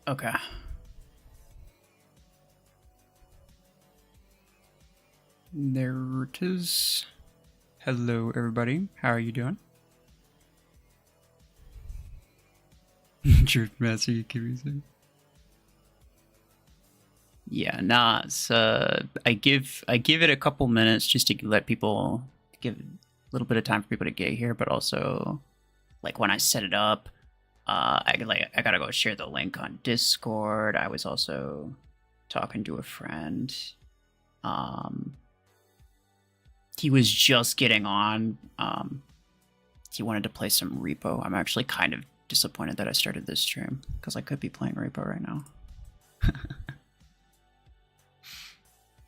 Okay. There it is. Hello, everybody. How are you doing? Truth Master, you give me. Yeah, nah. I give it a couple minutes just to let people give a little bit of time for people to get here, but also, like when I set it up, I gotta go share the link on Discord. I was also talking to a friend. He was just getting on. He wanted to play some Repo. I'm actually kind of disappointed that I started this stream because I could be playing Repo right now.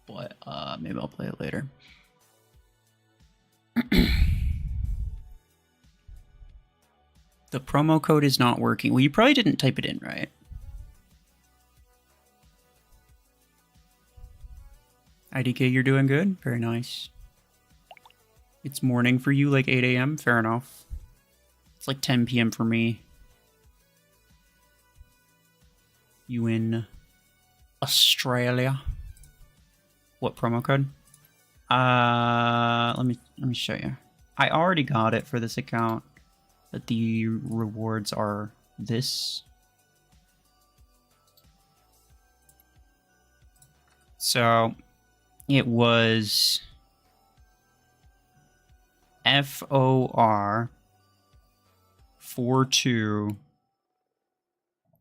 But maybe I'll play it later. The promo code is not working. Well, you probably didn't type it in, right? IDK, you're doing good? Very nice. It's morning for you, like 8 a.m.? Fair enough. It's like 10 p.m. for me. You in Australia? What promo code? Let me show you. I already got it for this account. But the rewards are this. So it was FOR 42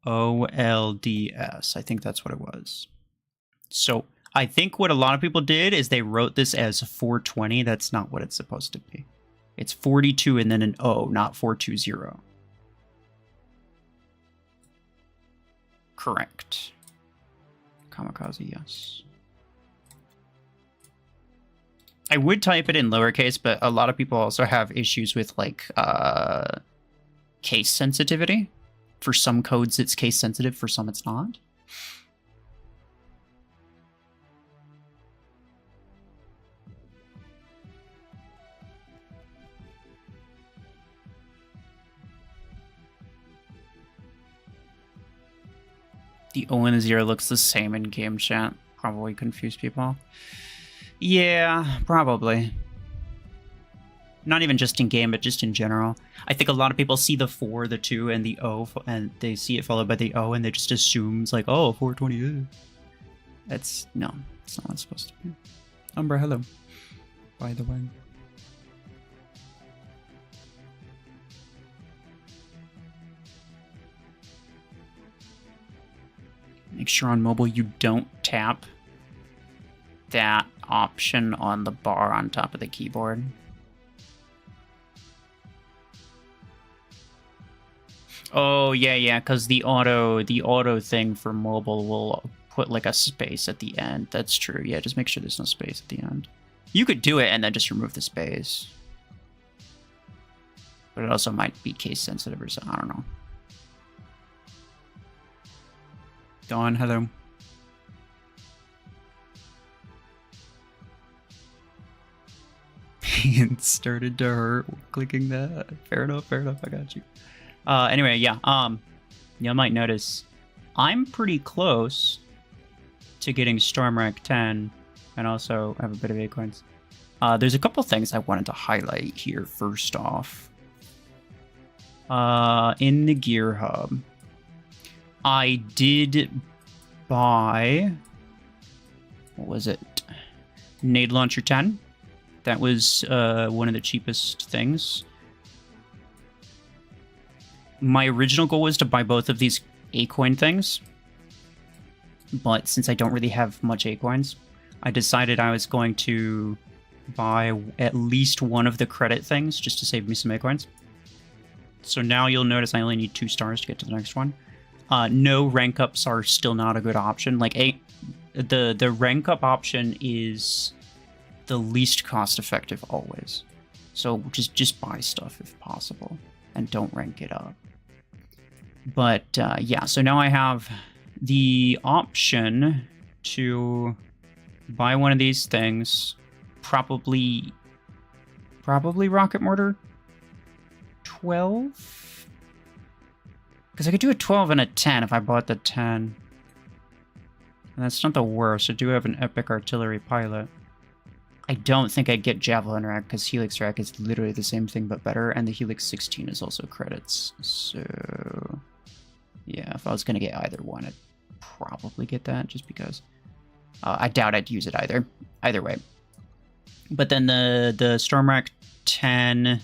OLDS. I think that's what it was. So I think what a lot of people did is they wrote this as 420. That's not what it's supposed to be. It's 42 and then an O, not 420. Correct. Kamikaze, yes. I would type it in lowercase, but a lot of people also have issues with like case sensitivity. For some codes, it's case sensitive. For some, it's not. The O and the 0 looks the same in game chat. Probably confuse people. Yeah, probably. Not even just in game, but just in general. I think a lot of people see the 4, the 2, and the O, and they see it followed by the O, and they just assume it's like, oh, 420. That's, no, it's not what it's supposed to be. Umbra, hello. By the way. Make sure on mobile you don't tap that option on the bar on top of the keyboard. Oh, yeah, because the auto thing for mobile will put like a space at the end. That's true. Yeah, just make sure there's no space at the end. You could do it and then just remove the space. But it also might be case sensitive or something. I don't know. Dawn, hello. It started to hurt clicking that. Fair enough, I got you. Anyway, yeah, you might notice I'm pretty close to getting Storm Rank 10, and also have a bit of acorns. There's a couple things I wanted to highlight here first off. In the gear hub, I did buy, what was it? Nade Launcher 10. That was one of the cheapest things. My original goal was to buy both of these Acoin things, but since I don't really have much Acoins, I decided I was going to buy at least one of the credit things just to save me some Acoins. So now you'll notice I only need 2 stars to get to the next one. No rank ups are still not a good option. Like the rank up option is the least cost effective always. So just buy stuff if possible and don't rank it up. But yeah, so now I have the option to buy one of these things, probably rocket mortar 12, because I could do a 12 and a 10 if I bought the 10, and that's not the worst. I do have an epic artillery pilot. I don't think I'd get Javelin Rack because Helix Rack is literally the same thing but better, and the Helix 16 is also credits. So yeah, if I was going to get either one, I'd probably get that just because. I doubt I'd use it either way. But then the Storm Rack 10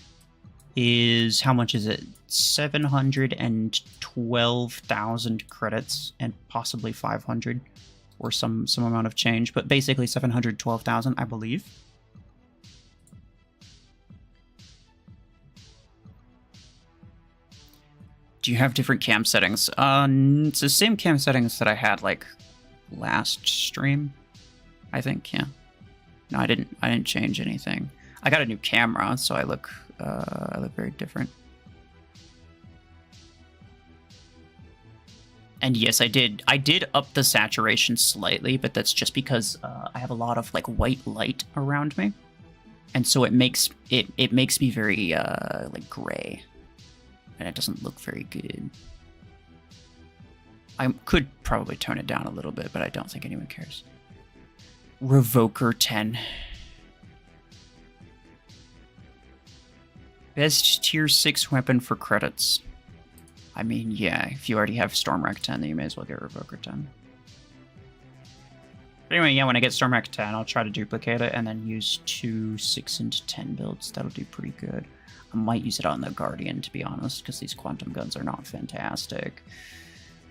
is, how much is it? 712,000 credits and possibly 500. Or some amount of change, but basically 712,000, I believe. Do you have different cam settings? It's the same cam settings that I had like last stream, I think. Yeah. No, I didn't change anything. I got a new camera, so I look very different. And yes, I did up the saturation slightly, but that's just because I have a lot of like white light around me, and so it makes me very like gray, and it doesn't look very good. I could probably tone it down a little bit, but I don't think anyone cares. Revoker 10. Best tier 6 weapon for credits. I mean, yeah, if you already have Storm Rack 10, then you may as well get Revoker 10. But anyway, yeah, when I get Storm Rack 10, I'll try to duplicate it and then use 2 6 and 10 builds. That'll do pretty good. I might use it on the Guardian, to be honest, because these quantum guns are not fantastic.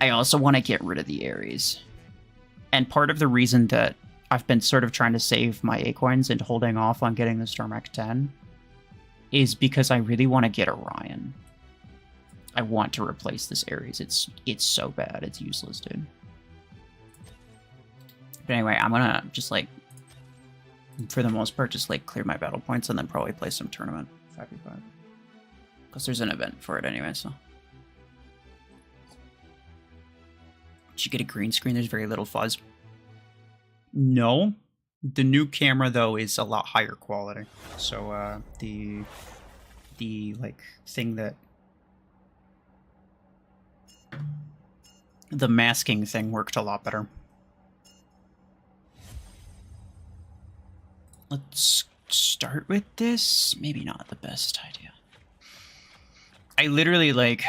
I also want to get rid of the Ares. And part of the reason that I've been sort of trying to save my Acoins and holding off on getting the Storm Rack 10 is because I really want to get Orion. I want to replace this Ares. It's so bad. It's useless, dude. But anyway, I'm gonna just like, for the most part, just like clear my battle points and then probably play some tournament 5v5. Because there's an event for it anyway, so. Did you get a green screen? There's very little fuzz. No. The new camera, though, is a lot higher quality. So, the like, thing that... The masking thing worked a lot better. Let's start with this. Maybe not the best idea. I literally, like...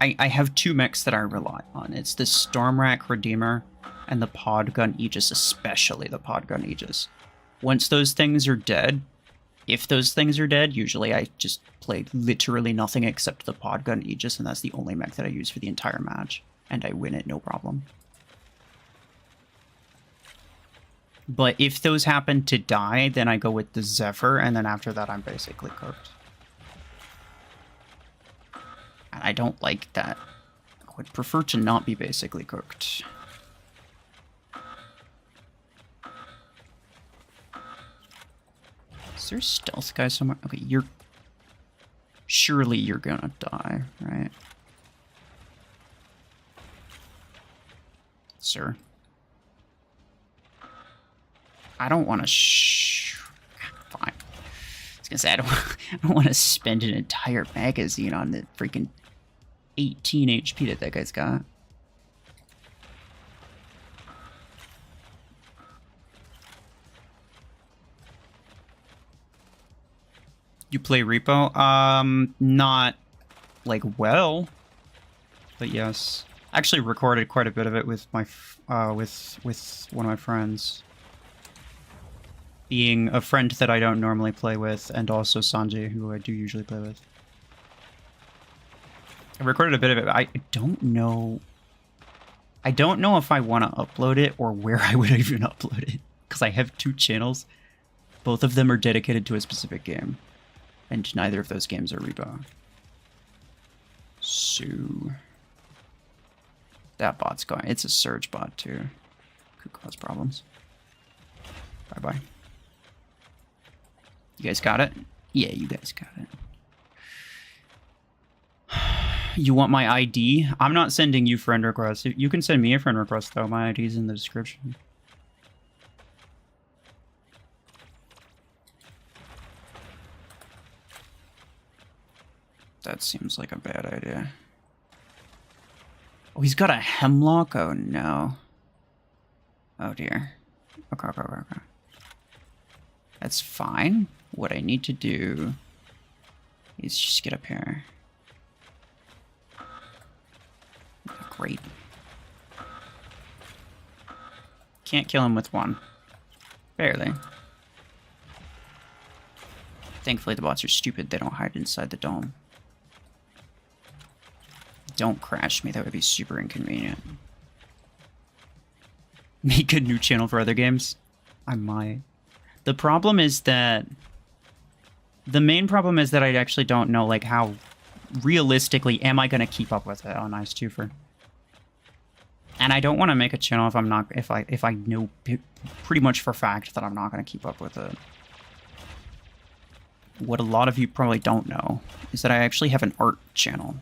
I have 2 mechs that I rely on. It's the Storm Rack Redeemer and the Pod Gun Aegis, especially the Pod Gun Aegis. Once those things are dead, if those things are dead, usually I just play literally nothing except the Pod Gun Aegis, and that's the only mech that I use for the entire match. And I win it, no problem. But if those happen to die, then I go with the Zephyr, and then after that I'm basically cooked. I don't like that. I would prefer to not be basically cooked. Is there a stealth guy somewhere? Okay, you're... Surely you're gonna die, right? Sir. I don't want to Fine. I was gonna say, I don't want to spend an entire magazine on the freaking 18 HP that guy's got. You play Repo? Not, like, well. But yes. I actually recorded quite a bit of it with my, with one of my friends. Being a friend that I don't normally play with, and also Sanjay, who I do usually play with. I recorded a bit of it, but I don't know... I don't know if I want to upload it, or where I would even upload it. Because I have 2 channels. Both of them are dedicated to a specific game. And neither of those games are Repo. So... That bot's going. It's a surge bot, too. Could cause problems. Bye-bye. You guys got it? Yeah, you guys got it. You want my ID? I'm not sending you friend requests. You can send me a friend request, though. My ID is in the description. That seems like a bad idea. Oh, he's got a hemlock? Oh, no. Oh, dear. Okay. That's fine. What I need to do is just get up here. Great. Can't kill him with one. Barely. Thankfully, the bots are stupid. They don't hide inside the dome. Don't crash me. That would be super inconvenient. Make a new channel for other games? I might. The problem is that... The main problem is that I actually don't know, like, how realistically am I going to keep up with it. Oh, nice twofer. And I don't want to make a channel if I'm not... If I know pretty much for a fact that I'm not going to keep up with it. What a lot of you probably don't know is that I actually have an art channel.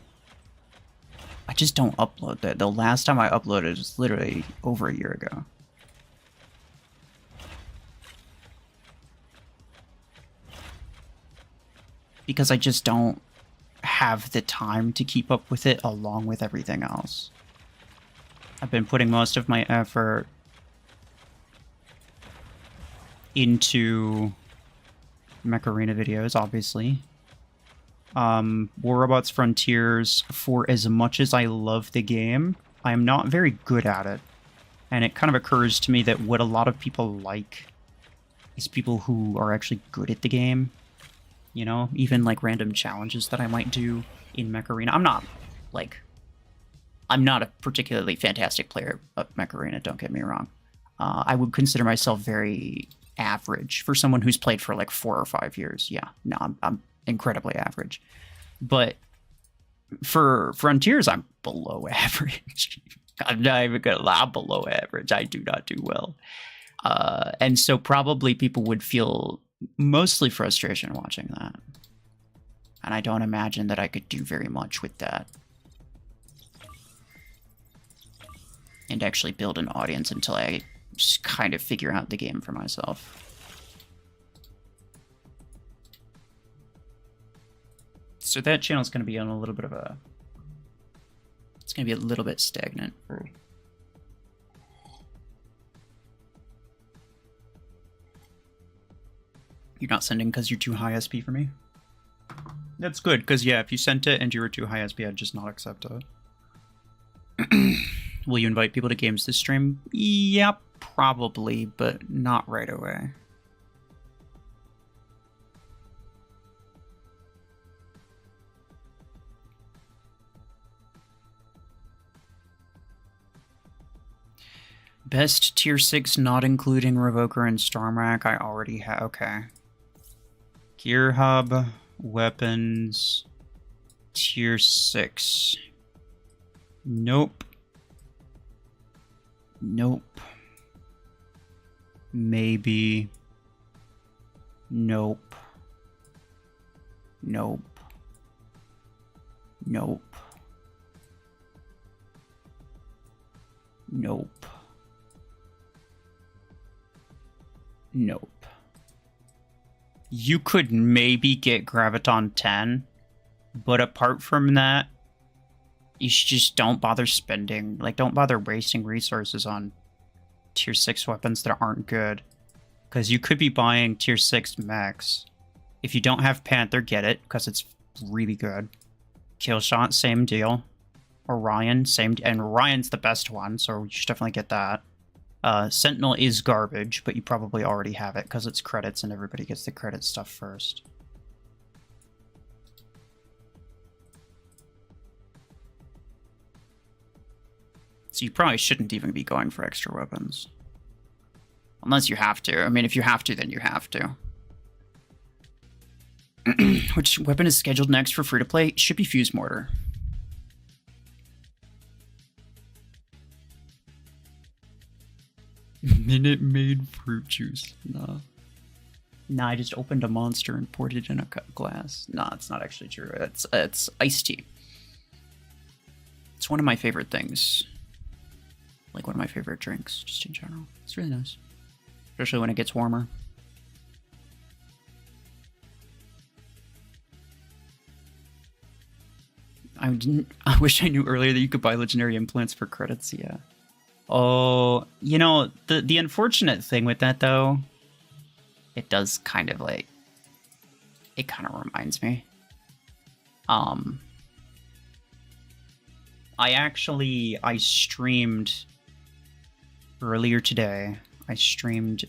I just don't upload that. The last time I uploaded was literally over a year ago. Because I just don't have the time to keep up with it along with everything else. I've been putting most of my effort into Mech Arena videos, obviously. War Robots Frontiers, for as much as I love the game, I am not very good at it. And it kind of occurs to me that what a lot of people like is people who are actually good at the game. You know, even like random challenges that I might do in Mech Arena. I'm not a particularly fantastic player of Mech Arena, don't get me wrong. I would consider myself very average for someone who's played for like 4 or 5 years. Yeah, no, I'm incredibly average. But for Frontiers, I'm below average. I'm not even gonna lie, I'm below average. I do not do well. And so probably people would feel mostly frustration watching that. And I don't imagine that I could do very much with that. And actually build an audience until I just kind of figure out the game for myself. So that channel's going to be on a little bit of a... It's going to be a little bit stagnant. You're not sending because you're too high SP for me? That's good, because yeah, if you sent it and you were too high SP, I'd just not accept it. Will you invite people to games this stream? Yeah, probably, but not right away. Best tier 6 not including Revoker and Stormrack. I already have. Okay. Gear Hub, weapons, Tier 6. Nope. Nope. Maybe. Nope. Nope. Nope. Nope. Nope. You could maybe get Graviton 10, but apart from that, you just don't bother spending, like, don't bother wasting resources on tier 6 weapons that aren't good. Because you could be buying tier 6 mechs. If you don't have Panther, get it, because it's really good. Killshot, same deal. Orion, same, and Orion's the best one, so you should definitely get that. Sentinel is garbage, but you probably already have it, because it's credits, and everybody gets the credit stuff first. So you probably shouldn't even be going for extra weapons. Unless you have to. I mean, if you have to, then you have to. Which weapon is scheduled next for free-to-play? Should be Fuse Mortar. Minute Maid fruit juice. Nah. Nah, I just opened a monster and poured it in a glass. Nah, it's not actually true. It's iced tea. It's one of my favorite things. Like one of my favorite drinks, just in general. It's really nice. Especially when it gets warmer. I wish I knew earlier that you could buy legendary implants for credits, yeah. Oh, you know, the unfortunate thing with that, though, it does kind of, like, it kind of reminds me. I streamed earlier today. I streamed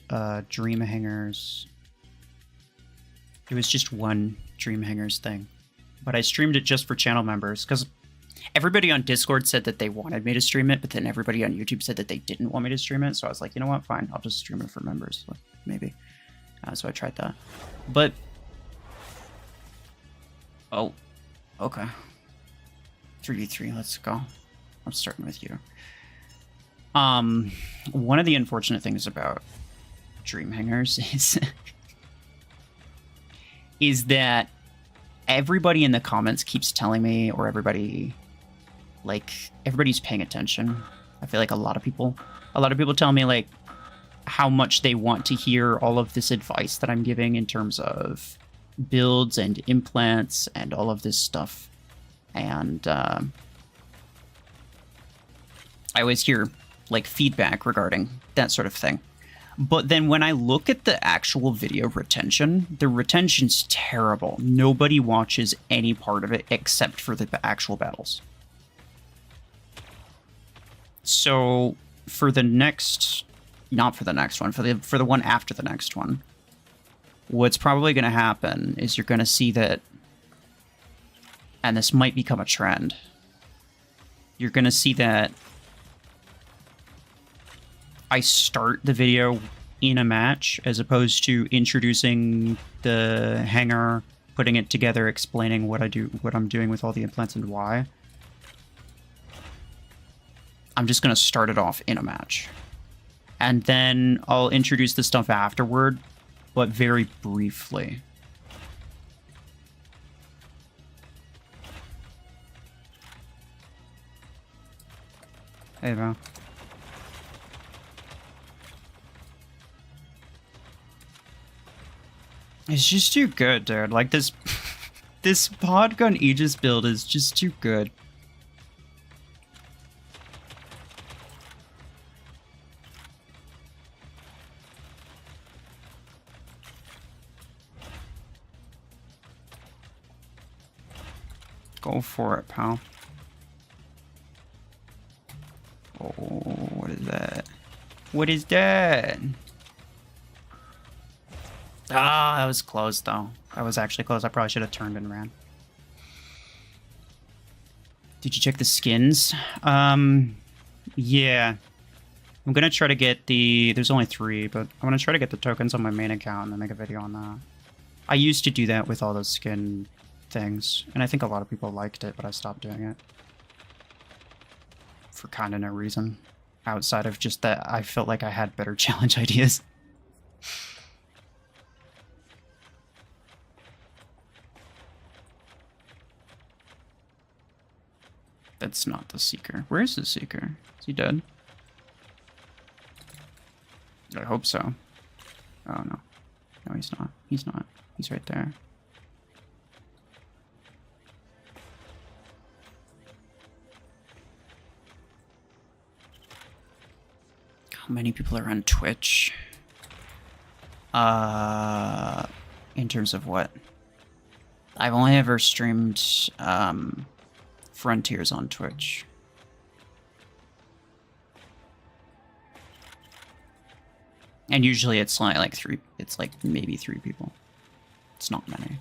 Dream Hangers. It was just one Dream Hangers thing. But I streamed it just for channel members, because everybody on Discord said that they wanted me to stream it, but then everybody on YouTube said that they didn't want me to stream it, so I was like, you know what, fine, I'll just stream it for members, maybe. So I tried that. But... oh, okay. 3v3, let's go. I'm starting with you. One of the unfortunate things about Dream Hangers is that everybody in the comments keeps telling me, or everybody's paying attention. I feel like a lot of people tell me, like, how much they want to hear all of this advice that I'm giving in terms of builds and implants and all of this stuff. And I always hear, like, feedback regarding that sort of thing. But then when I look at the actual video retention, the retention's terrible. Nobody watches any part of it except for the actual battles. So for the next, not for the next one, for the one after the next one, what's probably going to happen is you're going to see that, and this might become a trend, you're going to see that I start the video in a match as opposed to introducing the hanger, putting it together, explaining what I'm doing with all the implants and why. I'm just going to start it off in a match. And then I'll introduce the stuff afterward, but very briefly. Hey, bro. It's just too good, dude. Like, this Podgun Aegis build is just too good. Go for it, pal. Oh, what is that? What is that? Ah, that was close, though. That was actually close. I probably should have turned and ran. Did you check the skins? Yeah. I'm gonna try to get the... There's only 3, but I'm gonna try to get the tokens on my main account and then make a video on that. I used to do that with all those skin things. And I think a lot of people liked it, but I stopped doing it. For kind of no reason. Outside of just that I felt like I had better challenge ideas. That's not the Seeker. Where is the Seeker? Is he dead? I hope so. Oh, no. No, he's not. He's not. He's right there. How many people are on Twitch? In terms of what? I've only ever streamed, Frontiers on Twitch. And usually it's like three, it's like maybe 3 people. It's not many.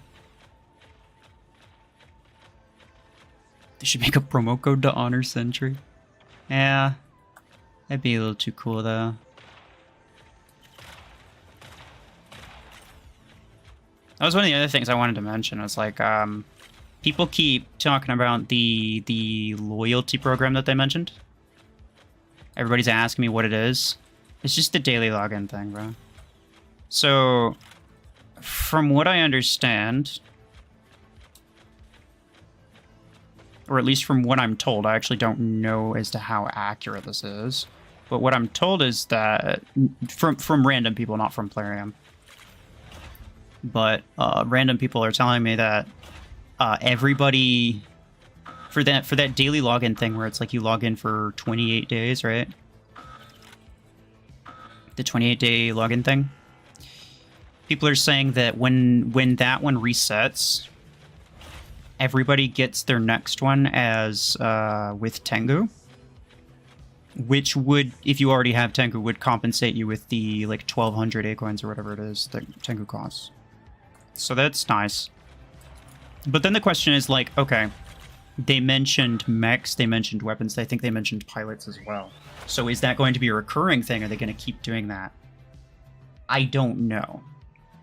They should make a promo code to honor Sentry. Yeah. That'd be a little too cool though. That was one of the other things I wanted to mention. Was like, people keep talking about the loyalty program that they mentioned. Everybody's asking me what it is. It's just the daily login thing, bro. So, from what I understand, or at least from what I'm told, I actually don't know as to how accurate this is, but what I'm told is that, from random people, not from Plarium, but random people are telling me that everybody, for that daily login thing where it's like you log in for 28 days, right? The 28-day login thing. People are saying that when that one resets, everybody gets their next one as with Tengu, which would, if you already have Tengu, would compensate you with the like 1,200 acorns or whatever it is that Tengu costs. So that's nice. But then the question is like, okay, they mentioned mechs, they mentioned weapons, I think they mentioned pilots as well. So is that going to be a recurring thing? Are they going to keep doing that? I don't know.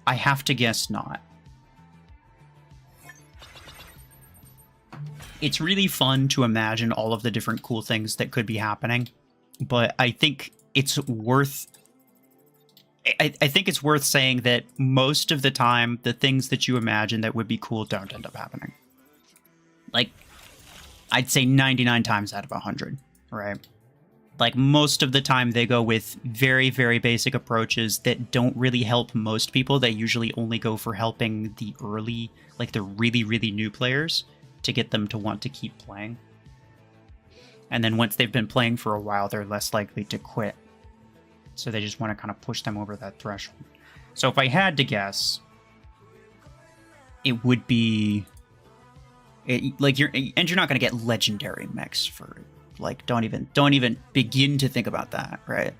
I have to guess not. It's really fun to imagine all of the different cool things that could be happening, but I think it's worth... I think it's worth saying that most of the time, the things that you imagine that would be cool don't end up happening. Like, I'd say 99 times out of 100, right? Like, most of the time they go with very, very basic approaches that don't really help most people. They usually only go for helping the early, like the really, really new players to get them to want to keep playing. And then once they've been playing for a while, they're less likely to quit. So they just want to kind of push them over that threshold. So if I had to guess, it would be... like you're not going to get legendary mechs for it. Like, don't even begin to think about that, right?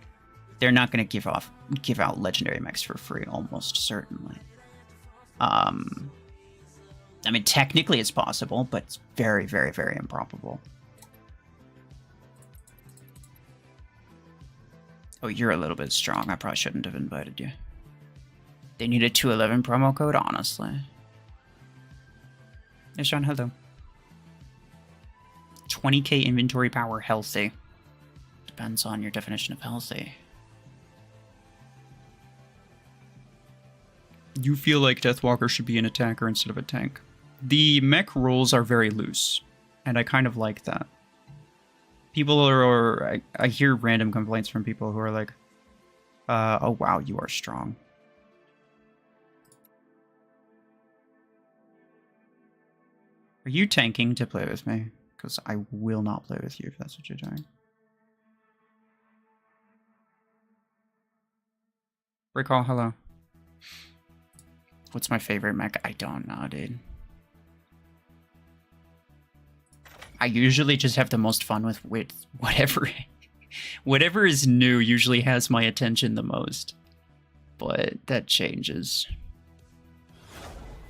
They're not going to give out legendary mechs for free, almost certainly. I mean, technically it's possible, but it's very, very, very improbable. Oh, you're a little bit strong. I probably shouldn't have invited you. They need a 211 promo code, honestly. Hey, Sean, hello. 20k inventory power healthy. Depends on your definition of healthy. You feel like Deathwalker should be an attacker instead of a tank. The mech rules are very loose, and I kind of like that. People are... I hear random complaints from people who are like, oh wow, you are strong. Are you tanking to play with me? Because I will not play with you if that's what you're doing. Recall, hello. What's my favorite mech? I don't know, dude. I usually just have the most fun with whatever. Whatever is new usually has my attention the most. But that changes.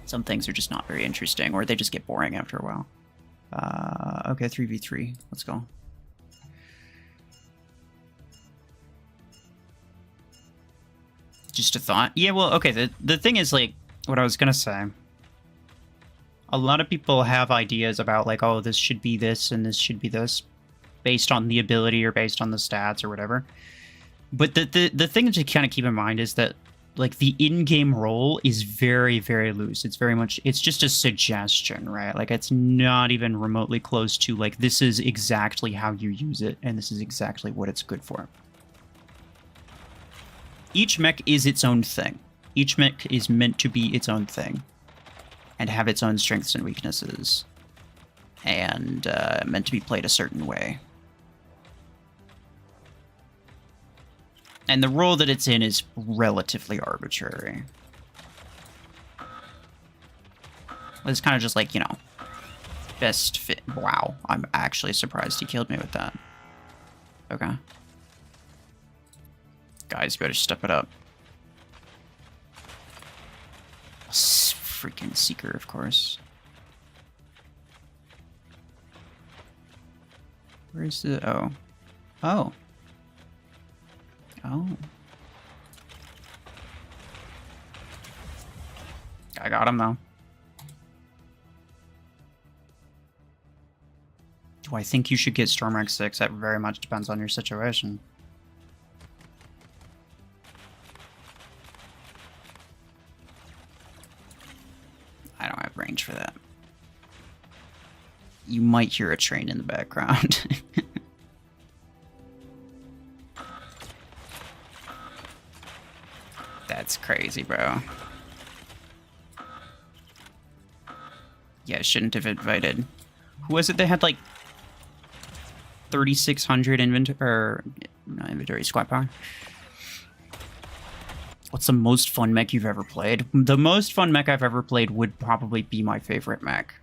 Some things are just not very interesting, or they just get boring after a while. Okay, 3v3. Let's go. Just a thought. Yeah, well, okay, the thing is, like, what I was gonna say. A lot of people have ideas about like, oh, this should be this and this should be this, based on the ability or based on the stats or whatever. But the thing to kind of keep in mind is that like the in-game role is very, very loose. It's very much, it's just a suggestion, right? Like it's not even remotely close to like, this is exactly how you use it and this is exactly what it's good for. Each mech is its own thing. Each mech is meant to be its own thing and have its own strengths and weaknesses and meant to be played a certain way. And the role that it's in is relatively arbitrary. It's kind of just like, you know, best fit. Wow, I'm actually surprised he killed me with that. Okay. Guys, better step it up. Freaking Seeker, of course. Where's the... Oh. Oh. Oh. I got him, though. Do I think you should get Storm Rank 6? That very much depends on your situation. I don't have range for that. You might hear a train in the background. That's crazy, bro. Yeah, I shouldn't have invited. Who was it that had like 3,600 inventory, or not inventory, squad power? What's the most fun mech you've ever played? The most fun mech I've ever played would probably be my favorite mech.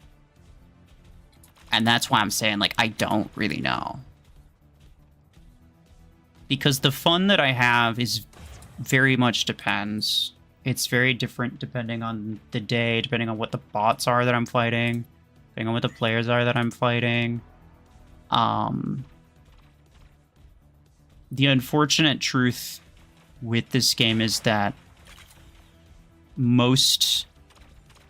And that's why I'm saying, like, I don't really know. Because the fun that I have is very much depends. It's very different depending on the day, depending on what the bots are that I'm fighting, depending on what the players are that I'm fighting. The unfortunate truth with this game is that most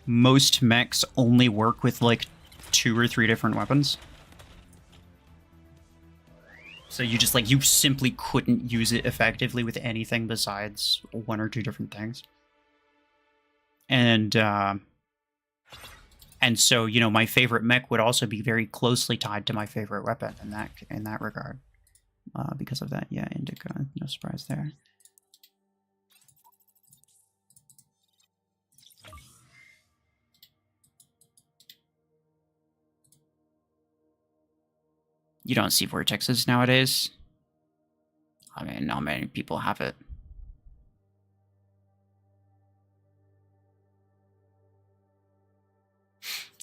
mechs only work with like 2 or 3 different weapons. So you just like, you simply couldn't use it effectively with anything besides 1 or 2 different things. And so, you know, my favorite mech would also be very closely tied to my favorite weapon in that regard. Because of that, yeah, Indica, no surprise there. You don't see vortexes nowadays. I mean, not many people have it.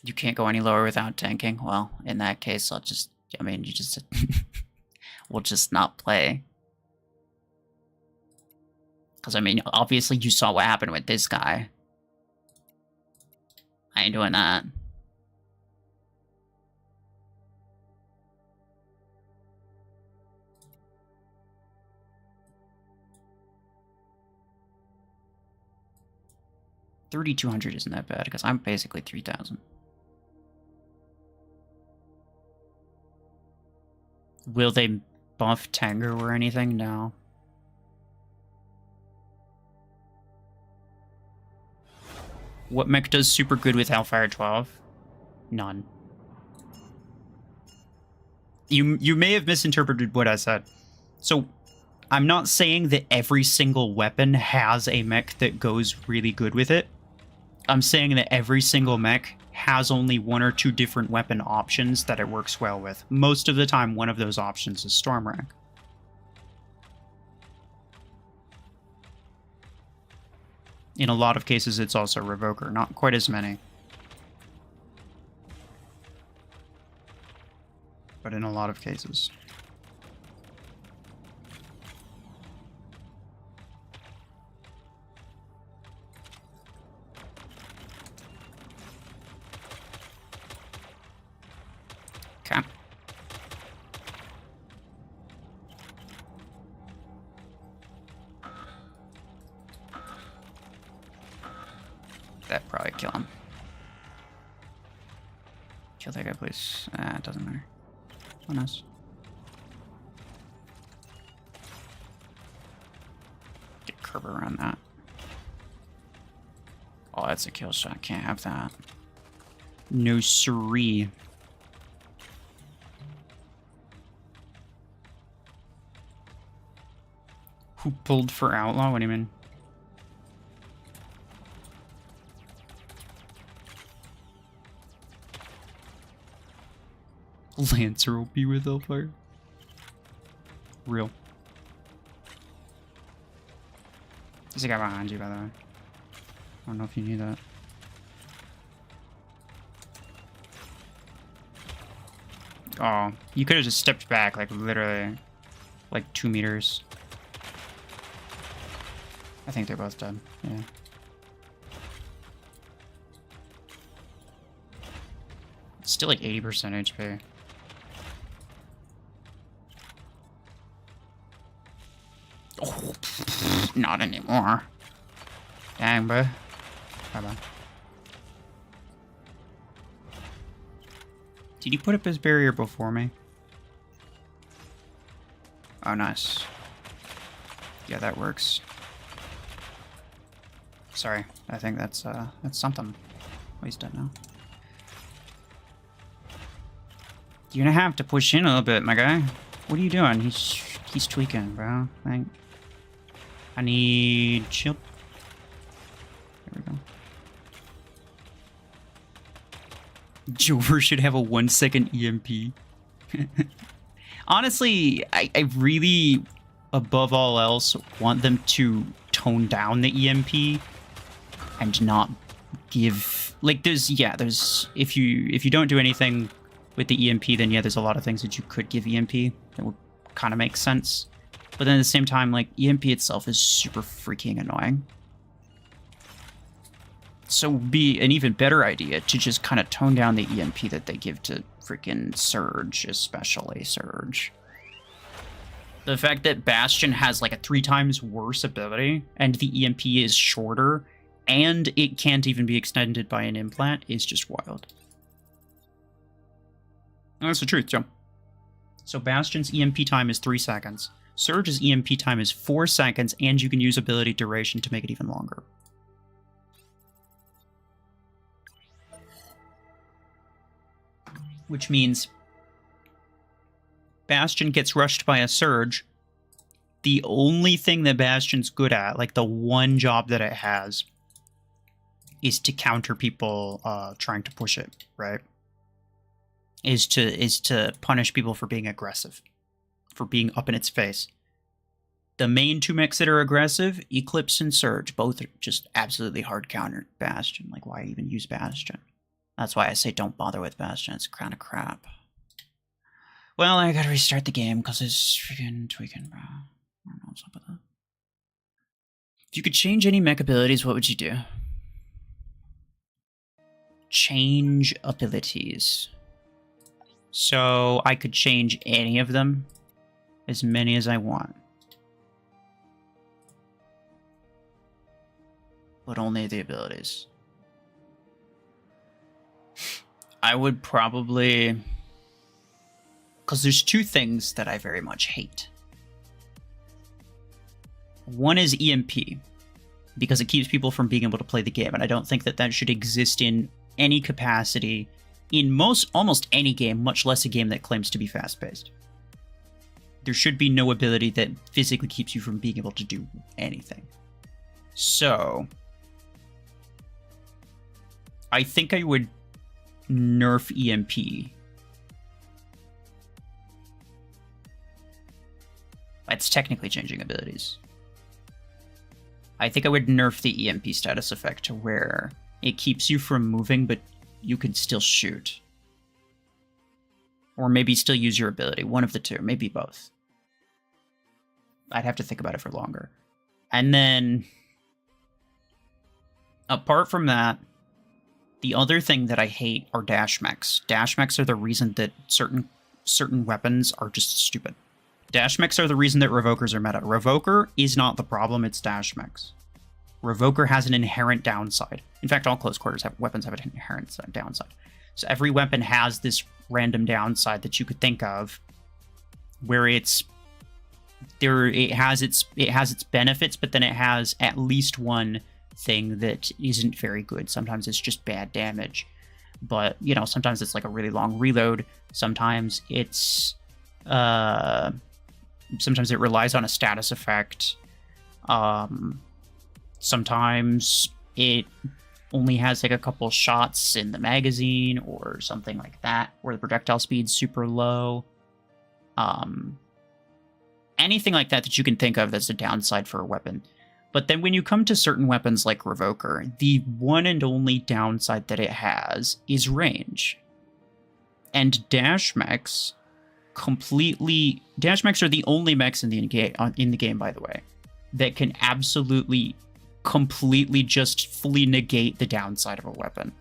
You can't go any lower without tanking. Well, in that case, I'll just... I mean, you just... we'll just not play. Because, I mean, obviously you saw what happened with this guy. I ain't doing that. $3,200 isn't that bad, because I'm basically 3,000. Will they buff Tengu or anything? No. What mech does super good with Hellfire 12? None. You may have misinterpreted what I said. So, I'm not saying that every single weapon has a mech that goes really good with it. I'm saying that every single mech has only 1 or 2 different weapon options that it works well with. Most of the time, one of those options is Storm Rank. In a lot of cases, it's also Revoker. Not quite as many. But in a lot of cases. Okay. That'd probably kill him. Kill that guy, please. It doesn't matter. Oh, nice. Get curb around that. Oh, that's a kill shot. Can't have that. No siree. Who pulled for Outlaw? What do you mean? Lancer will be with Hellfire. Real. There's a guy behind you, by the way. I don't know if you knew that. Oh, you could have just stepped back, like, literally, like, 2 meters. I think they're both dead, yeah. It's still, like, 80% HP. Oh, not anymore. Dang, bro. Bye-bye. Did you put up his barrier before me? Oh, nice. Yeah, that works. Sorry, I think that's something. Oh, he's dead now. You're gonna have to push in a little bit, my guy. What are you doing? He's tweaking, bro. I need shield. There we go. Jover should have a 1-second EMP. Honestly, I really, above all else, want them to tone down the EMP and not give, like, there's if you don't do anything with the EMP, then yeah, there's a lot of things that you could give EMP that would kind of make sense. But then at the same time, like, EMP itself is super freaking annoying. So it would be an even better idea to just kind of tone down the EMP that they give to freaking Surge, especially Surge. The fact that Bastion has like a 3 times worse ability, and the EMP is shorter, and it can't even be extended by an implant is just wild. And that's the truth, Joe. So Bastion's EMP time is 3 seconds. Surge's EMP time is 4 seconds, and you can use ability duration to make it even longer. Which means Bastion gets rushed by a Surge. The only thing that Bastion's good at, like the one job that it has, is to counter people trying to push it, right? Is to punish people for being aggressive, for being up in its face. The main 2 mechs that are aggressive, Eclipse and Surge, both are just absolutely hard countered Bastion. Like, why even use Bastion? That's why I say don't bother with Bastion. It's kind of crap. Well, I gotta restart the game because it's freaking tweaking, bro. I don't know what's up with that. If you could change any mech abilities, what would you do? Change abilities. So I could change any of them, as many as I want. But only the abilities. I would probably... Because there's 2 things that I very much hate. One is EMP, because it keeps people from being able to play the game, and I don't think that that should exist in any capacity in almost any game, much less a game that claims to be fast-paced. There should be no ability that physically keeps you from being able to do anything. So, I think I would nerf EMP. That's technically changing abilities. I think I would nerf the EMP status effect to where it keeps you from moving, but you can still shoot. Or maybe still use your ability. One of the 2, maybe both. I'd have to think about it for longer. And then, apart from that, the other thing that I hate are dash mechs. Dash mechs are the reason that certain weapons are just stupid. Dash mechs are the reason that Revokers are meta. Revoker is not the problem, it's dash mechs. Revoker has an inherent downside. In fact, all close quarters weapons have an inherent downside. So every weapon has this random downside that you could think of, where it has its benefits, but then it has at least one thing that isn't very good. Sometimes it's just bad damage, but you know, sometimes it's like a really long reload. Sometimes it's sometimes it relies on a status effect. Sometimes it only has like a couple shots in the magazine or something like that, or the projectile speed's super low. Anything like that you can think of that's a downside for a weapon. But then when you come to certain weapons like Revoker, the one and only downside that it has is range. And dash mechs are the only mechs in the game, by the way, that can absolutely, completely just fully negate the downside of a weapon.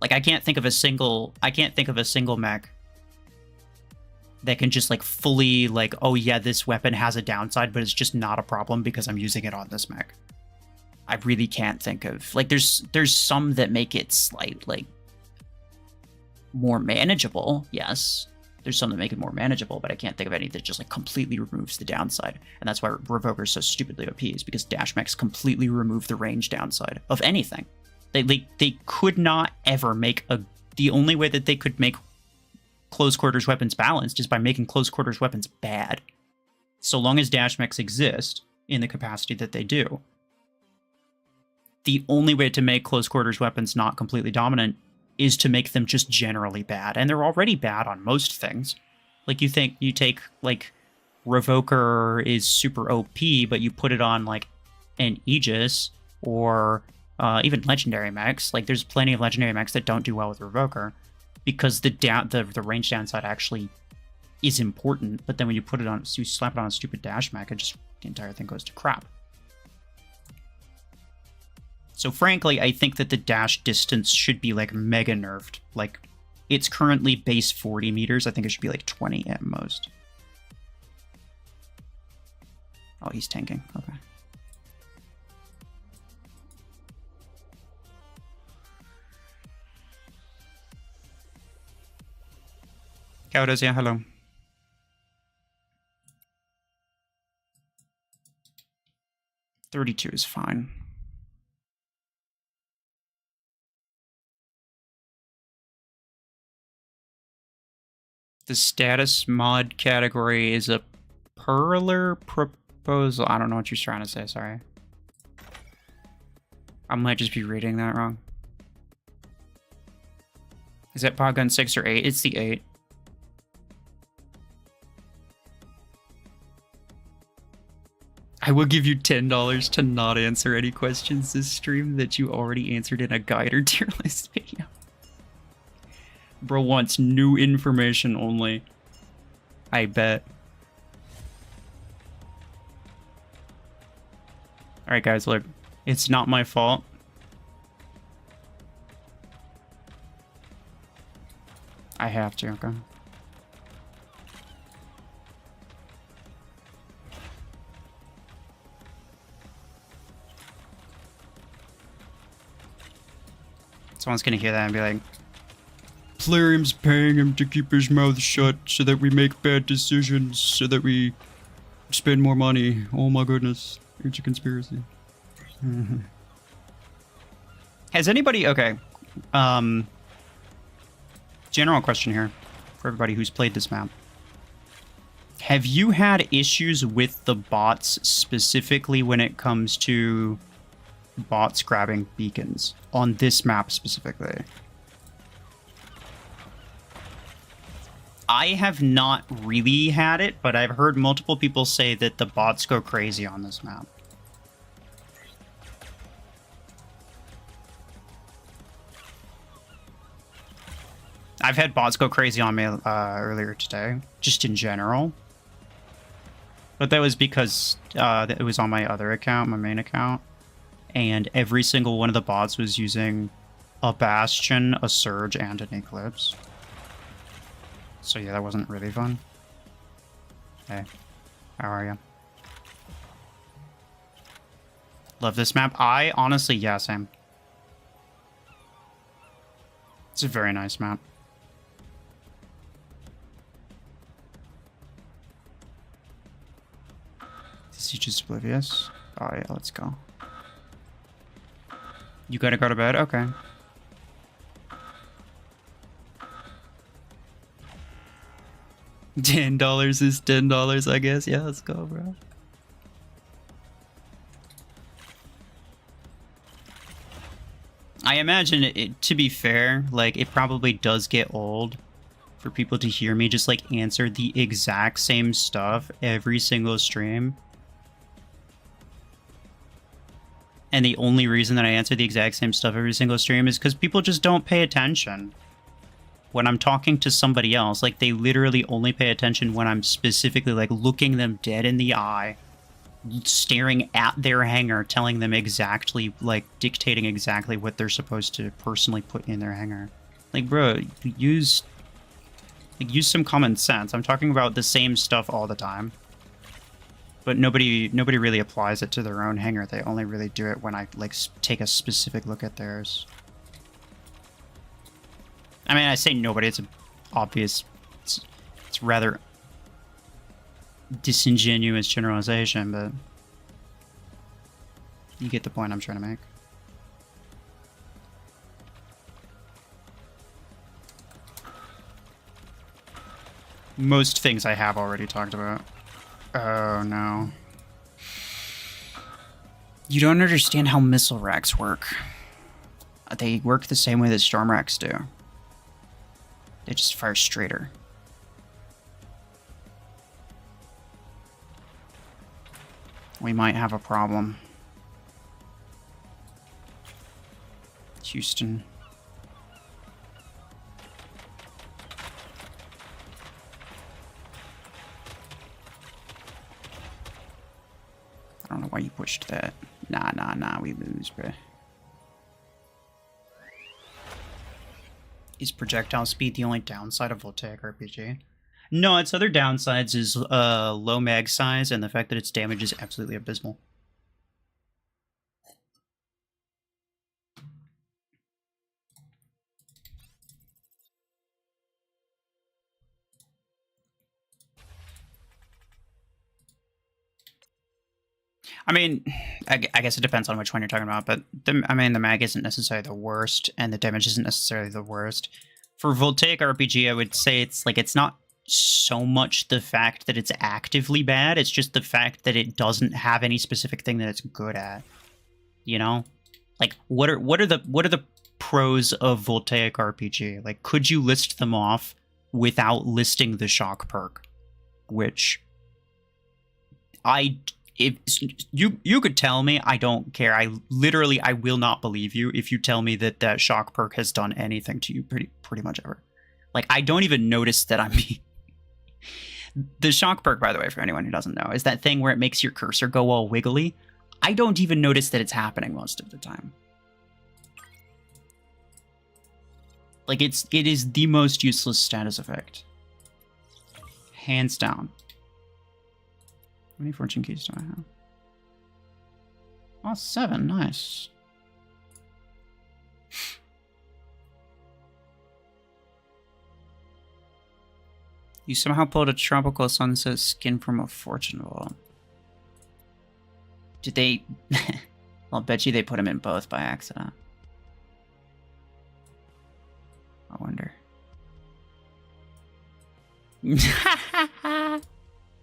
Like, I can't think of a single mech that can just like fully like, oh yeah, this weapon has a downside, but it's just not a problem because I'm using it on this mech. I really can't think of, like, there's some that make it slightly more manageable. Yes, there's some that make it more manageable, but I can't think of any that just like completely removes the downside. And that's why Revoker is so stupidly OP, is because dash mechs completely remove the range downside of anything. They could not ever make the only way that they could make close quarters weapons balanced is by making close quarters weapons bad. So long as dash mechs exist in the capacity that they do, the only way to make close quarters weapons not completely dominant is to make them just generally bad. And they're already bad on most things. Like, you take like Revoker is super OP, but you put it on like an Aegis or even legendary mechs. Like, there's plenty of legendary mechs that don't do well with Revoker, because the range downside actually is important, but then when you slap it on a stupid dash mech, the entire thing goes to crap. So frankly, I think that the dash distance should be like mega nerfed. Like, it's currently base 40 meters. I think it should be like 20 at most. Oh, he's tanking. Okay. Cowards, yeah, hello. $32 is fine. The status mod category is a Perler proposal. I don't know what you're trying to say, sorry. I might just be reading that wrong. Is that Podgun 6 or 8? It's the 8. I will give you $10 to not answer any questions this stream that you already answered in a guide or tier list video. Bro wants new information only. I bet. Alright guys, look. It's not my fault. I have to, okay. Someone's gonna hear that and be like, Plarium's paying him to keep his mouth shut so that we make bad decisions, so that we spend more money. Oh my goodness. It's a conspiracy. Has anybody... Okay. General question here for everybody who's played this map. Have you had issues with the bots specifically when it comes to bots grabbing beacons on this map specifically? I have not really had it, but I've heard multiple people say that the bots go crazy on this map. I've had bots go crazy on me earlier today, just in general. But that was because it was on my other account, my main account. And every single one of the bots was using a Bastion, a Surge, and an Eclipse. So yeah, that wasn't really fun. Hey, how are you? Love this map. I honestly, yeah, same. It's a very nice map. Is he just oblivious? Oh yeah, let's go. You gotta go to bed? Okay. $10 is $10, I guess. Yeah, let's go, bro. I imagine it, to be fair, like, it probably does get old for people to hear me just, like, answer the exact same stuff every single stream. And the only reason that I answer the exact same stuff every single stream is because people just don't pay attention. When I'm talking to somebody else, like, they literally only pay attention when I'm specifically, like, looking them dead in the eye, staring at their hanger, telling them exactly, like, dictating exactly what they're supposed to personally put in their hanger. Like, bro, use some common sense. I'm talking about the same stuff all the time. But nobody really applies it to their own hanger. They only really do it when I, like, take a specific look at theirs. I mean, I say nobody. It's obvious. It's rather disingenuous generalization, but you get the point I'm trying to make. Most things I have already talked about. Oh, no. You don't understand how missile racks work. They work the same way that storm racks do. They just fire straighter. We might have a problem. Houston. I don't know why you pushed that. Nah, we lose, bruh. Is projectile speed the only downside of Voltaic RPG? No, its other downsides is low mag size and the fact that its damage is absolutely abysmal. I mean, I guess it depends on which one you're talking about, but the mag isn't necessarily the worst, and the damage isn't necessarily the worst. For Voltaic RPG, I would say it's not so much the fact that it's actively bad, it's just the fact that it doesn't have any specific thing that it's good at. You know? Like, what are the pros of Voltaic RPG? Like, could you list them off without listing the shock perk? Which if you could tell me, I don't care. I will not believe you if you tell me that that shock perk has done anything to you pretty much ever. Like, I don't even notice that I'm the shock perk, by the way, for anyone who doesn't know, is that thing where it makes your cursor go all wiggly. I don't even notice that it's happening most of the time. Like, it is the most useless status effect. Hands down. How many fortune keys do I have? Oh, 7. Nice. You somehow pulled a tropical sunset skin from a fortune vault. Did they... I'll bet you they put them in both by accident. I wonder.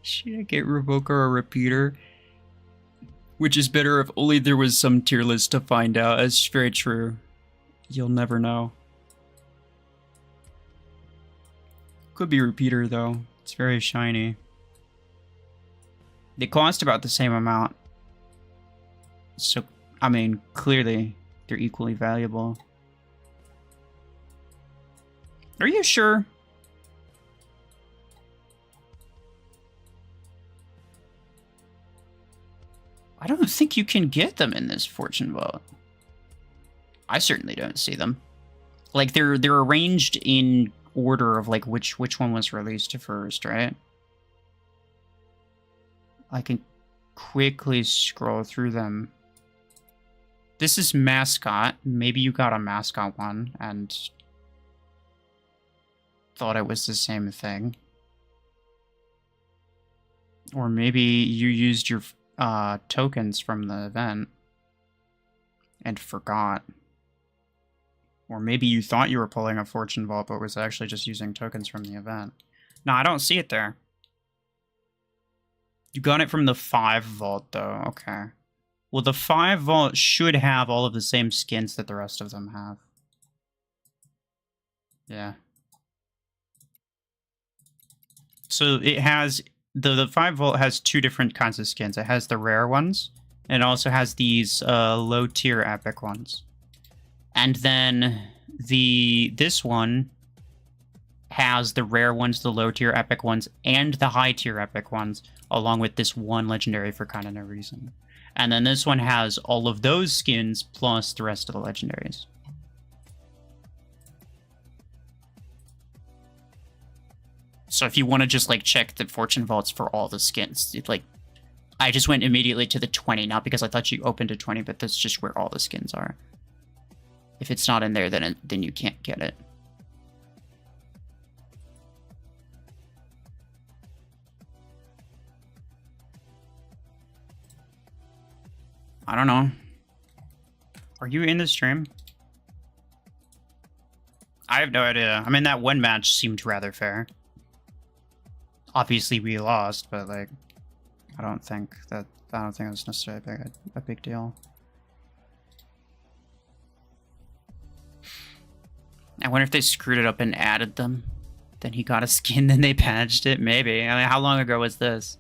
Should I get Revoker or Repeater? Which is better if only there was some tier list to find out. That's very true. You'll never know. Could be Repeater, though. It's very shiny. They cost about the same amount. So, I mean, clearly, they're equally valuable. Are you sure? I don't think you can get them in this fortune vault. I certainly don't see them. Like, they're arranged in order of, like, which one was released first, right? I can quickly scroll through them. This is Mascot. Maybe you got a Mascot one, and thought it was the same thing. Or maybe you used your tokens from the event and forgot. Or maybe you thought you were pulling a Fortune Vault, but was actually just using tokens from the event. No, I don't see it there. You got it from the 5 Vault, though. Okay. Well, the 5 Vault should have all of the same skins that the rest of them have. Yeah. So it has... The 5 Vault has 2 different kinds of skins. It has the rare ones, and it also has these low-tier epic ones. And then this one has the rare ones, the low-tier epic ones, and the high-tier epic ones, along with this one legendary for kind of no reason. And then this one has all of those skins plus the rest of the legendaries. So if you want to just like check the Fortune Vaults for all the skins, like I just went immediately to the 20, not because I thought you opened to 20, but that's just where all the skins are. If it's not in there, then you can't get it. I don't know. Are you in the stream? I have no idea. I mean, that one match seemed rather fair. Obviously, we lost, but like, I don't think it was necessarily a big deal. I wonder if they screwed it up and added them. Then he got a skin, then they patched it. Maybe. I mean, how long ago was this?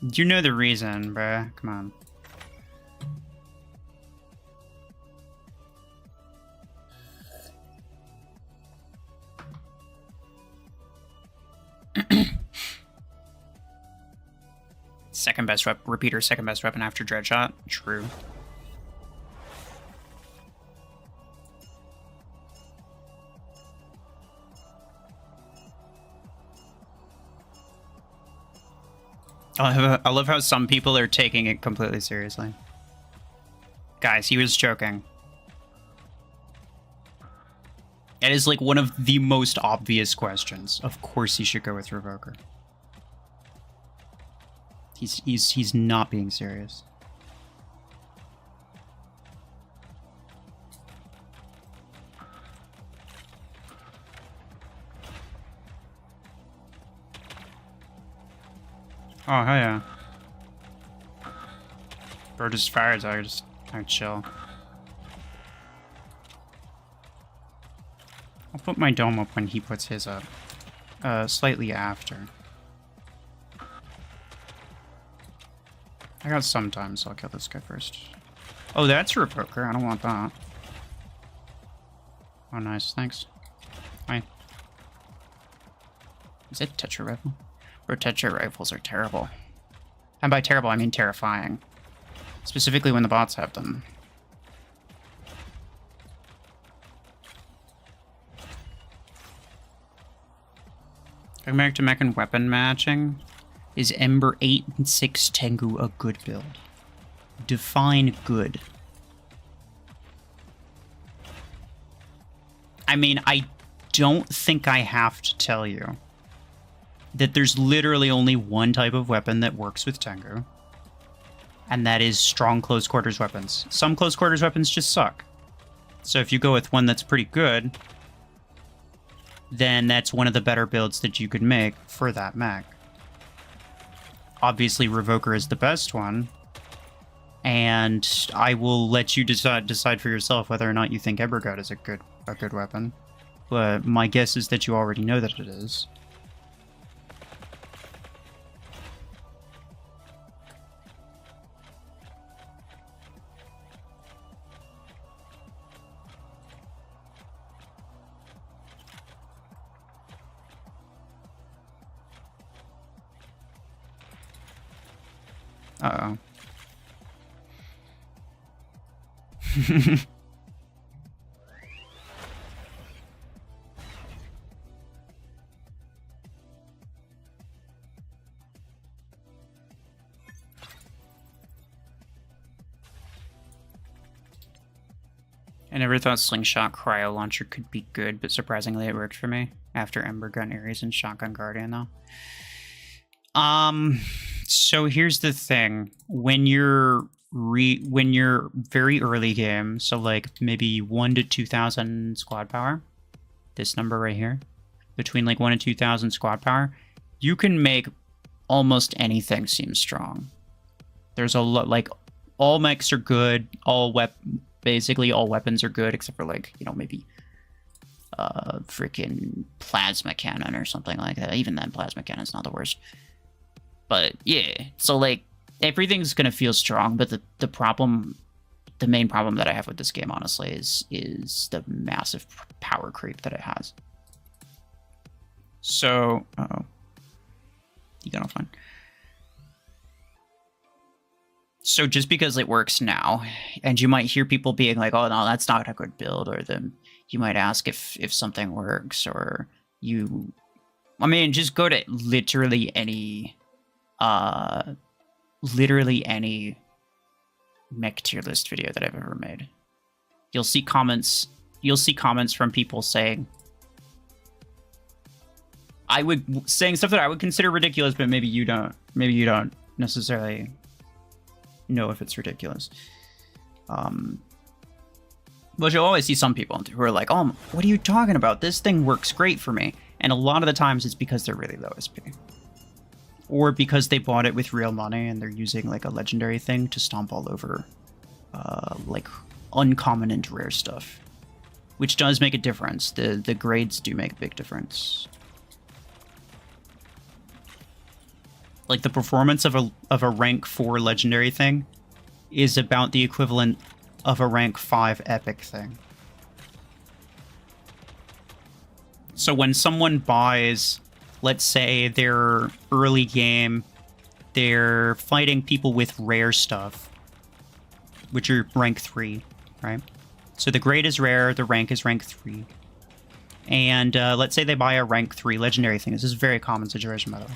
You know the reason, bruh. Come on. Second best repeater, second best weapon after Dreadshot. True. I love how some people are taking it completely seriously. Guys, he was joking. It is like one of the most obvious questions. Of course he should go with Revoker. He's not being serious. Oh, hell yeah. Bro just fires, I chill. I'll put my dome up when he puts his up. Slightly after. I got some time, so I'll kill this guy first. Oh, that's a poker. I don't want that. Oh, nice. Thanks. Hi. Is it Tetra Rifle? Or Tetra Rifles are terrible. And by terrible, I mean terrifying. Specifically when the bots have them. Going back to mech and weapon matching. Is Ember 8 and 6 Tengu a good build? Define good. I mean, I don't think I have to tell you that there's literally only one type of weapon that works with Tengu, and that is strong close quarters weapons. Some close quarters weapons just suck. So if you go with one that's pretty good, then that's one of the better builds that you could make for that mech. Obviously, Revoker is the best one, and I will let you decide for yourself whether or not you think Evergut is a good weapon. But my guess is that you already know that it is. Uh-oh. I never thought Slingshot Cryo Launcher could be good, but surprisingly it worked for me after Ember Gun Ares and Shotgun Guardian, though. So here's the thing. When you're very early game, so like maybe 1 to 2,000 squad power, this number right here, between like 1 and 2,000 squad power, you can make almost anything seem strong. There's a lot, like, all mechs are good, basically all weapons are good, except for, like, you know, maybe freaking plasma cannon or something like that. Even then, plasma cannon's not the worst. But yeah, so like everything's gonna feel strong, but the main problem that I have with this game, honestly, is the massive power creep that it has. So, you got off fine. So just because it works now, and you might hear people being like, "Oh no, that's not a good build," or then you might ask if something works, or I mean, just go to literally any mech tier list video that I've ever made. You'll see comments from people saying saying stuff that I would consider ridiculous, but maybe you don't necessarily know if it's ridiculous. But you'll always see some people who are like, "Oh, what are you talking about? This thing works great for me." And a lot of the times it's because they're really low SP. Or because they bought it with real money and they're using like a legendary thing to stomp all over like uncommon and rare stuff. Which does make a difference. The grades do make a big difference. Like the performance of a rank 4 legendary thing is about the equivalent of a rank 5 epic thing. So when someone buys, let's say they're early game, they're fighting people with rare stuff, which are rank 3, right? So the grade is rare, the rank is rank 3. And let's say they buy a rank 3 legendary thing. This is a very common situation, by the way.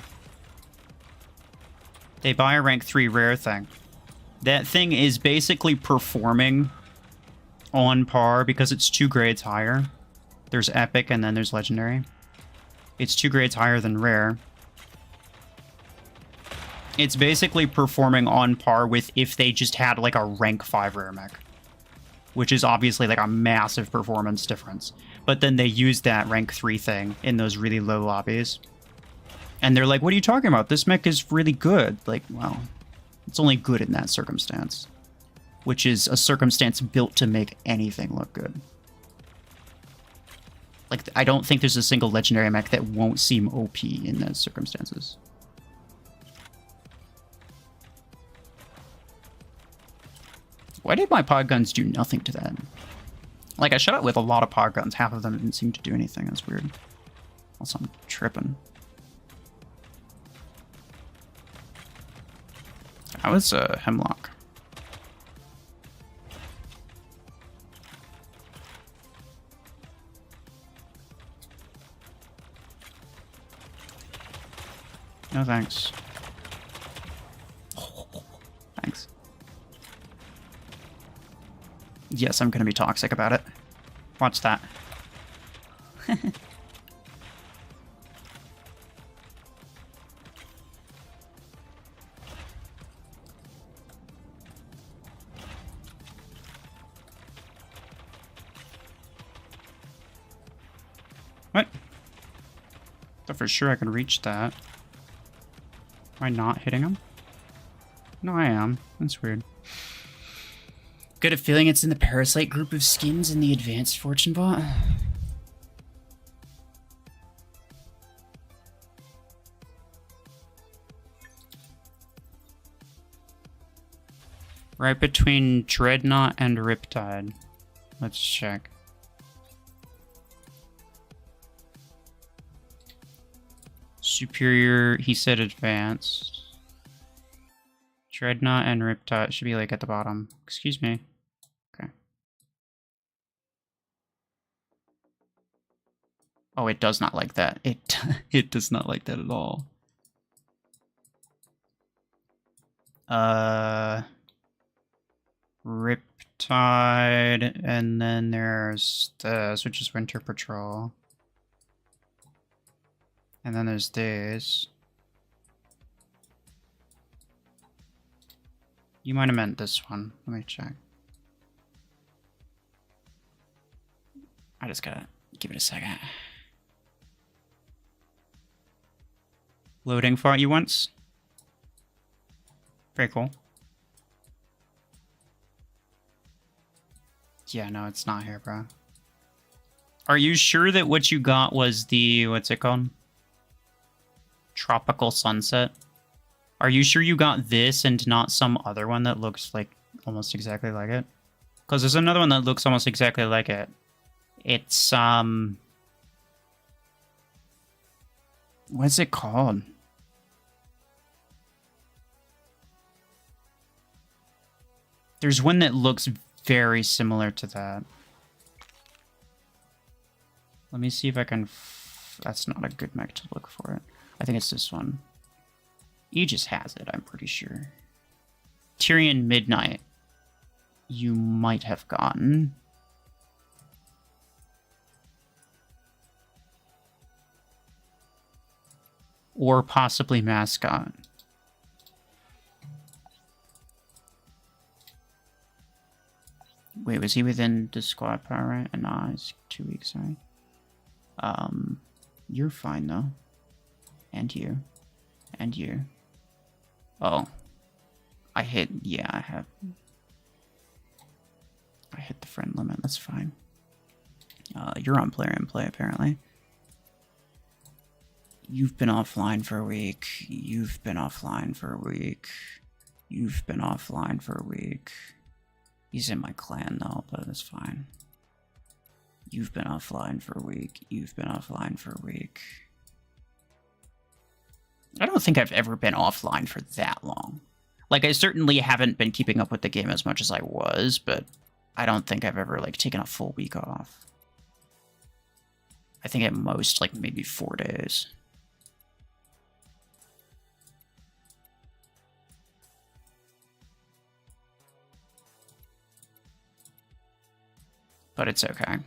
They buy a rank 3 rare thing. That thing is basically performing on par because it's 2 grades higher. There's epic and then there's legendary. It's 2 grades higher than rare. It's basically performing on par with if they just had like a rank 5 rare mech, which is obviously like a massive performance difference. But then they use that rank 3 thing in those really low lobbies. And they're like, "What are you talking about? This mech is really good." Like, well, it's only good in that circumstance, which is a circumstance built to make anything look good. Like, I don't think there's a single legendary mech that won't seem OP in those circumstances. Why did my pod guns do nothing to that? Like, I shot it with a lot of pod guns. Half of them didn't seem to do anything. That's weird. Also, I'm tripping. That was a Hemlock. No thanks. Thanks. Yes, I'm gonna be toxic about it. Watch that. What? Thought for sure I could reach that. Am I not hitting him? No, I am. That's weird. Got a feeling it's in the Parasite group of skins in the Advanced Fortune bot. Right between Dreadnought and Riptide. Let's check. Superior, he said advanced. Dreadnought and Riptide should be like at the bottom. Excuse me. Okay. Oh, it does not like that. It does not like that at all. Riptide. Tide, and then there's this, which is Winter Patrol. And then there's this. You might have meant this one. Let me check. I just gotta give it a second. Loading fought you once? Very cool. Yeah, no, it's not here, bro. Are you sure that what you got was the, what's it called? Tropical Sunset? Are you sure you got this and not some other one that looks like almost exactly like it? Because there's another one that looks almost exactly like it. It's, what's it called? There's one that looks very similar to that. Let me see if I can... That's not a good mech to look for it. I think it's this one. Aegis has it, I'm pretty sure. Tyrion Midnight. You might have gotten. Or possibly Mascot. Wait, was he within the squad power, right? Nah, it's 2 weeks, right? You're fine, though. And you. And you. Oh. I hit... Yeah, I have... I hit the friend limit, that's fine. You're on Plarium Play, apparently. You've been offline for a week. You've been offline for a week. You've been offline for a week. He's in my clan, though, but that's fine. You've been offline for a week. You've been offline for a week. I don't think I've ever been offline for that long. Like, I certainly haven't been keeping up with the game as much as I was, but I don't think I've ever, like, taken a full week off. I think at most, like, maybe 4 days. But it's okay.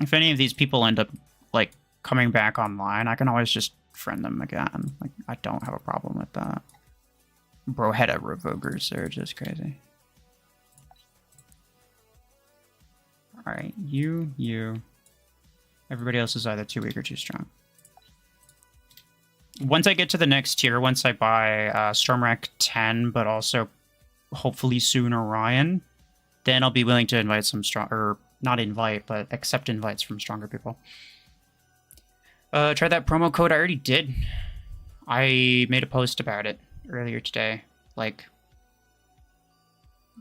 If any of these people end up, like, coming back online, I can always just friend them again. Like, I don't have a problem with that. Bro had a revokers, they're just crazy. Alright, you. Everybody else is either too weak or too strong. Once I get to the next tier, once I buy Stormwreck 10, but also hopefully soon Orion, then I'll be willing to invite some strong... or not invite, but accept invites from stronger people. Try that promo code. I already did. I made a post about it earlier today. Like,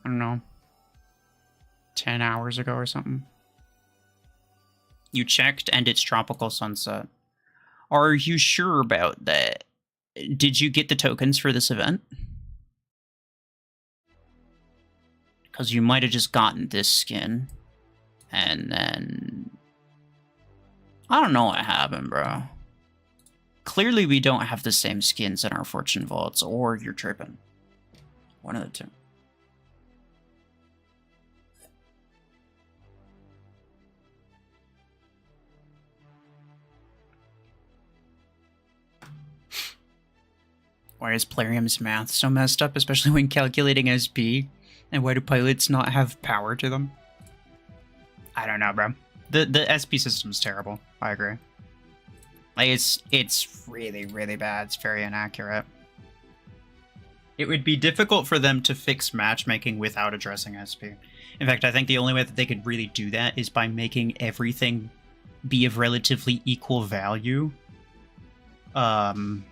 I don't know, 10 hours ago or something. You checked and it's Tropical Sunset. Are you sure about that? Did you get the tokens for this event? Because you might have just gotten this skin. And then... I don't know what happened, bro. Clearly we don't have the same skins in our Fortune Vaults, or you're tripping. One of the two. Why is Plarium's math so messed up, especially when calculating SP? And why do pilots not have power to them? I don't know, bro. The SP system's terrible. I agree. Like, it's really, really bad. It's very inaccurate. It would be difficult for them to fix matchmaking without addressing SP. In fact, I think the only way that they could really do that is by making everything be of relatively equal value. And,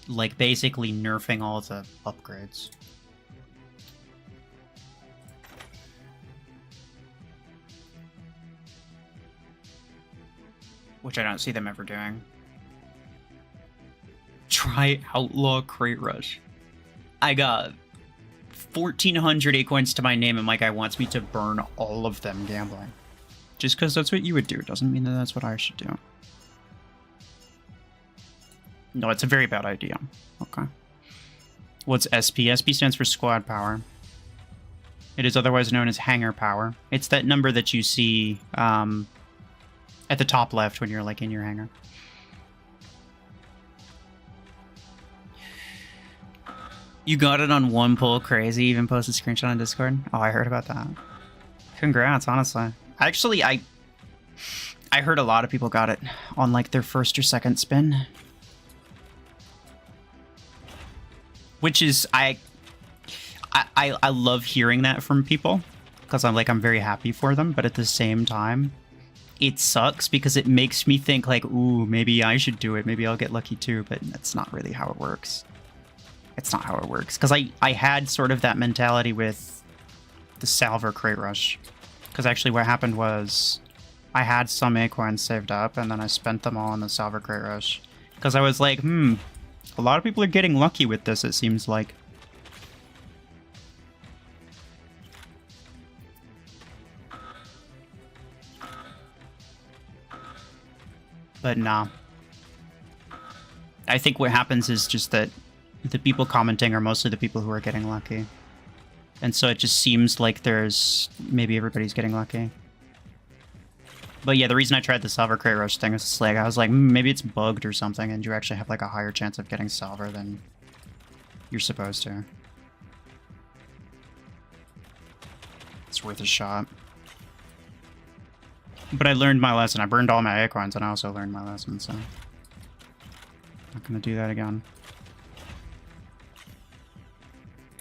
like, basically nerfing all the upgrades. Which I don't see them ever doing. Try Outlaw Crate Rush. I got 1,400 Acorns to my name and my guy wants me to burn all of them gambling. Just because that's what you would do doesn't mean that that's what I should do. No, it's a very bad idea. Okay. What's SP? SP stands for squad power. It is otherwise known as hangar power. It's that number that you see at the top left when you're like in your hangar. You got it on one pull, crazy. Even posted a screenshot on Discord. Oh, I heard about that. Congrats, honestly. Actually, I heard a lot of people got it on like their first or second spin. Which is, I love hearing that from people because I'm very happy for them, but at the same time, it sucks because it makes me think like, ooh, maybe I should do it. Maybe I'll get lucky too, but that's not really how it works. It's not how it works. Because I had sort of that mentality with the Salver Crate Rush. Because actually what happened was I had some acorns saved up and then I spent them all on the Salver Crate Rush. Because I was like, a lot of people are getting lucky with this, it seems like. But nah. I think what happens is just that the people commenting are mostly the people who are getting lucky. And so it just seems like maybe everybody's getting lucky. But yeah, the reason I tried the Salver Crate Rush thing is like, I was like, maybe it's bugged or something, and you actually have like a higher chance of getting Salver than you're supposed to. It's worth a shot. But I learned my lesson. I burned all my acorns, and I also learned my lesson, so not gonna do that again.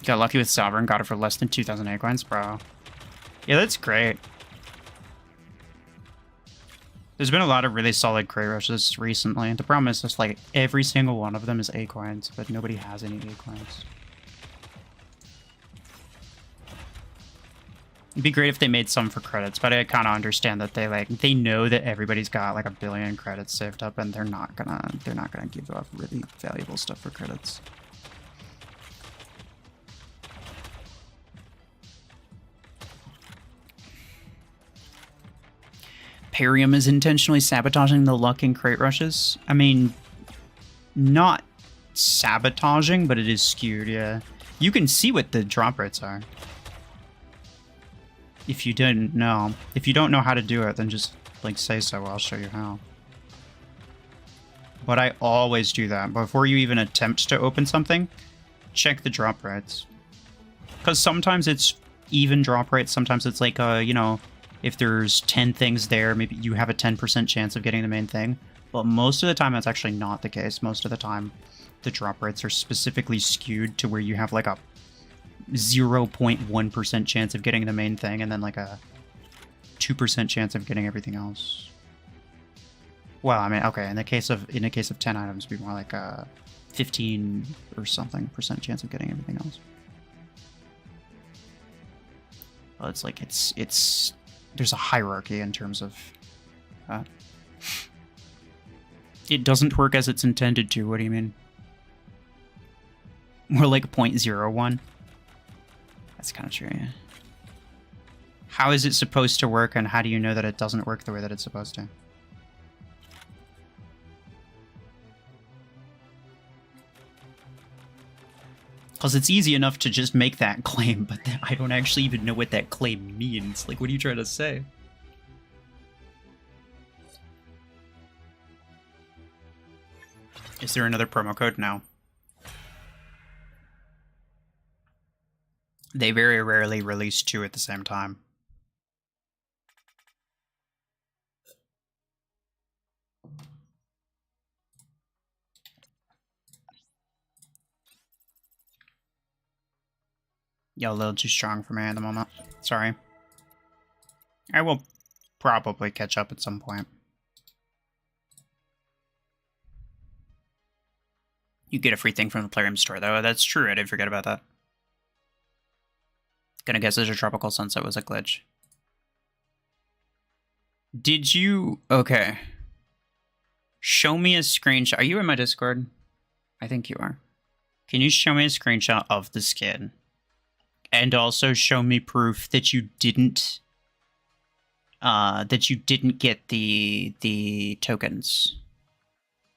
Got lucky with Salver and got it for less than 2,000 acorns, bro. Yeah, that's great. There's been a lot of really solid crate rushes recently. The problem is just like every single one of them is acorns, but nobody has any acorns. It'd be great if they made some for credits, but I kind of understand that they know that everybody's got like 1 billion credits saved up, and they're not gonna give up really valuable stuff for credits. Plarium is intentionally sabotaging the luck in crate rushes. I mean, not sabotaging, but it is skewed, yeah. You can see what the drop rates are. If you didn't know. If you don't know how to do it, then just, like, say so. I'll show you how. But I always do that. Before you even attempt to open something, check the drop rates. Because sometimes it's even drop rates. Sometimes it's like, you know, if there's 10 things there, maybe you have a 10% chance of getting the main thing. But most of the time, that's actually not the case. Most of the time, the drop rates are specifically skewed to where you have like a 0.1% chance of getting the main thing, and then like a 2% chance of getting everything else. Well, I mean, okay, in the case of 10 items, it'd be more like a 15 or something % chance of getting everything else. Well, it's like it's there's a hierarchy in terms of it doesn't work as it's intended to. What do you mean? More like 0.01. That's kind of true, yeah. How is it supposed to work, and how do you know that it doesn't work the way that it's supposed to? Because it's easy enough to just make that claim, but then I don't actually even know what that claim means. Like, what are you trying to say? Is there another promo code? No. They very rarely release 2 at the same time. Yeah, a little too strong for me at the moment. Sorry. I will probably catch up at some point. You get a free thing from the Plarium store, though. That's true. I did forget about that. Gonna guess there's a Tropical Sunset was a glitch. Did you... Okay. Show me a screenshot. Are you in my Discord? I think you are. Can you show me a screenshot of the skin? And also show me proof that you didn't... get the tokens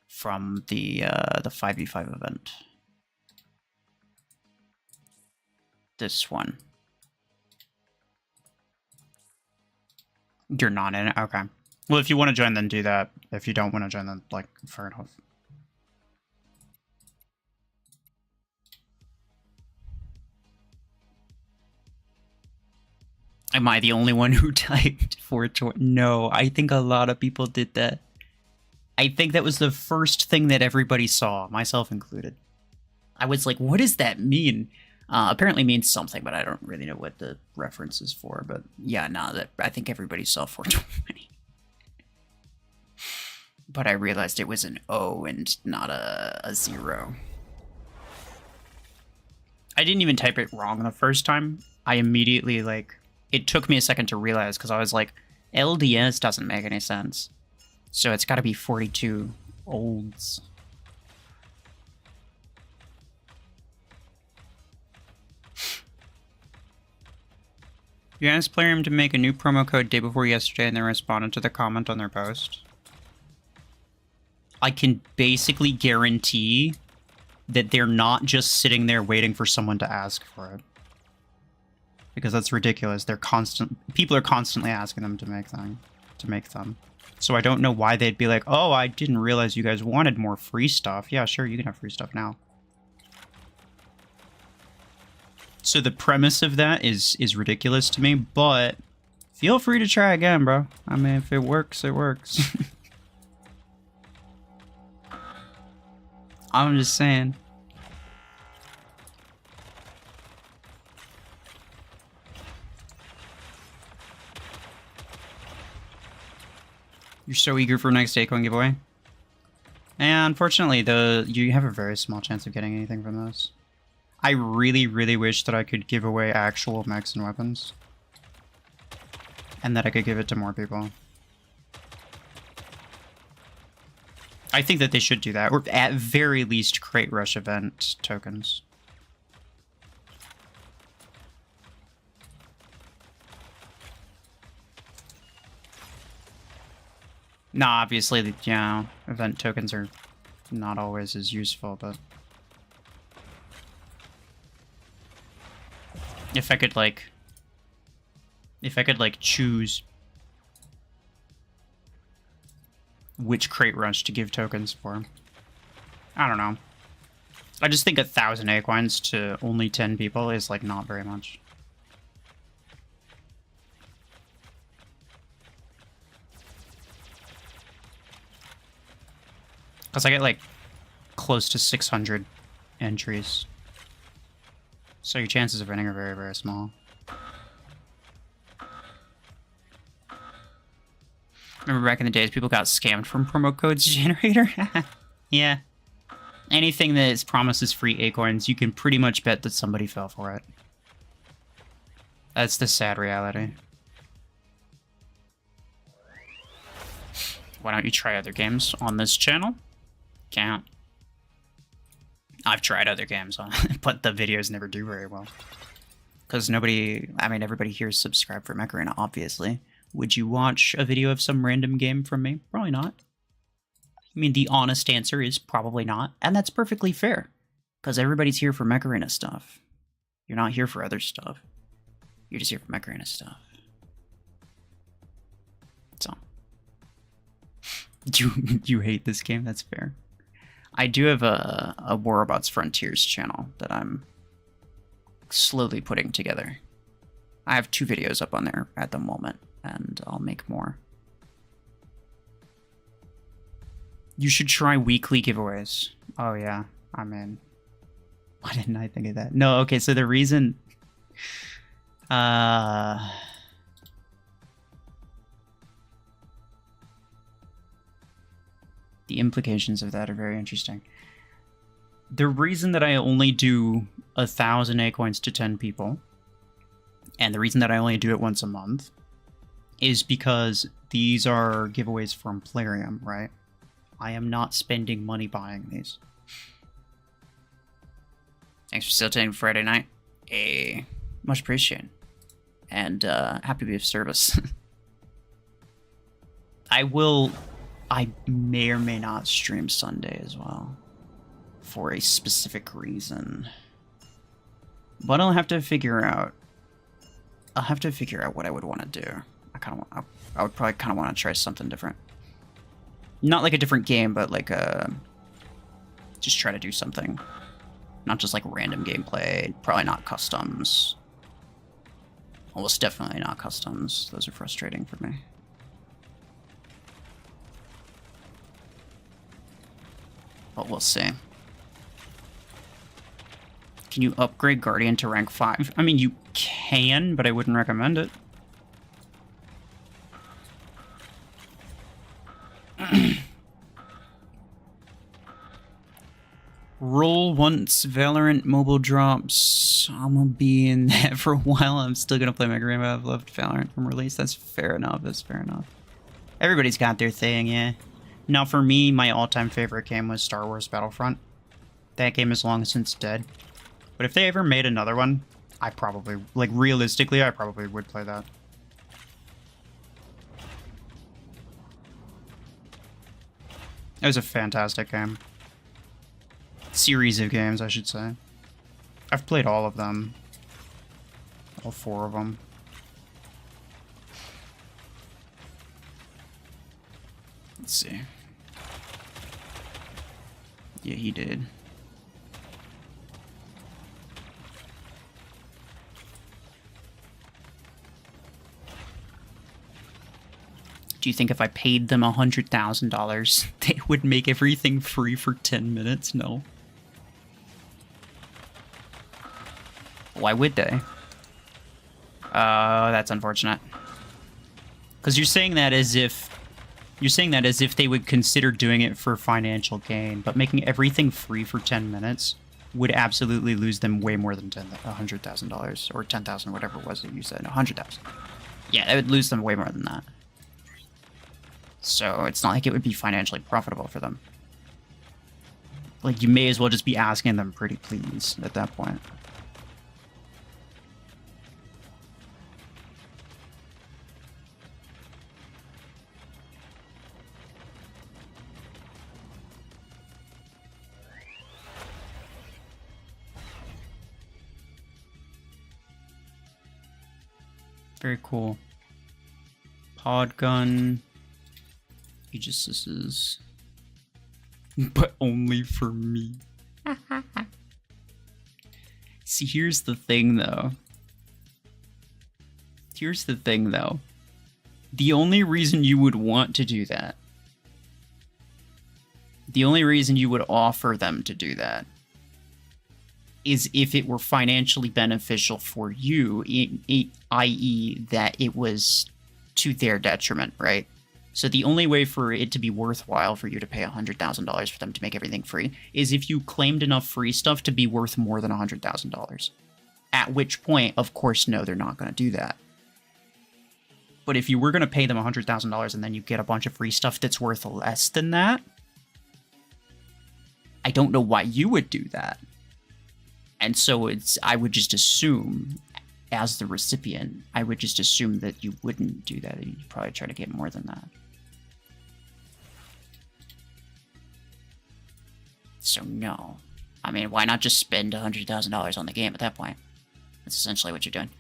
from the 5v5 event. This one. You're not in it? Okay. Well, if you want to join, then do that. If you don't want to join, then, like, fair enough. Am I the only one who typed 420? No, I think a lot of people did that. I think that was the first thing that everybody saw, myself included. I was like, what does that mean? Apparently means something, but I don't really know what the reference is for. But yeah, no, I think everybody saw 420. But I realized it was an O and not a 0. I didn't even type it wrong the first time. I immediately, like, it took me a second to realize because I was like, LDS doesn't make any sense. So it's got to be 42 olds. You asked Plarium to make a new promo code day before yesterday and then responded to the comment on their post. I can basically guarantee that they're not just sitting there waiting for someone to ask for it. Because that's ridiculous. People are constantly asking them to make them. So I don't know why they'd be like, oh, I didn't realize you guys wanted more free stuff. Yeah, sure, you can have free stuff now. So the premise of that is ridiculous to me, but feel free to try again, bro. I mean, if it works, it works. I'm just saying. You're so eager for next Acorn giveaway. And unfortunately, you have a very small chance of getting anything from this. I really, really wish that I could give away actual mechs and weapons. And that I could give it to more people. I think that they should do that, or at very least Crate Rush event tokens. Nah, obviously, yeah, event tokens are not always as useful, but... If I could, like, choose which Crate Rush to give tokens for. I don't know. I just think 1,000 Acorns to only 10 people is, like, not very much. Because I get, like, close to 600 entries. So your chances of winning are very, very small. Remember back in the days, people got scammed from promo codes generator? Yeah. Anything that promises free Acorns, you can pretty much bet that somebody fell for it. That's the sad reality. Why don't you try other games on this channel? Can't. I've tried other games on but the videos never do very well. Because everybody here is subscribed for Mech Arena, obviously. Would you watch a video of some random game from me? Probably not. I mean, the honest answer is probably not, and that's perfectly fair. Because everybody's here for Mech Arena stuff. You're not here for other stuff. You're just here for Mech Arena stuff. So. You hate this game? That's fair. I do have a Warabots Frontiers channel that I'm slowly putting together. I have 2 videos up on there at the moment, and I'll make more. You should try weekly giveaways. Oh yeah, I'm in. Why didn't I think of that? No, okay, so the reason... The implications of that are very interesting. The reason that I only do 1,000 Acorns to 10 people, and the reason that I only do it once a month, is because these are giveaways from Plarium, right? I am not spending money buying these. Thanks for facilitating Friday night. Much appreciated. And happy to be of service. I may or may not stream Sunday as well. For a specific reason. But I'll have to figure out. I'll have to figure out what I would want to do. I would probably kind of want to try something different. Not like a different game, but like just try to do something. Not just like random gameplay. Probably not customs. Almost definitely not customs. Those are frustrating for me. But we'll see. Can you upgrade Guardian to rank 5? I mean, you can, but I wouldn't recommend it. Roll once Valorant mobile drops. I'm gonna be in that for a while. I'm still gonna play Mega Man, but I've loved Valorant from release. That's fair enough. That's fair enough. Everybody's got their thing, yeah. Now, for me, my all-time favorite game was Star Wars Battlefront. That game is long since dead. But if they ever made another one, I probably, like, realistically, I probably would play that. It was a fantastic game. Series of games, I should say. I've played all of them. All 4 of them. Let's see. Yeah, he did. Do you think if I paid them $100,000, they would make everything free for 10 minutes? No. Why would they? That's unfortunate. Because you're saying that as if they would consider doing it for financial gain, but making everything free for 10 minutes would absolutely lose them way more than $100,000 or 10,000, whatever it was that you said. 100,000. Yeah, that would lose them way more than that. So it's not like it would be financially profitable for them. Like, you may as well just be asking them pretty please at that point. Very cool. Pod gun. Aegis's. But only for me. See, here's the thing, though. The only reason you would want to do that, the only reason you would offer them to do that, is if it were financially beneficial for you, i.e. that it was to their detriment, right? So the only way for it to be worthwhile for you to pay $100,000 for them to make everything free is if you claimed enough free stuff to be worth more than $100,000. At which point, of course, no, they're not going to do that. But if you were going to pay them $100,000 and then you get a bunch of free stuff that's worth less than that, I don't know why you would do that. And so I would just assume, as the recipient, I would just assume that you wouldn't do that. You'd probably try to get more than that. So no. I mean, why not just spend $100,000 on the game at that point? That's essentially what you're doing.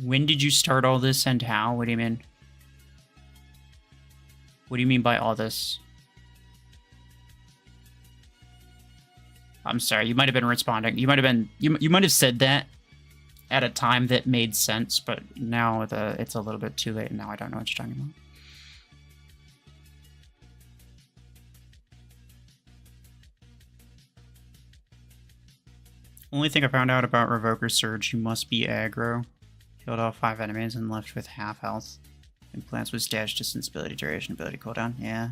When did you start all this and how? What do you mean? What do you mean by all this? I'm sorry, you might have been responding. You might have said that at a time that made sense, but now it's a little bit too late, and now I don't know what you're talking about. Only thing I found out about Revoker Surge, you must be aggro. Killed all 5 enemies and left with half health. Implants with dash distance, ability duration, ability cooldown. Yeah.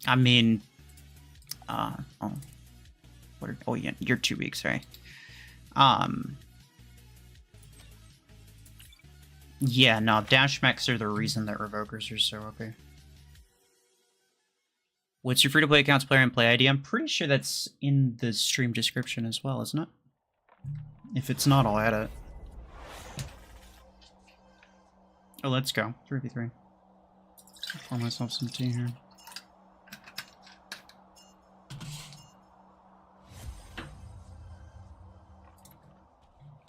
I mean, oh, yeah, you're 2 weeks, right? Yeah, no, dash mechs are the reason that Revokers are so OP. What's your free-to-play account's Plarium Play ID? I'm pretty sure that's in the stream description as well, isn't it? If it's not, I'll add it. Oh, let's go. 3v3. Pour myself some tea here.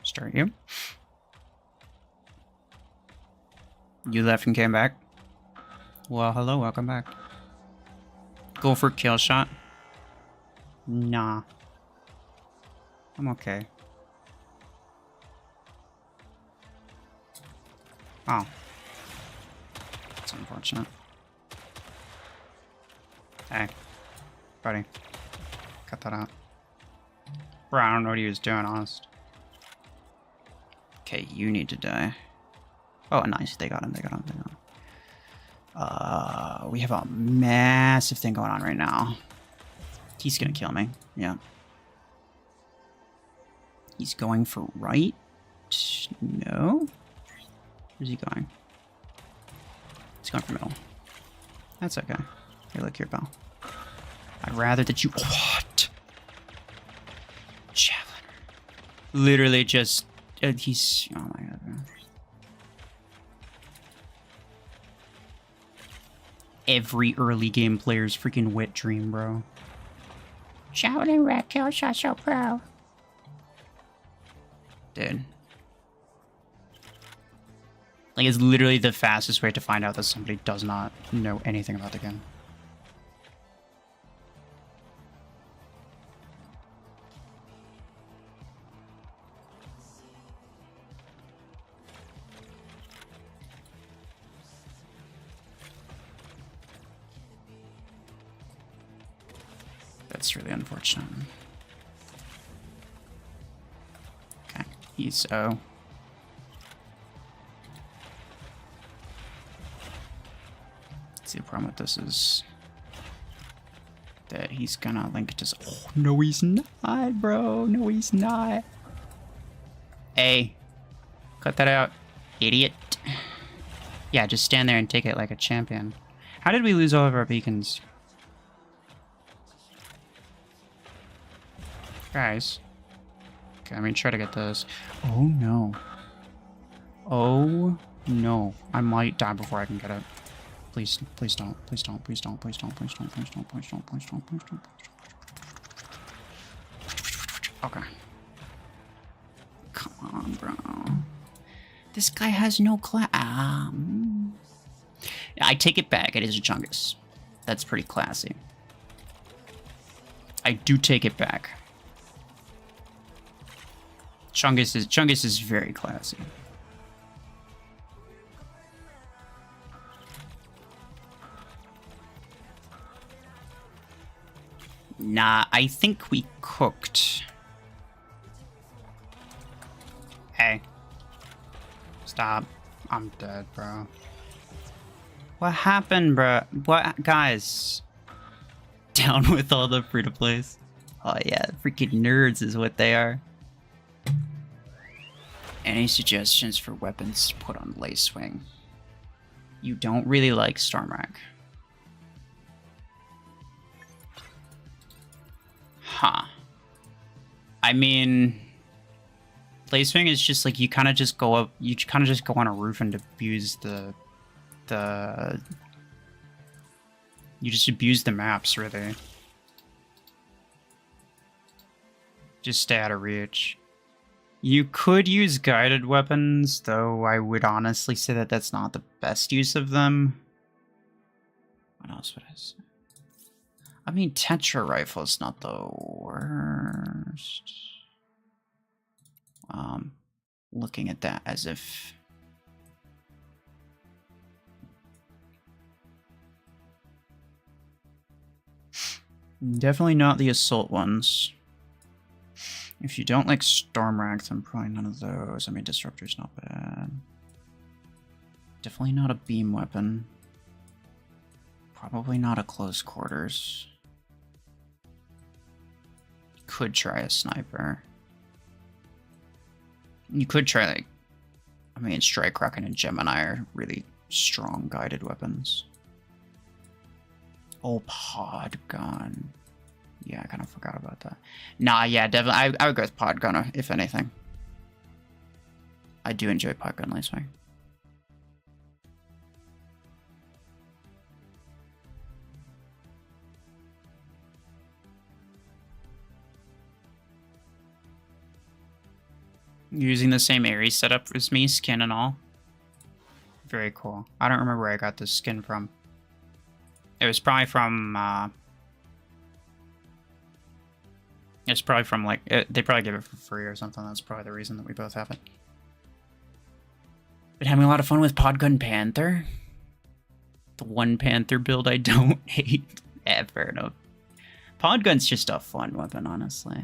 Start you. You left and came back. Well, hello, welcome back. Go for kill shot. Nah. I'm okay. Oh. That's unfortunate. Hey. Buddy. Cut that out. Bro, I don't know what he was doing, honest. Okay, you need to die. Oh, nice. They got him, they got him, they got him. We have a massive thing going on right now. He's gonna kill me. Yeah. He's going for right? No? Where's he going? He's going for middle. That's okay. Here, look here, pal. I'd rather that you... What? Javelin. Literally just... he's... Oh my god, bro. Every early game player's freaking wet dream, bro. Javelin red kill shot so pro. Dude. Like, it's literally the fastest way to find out that somebody does not know anything about the game. That's really unfortunate. Okay, he's O. See, the problem with this is that he's gonna link to... Oh, no he's not, bro. No he's not. Hey, cut that out, idiot. Yeah, just stand there and take it like a champion. How did we lose all of our beacons? Guys. Okay, I mean, try to get this. Oh, no. Oh, no. I might die before I can get it. Please, please don't. Please don't. Please don't. Please don't. Please don't. Please don't. Please don't. Please don't. Please don't. Okay. Come on, bro. This guy has no class. I take it back. It is a Chungus. That's pretty classy. I do take it back. Chungus is very classy. Nah, I think we cooked. Hey. Stop. I'm dead, bro. What happened, bro? What, guys? Down with all the free-to-plays. Oh yeah, freaking nerds is what they are. Any suggestions for weapons to put on Lacewing? You don't really like Stormrack. Huh. I mean, Lacewing is just like, you kind of just go up, you kind of just go on a roof and abuse you just abuse the maps, really. Just stay out of reach. You could use guided weapons, though I would honestly say that that's not the best use of them. What else would I say? I mean, Tetra rifle is not the worst. Looking at that as if... Definitely not the assault ones. If you don't like Stormrack, then probably none of those. I mean, Disruptor's not bad. Definitely not a beam weapon. Probably not a close quarters. Could try a sniper. You could try, like... I mean, Strike Rocket and Gemini are really strong guided weapons. Oh, pod gun. Yeah, I kind of forgot about that. Nah, yeah, definitely. I would go with pod gunner, if anything. I do enjoy pod gun Lacewing. Using the same Ares setup as me, skin and all. Very cool. I don't remember where I got this skin from. It was probably from, it's probably from, like, they probably gave it for free or something. That's probably the reason that we both have it. Been having a lot of fun with Podgun Panther. The one Panther build I don't hate ever. No. Podgun's just a fun weapon, honestly.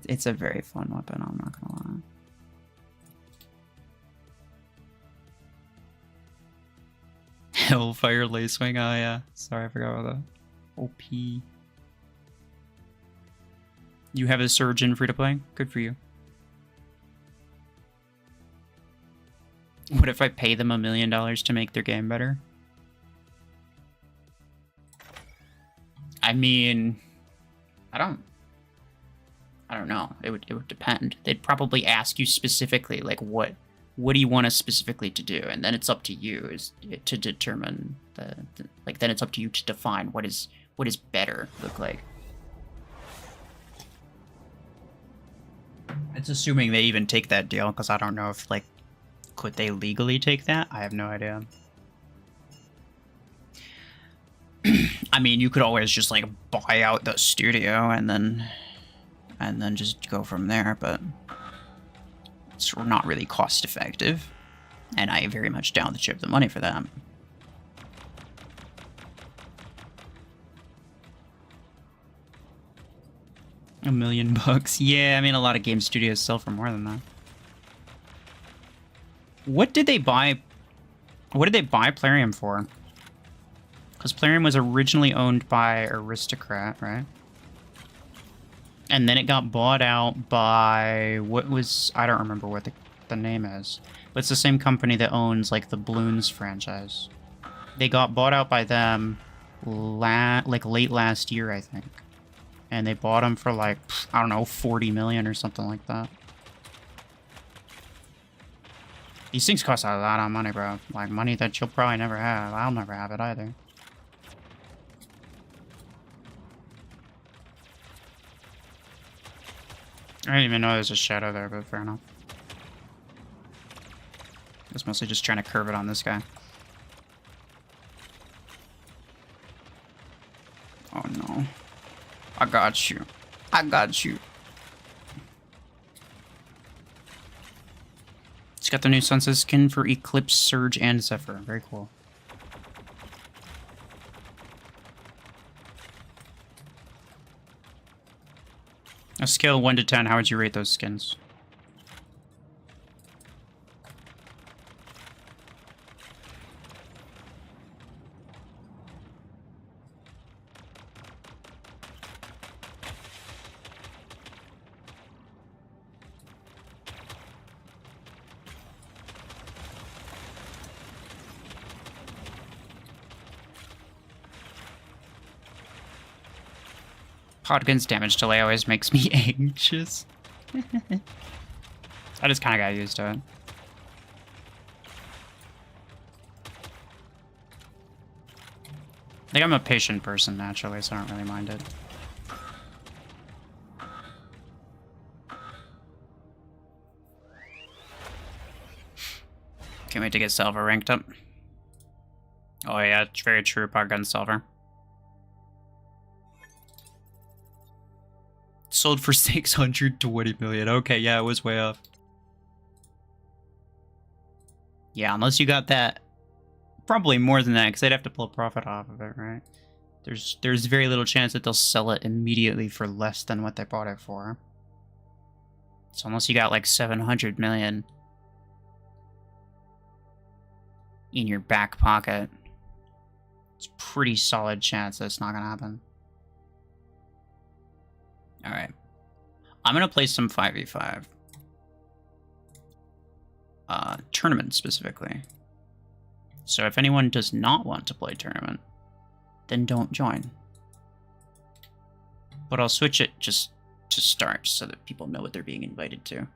It's a very fun weapon, I'm not gonna lie. Hellfire Lacewing, oh yeah. Sorry, I forgot about that. OP. You have a surgeon free to play? Good for you. What if I pay them $1 million to make their game better? I mean, I don't know. It would depend. They'd probably ask you specifically, like, what do you want us specifically to do? And then it's up to you to determine like, then it's up to you to define what is better look like. It's assuming they even take that deal, because I don't know if, like, could they legally take that? I have no idea. I mean, you could always just, like, buy out the studio and then just go from there, but it's not really cost effective, and I very much doubt that you have the money for that. $1 million bucks. Yeah, I mean, a lot of game studios sell for more than that. What did they buy Plarium for? Because Plarium was originally owned by Aristocrat, right? And then it got bought out by what was, I don't remember what the name is, but it's the same company that owns, like, the Bloons franchise. They got bought out by them like late last year, I think. And they bought them for, like, I don't know, 40 million or something like that. These things cost a lot of money, bro. Like, money that you'll probably never have. I'll never have it either. I didn't even know there's a shadow there, but fair enough. I was mostly just trying to curve it on this guy. Oh no. I got you. I got you. It's got the new Sunset skin for Eclipse, Surge, and Zephyr. Very cool. A scale 1 to 10, how would you rate those skins? Podgun's damage delay always makes me anxious. I just kind of got used to it. I think I'm a patient person naturally, so I don't really mind it. Can't wait to get Silver ranked up. Oh yeah, it's very true, Podgun Silver. Sold for 620 million. Okay, yeah, it was way off. Yeah, unless you got that, probably more than that, because they'd have to pull profit off of it, right? There's very little chance that they'll sell it immediately for less than what they bought it for. So unless you got like 700 million in your back pocket, it's a pretty solid chance that it's not gonna happen. Alright. I'm gonna play some 5v5. Tournament specifically. So if anyone does not want to play tournament, then don't join. But I'll switch it just to start so that people know what they're being invited to.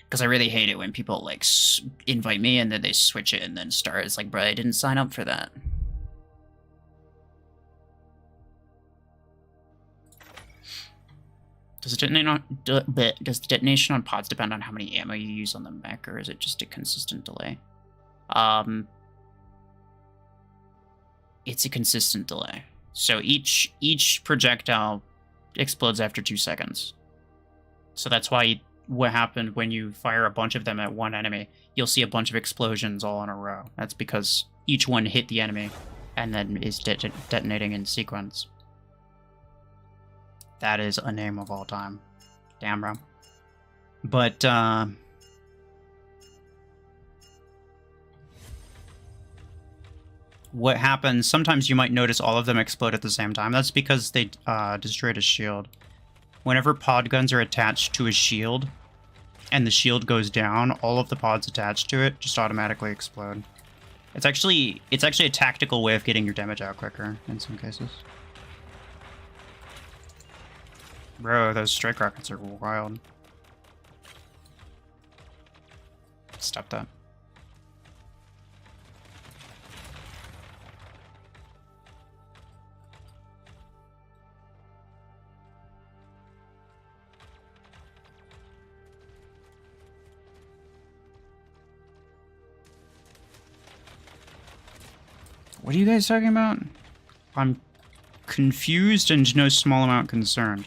Because I really hate it when people like invite me and then they switch it and then start. It's like, bro, I didn't sign up for that. Does the detonation on pods depend on how many ammo you use on the mech, or is it just a consistent delay? It's a consistent delay. So each projectile explodes after 2 seconds. So that's why what happened when you fire a bunch of them at one enemy, you'll see a bunch of explosions all in a row. That's because each one hit the enemy and then is detonating in sequence. That is a name of all time. Damn, bro. But, what happens, sometimes you might notice all of them explode at the same time. That's because they destroyed a shield. Whenever pod guns are attached to a shield, and the shield goes down, all of the pods attached to it just automatically explode. It's actually a tactical way of getting your damage out quicker in some cases. Bro, those strike rockets are wild. Stop that. What are you guys talking about? I'm confused and no small amount concerned.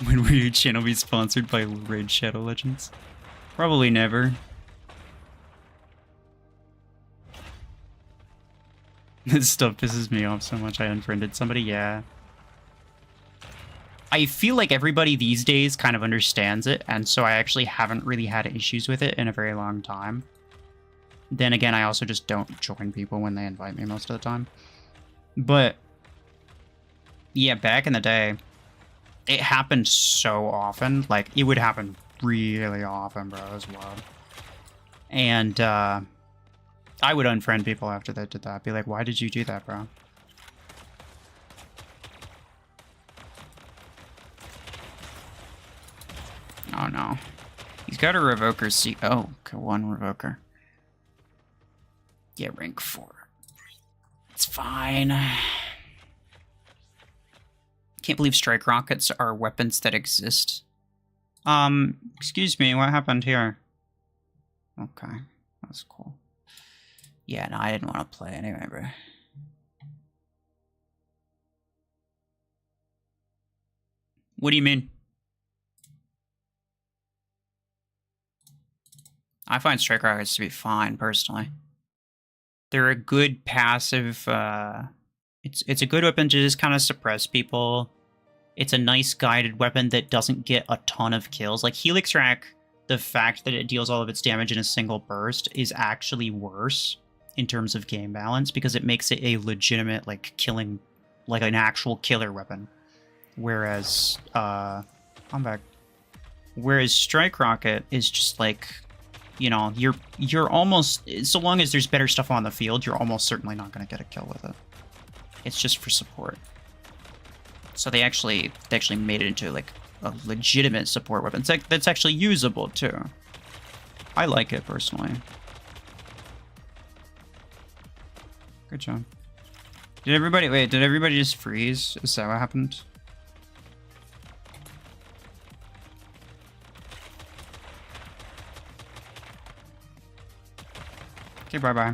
When will your channel be sponsored by Raid Shadow Legends? Probably never. This stuff pisses me off so much I unfriended somebody, yeah. I feel like everybody these days kind of understands it, and so I actually haven't really had issues with it in a very long time. Then again, I also just don't join people when they invite me most of the time. But, yeah, back in the day, it happened so often. Like, it would happen really often, bro, as well. And, I would unfriend people after they did that. Be like, why did you do that, bro? Oh, no. He's got a revoker seat. Oh, okay, 1 revoker. Yeah, rank 4. It's fine. Can't believe strike rockets are weapons that exist. Excuse me, what happened here? Okay, that's cool. Yeah, no, I didn't want to play anyway, bro. What do you mean? I find strike rockets to be fine, personally. They're a good passive, it's a good weapon to just kind of suppress people. It's a nice guided weapon that doesn't get a ton of kills. Like, Helix Rack, the fact that it deals all of its damage in a single burst is actually worse in terms of game balance, because it makes it a legitimate, like, killing, like, an actual killer weapon. Whereas, I'm back. Whereas Strike Rocket is just like, you know, you're almost, so long as there's better stuff on the field, you're almost certainly not going to get a kill with it. It's just for support. So they actually made it into, like, a legitimate support weapon. It's like, that's actually usable, too. I like it, personally. Good job. Did everybody just freeze? Is that what happened? Okay, bye-bye.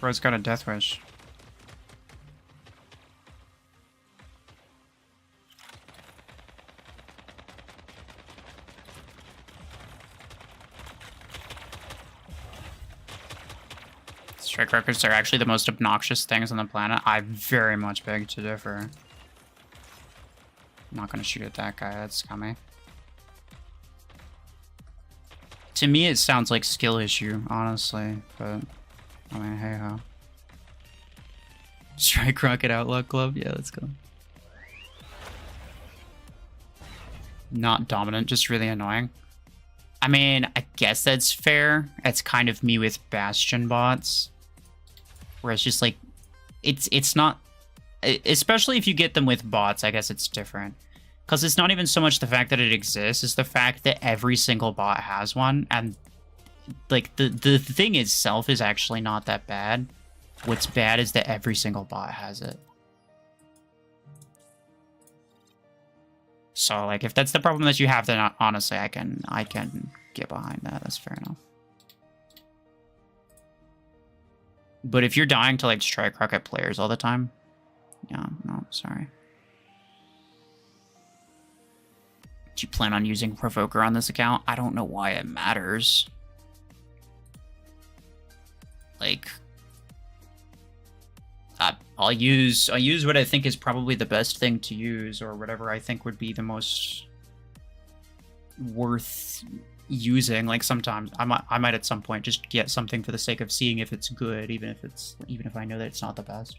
Bro's got a death wish. Strike rockets are actually the most obnoxious things on the planet. I very much beg to differ. I'm not gonna shoot at that guy, that's scummy. To me, it sounds like skill issue, honestly, but I mean, hey ho. Strike Rocket Outlaw Club? Yeah, let's go. Not dominant, just really annoying. I mean, I guess that's fair. It's kind of me with Bastion bots. Where it's just like, it's not, especially if you get them with bots, I guess it's different. Because it's not even so much the fact that it exists, it's the fact that every single bot has one, and like the thing itself is actually not that bad. What's bad is that every single bot has it. So like if that's the problem that you have, then honestly I can get behind that. That's fair enough. But if you're dying to like strike rocket players all the time, yeah, no, sorry. Do you plan on using Provoker on this account? I don't know why it matters. Like, I'll use what I think is probably the best thing to use, or whatever I think would be the most worth using. Like sometimes I might at some point just get something for the sake of seeing if it's good, even if I know that it's not the best.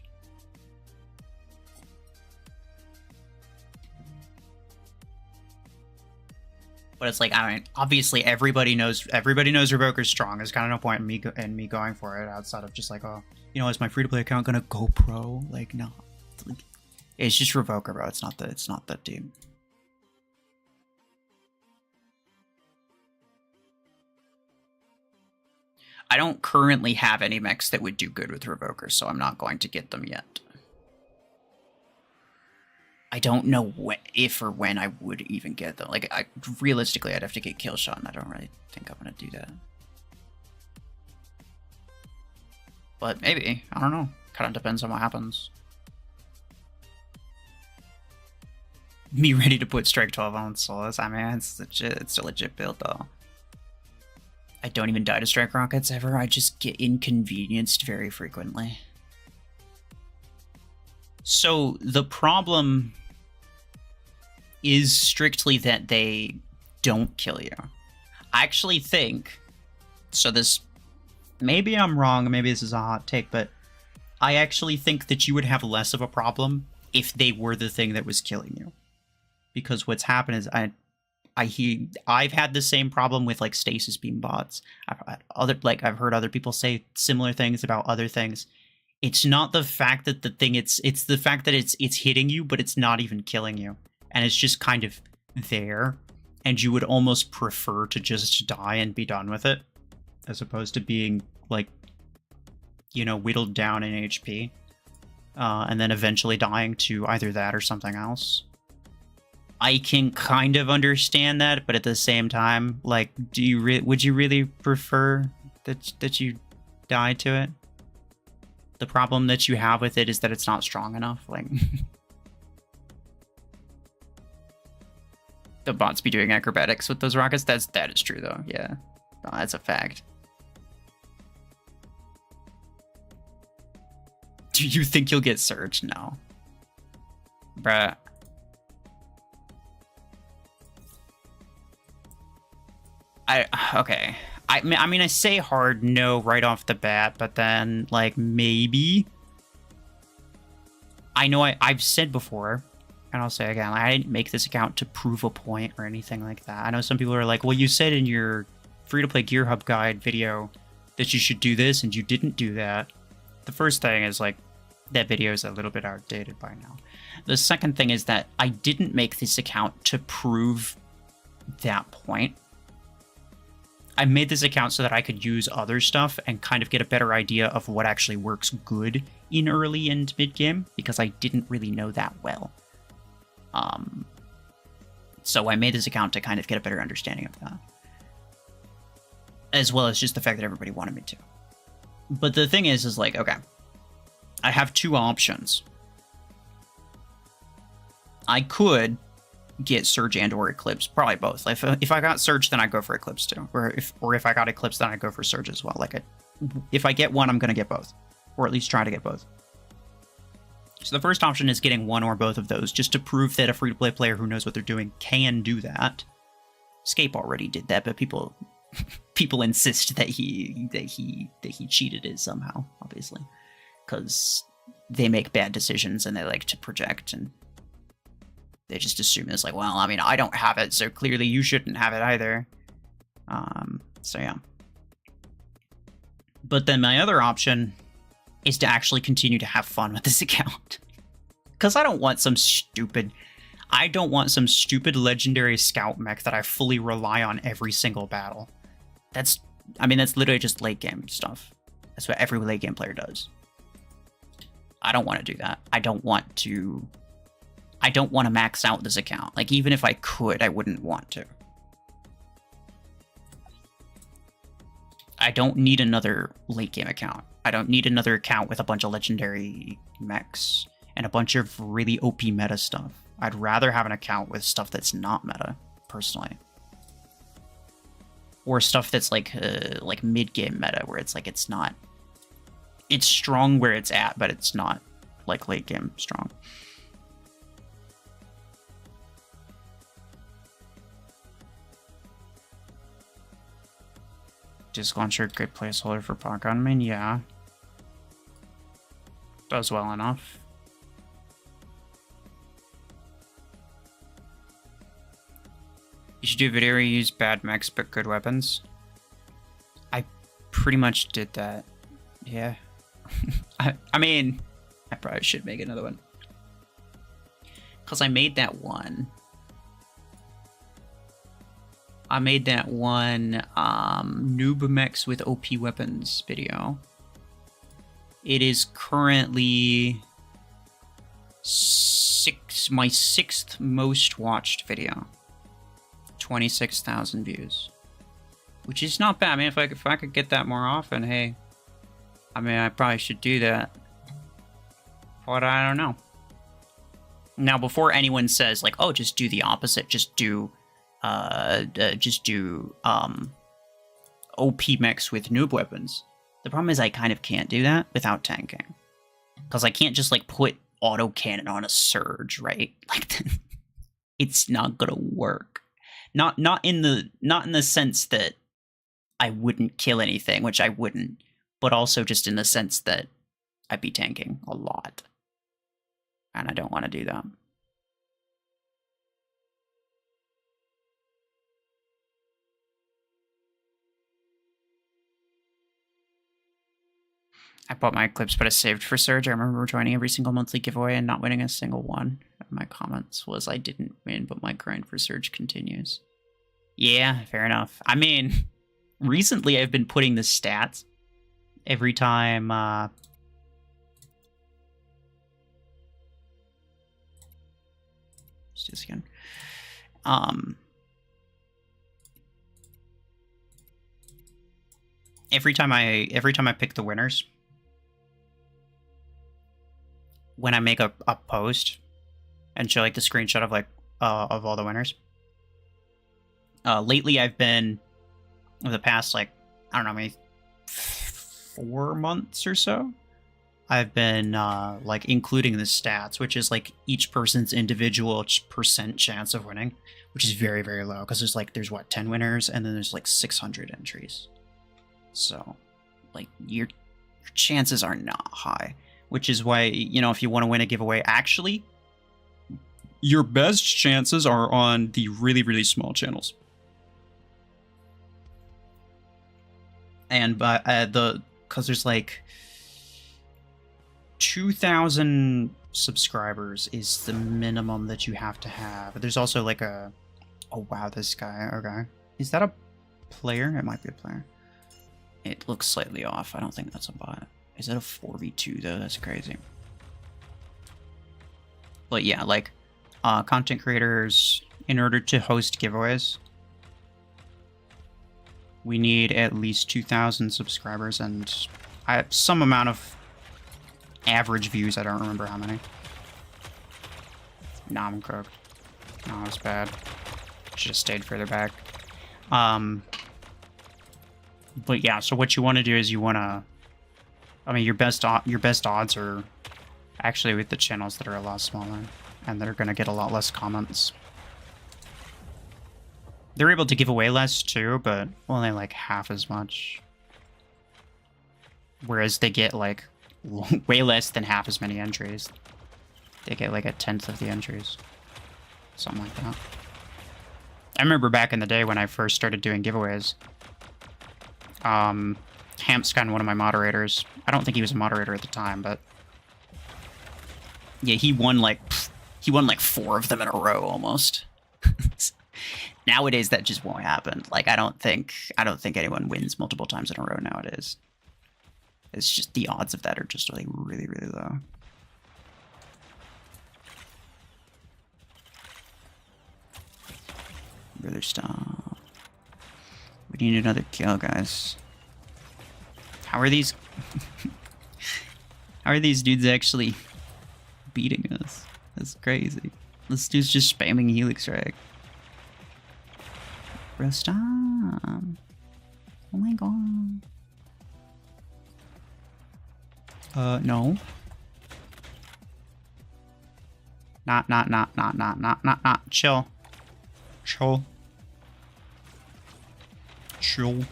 But it's like, I mean, obviously everybody knows Revoker's strong. There's kind of no point in me going for it outside of just like, oh, you know, is my free-to-play account gonna go pro? Like, no. It's just Revoker, bro. It's not that deep. I don't currently have any mechs that would do good with Revoker, so I'm not going to get them yet. I don't know if or when I would even get them. Like, realistically, I'd have to get Killshot, and I don't really think I'm going to do that. But maybe. I don't know. Kind of depends on what happens. Me ready to put Strike 12 on Solus. I mean, it's a legit build, though. I don't even die to Strike Rockets ever. I just get inconvenienced very frequently. So the problem is strictly that they don't kill you. I actually think, so this, maybe I'm wrong, maybe this is a hot take, but I actually think that you would have less of a problem if they were the thing that was killing you. Because what's happened is I've had the same problem with like stasis beam bots. I've heard other people say similar things about other things. It's not the fact that the thing it's the fact that it's hitting you, but it's not even killing you. And it's just kind of there. And you would almost prefer to just die and be done with it, as opposed to being like, you know, whittled down in HP. And then eventually dying to either that or something else. I can kind of understand that, but at the same time, like, would you really prefer that you die to it? The problem that you have with it is that it's not strong enough. Like, the bots be doing acrobatics with those rockets. That is true though. Yeah, no, that's a fact. Do you think you'll get surged? No, bruh. Okay. I mean, I say hard no right off the bat, but then, like, maybe. I know I've said before, and I'll say again, I didn't make this account to prove a point or anything like that. I know some people are like, well, you said in your free-to-play Gear Hub guide video that you should do this, and you didn't do that. The first thing is, like, that video is a little bit outdated by now. The second thing is that I didn't make this account to prove that point. I made this account so that I could use other stuff and kind of get a better idea of what actually works good in early and mid-game, because I didn't really know that well. So I made this account to kind of get a better understanding of that. As well as just the fact that everybody wanted me to. But the thing is like, okay, I have two options. I could get Surge and or Eclipse, probably both. Like if I got Surge, then I'd go for Eclipse too. Or if I got Eclipse, then I'd go for Surge as well. Like if I get one, I'm gonna get both, or at least try to get both. So the first option is getting one or both of those, just to prove that a free-to-play player who knows what they're doing can do that. Scape already did that, but people insist that he cheated it somehow, obviously, because they make bad decisions and they like to project, and they just assume it's like, well, I mean, I don't have it, so clearly you shouldn't have it either. So yeah. But then my other option is to actually continue to have fun with this account. Because I don't want some stupid... I don't want some stupid legendary scout mech that I fully rely on every single battle. That's literally just late game stuff. That's what every late game player does. I don't want to do that. I don't want to max out this account. Like, even if I could, I wouldn't want to. I don't need another late game account. I don't need another account with a bunch of legendary mechs and a bunch of really OP meta stuff. I'd rather have an account with stuff that's not meta, personally. Or stuff that's like mid-game meta, where it's like it's strong where it's at, but it's not like late game strong. Disk launcher, good placeholder for Pot Gunman, yeah. Does well enough. You should do a video where you use bad mechs but good weapons. I pretty much did that. Yeah. I mean, I probably should make another one. Because I made that one. Noob mechs with OP weapons video. It is currently my 6th most watched video. 26,000 views, which is not bad. I mean, if I could get that more often, hey, I mean, I probably should do that, but I don't know. Now, before anyone says like, oh, just do the opposite, just do OP mechs with noob weapons. The problem is I kind of can't do that without tanking, because I can't just like put auto cannon on a surge, right? Like, it's not gonna work. Not in the sense that I wouldn't kill anything, which I wouldn't, but also just in the sense that I'd be tanking a lot. And I don't want to do that. I bought my Eclipse, but I saved for Surge. I remember joining every single monthly giveaway and not winning a single one. My comments was, I didn't win, but my grind for Surge continues. Yeah, fair enough. I mean, recently I've been putting the stats every time, let's do this again. Every time I pick the winners, when I make a post and show like the screenshot of like of all the winners. Lately I've been, over the past like, I don't know, maybe 4 months or so, I've been like including the stats, which is like each person's individual percent chance of winning, which is very, very low, because there's what, 10 winners, and then there's like 600 entries. So like your chances are not high, which is why, you know, if you want to win a giveaway, actually your best chances are on the really, really small channels. And because there's like 2,000 subscribers is the minimum that you have to have. But there's also like a, oh wow, this guy, okay. Is that a player? It might be a player. It looks slightly off. I don't think that's a bot. Is that a 4v2 though? That's crazy. But yeah, like content creators, in order to host giveaways, we need at least 2,000 subscribers and some amount of average views. I don't remember how many. Nah, I'm cooked. No, it's bad. Should have stayed further back. But yeah, so what you want to do is you want to, I mean, your best odds are actually with the channels that are a lot smaller, and they're going to get a lot less comments. They're able to give away less too, but only like half as much. Whereas they get like way less than half as many entries. They get like 1/10 of the entries. Something like that. I remember back in the day when I first started doing giveaways, Hampskin, one of my moderators, I don't think he was a moderator at the time, but yeah, he won like He won like 4 of them in a row almost. Nowadays that just won't happen. Like I don't think anyone wins multiple times in a row nowadays. It's just the odds of that are just like really, really low. Brother, stop. We need another kill, guys. How are these... How are these dudes actually beating us? That's crazy. This dude's just spamming Helix Drag. Bro, stop. Oh my god. No. Not. Chill. Chill. Chill.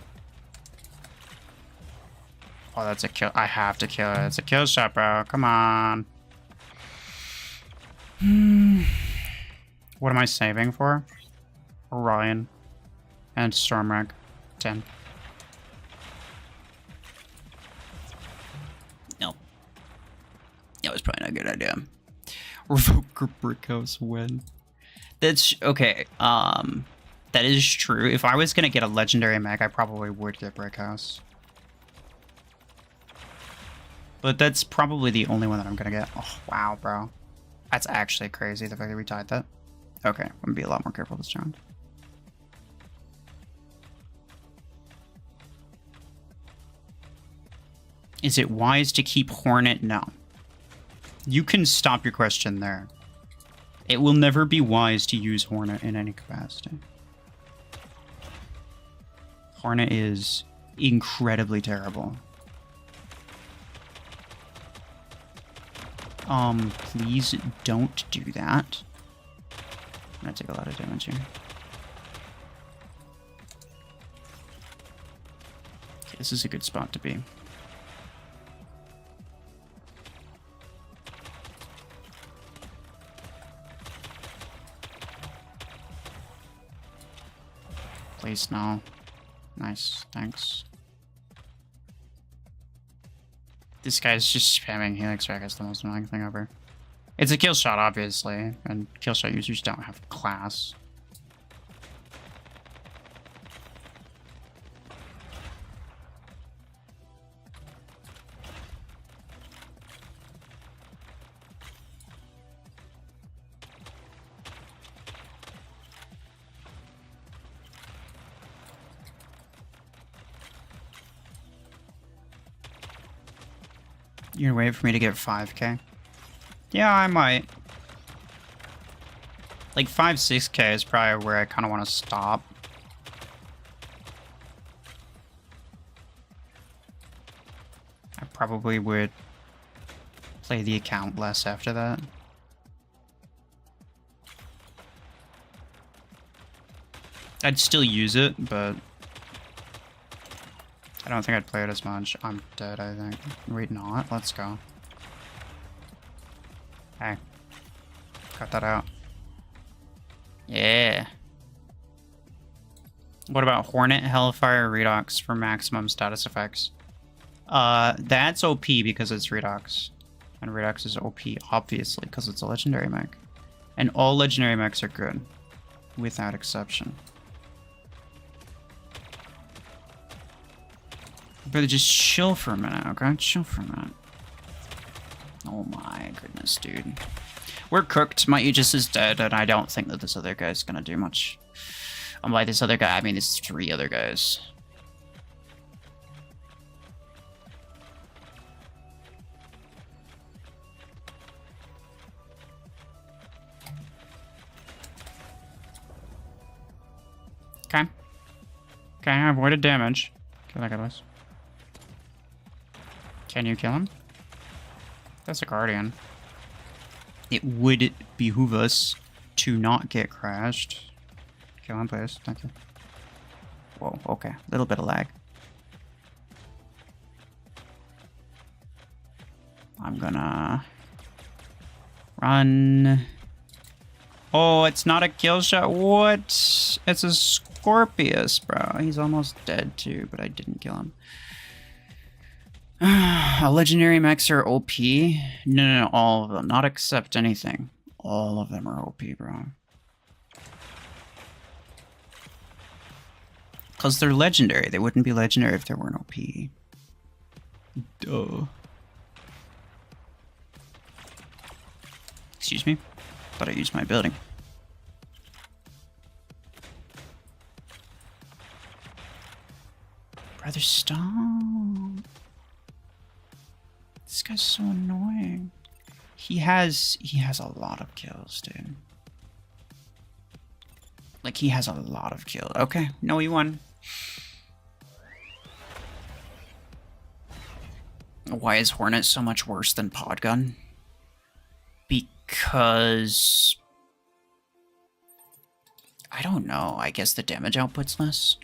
Oh, that's a kill. I have to kill it. It's a kill shot, bro. Come on. What am I saving for? Orion. And Stormwreck. 10. Nope. That was probably not a good idea. Revoker Brickhouse win. That's okay. That is true. If I was gonna get a legendary mech, I probably would get Brickhouse. But that's probably the only one that I'm gonna get. Oh wow, bro. That's actually crazy, the fact that we tied that. Okay, I'm gonna be a lot more careful this round. Is it wise to keep Hornet? No. You can stop your question there. It will never be wise to use Hornet in any capacity. Hornet is incredibly terrible. Please don't do that. I'm gonna take a lot of damage here. Okay, this is a good spot to be. Please, no. Nice, thanks. This guy's just spamming Helix Drag. Is the most annoying thing ever. It's a kill shot, obviously, and kill shot users don't have class. You're gonna wait for me to get 5k? Yeah, I might. Like 5, 6k is probably where I kind of want to stop. I probably would play the account less after that. I'd still use it, but I don't think I'd play it as much. I'm dead, I think. Wait, not? Let's go. Hey. Cut that out. Yeah. What about Hornet, Hellfire, Redox for maximum status effects? That's OP because it's Redox. And Redox is OP, obviously, because it's a legendary mech. And all legendary mechs are good. Without exception. Brother, just chill for a minute, okay? Chill for a minute. Oh my goodness, dude. We're cooked. My Aegis is dead, and I don't think that this other guy's gonna do much. By this other guy, I mean there's 3 other guys. Okay. Okay, I avoided damage. Kill that guy, boys. Can you kill him? That's a Guardian. It would behoove us to not get crashed. Kill him, please. Thank you. Whoa, okay. A little bit of lag. I'm gonna run. Oh, it's not a kill shot. What? It's a Scorpius, bro. He's almost dead too, but I didn't kill him. Legendary mechs are OP. No, all of them. Not accept anything. All of them are OP, bro. Because they're legendary. They wouldn't be legendary if they weren't OP. Duh. Excuse me? Thought I used my ability. Brother, stop. This guy's so annoying. He has a lot of kills, dude. Like, he has a lot of kills. Okay, no, he won. Why is Hornet so much worse than Podgun? Because... I don't know. I guess the damage output's less.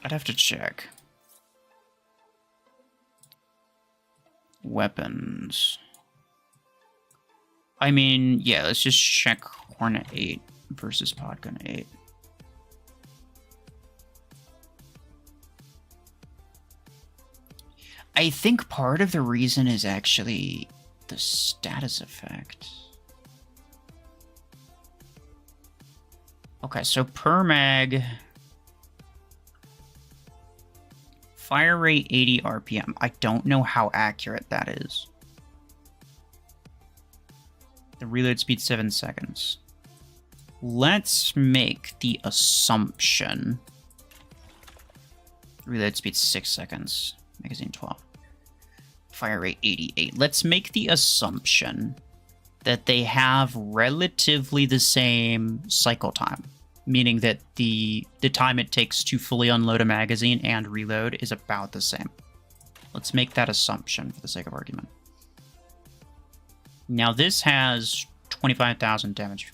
I'd have to check. Weapons. I mean, yeah, let's just check Hornet 8 versus Podgun 8. I think part of the reason is actually the status effect. Okay, so per mag, fire rate 80 RPM. I don't know how accurate that is. The reload speed 7 seconds. Let's make the assumption. Reload speed 6 seconds. Magazine 12. Fire rate 88. Let's make the assumption that they have relatively the same cycle time, meaning that the time it takes to fully unload a magazine and reload is about the same. Let's make that assumption for the sake of argument. Now this has 25,000 damage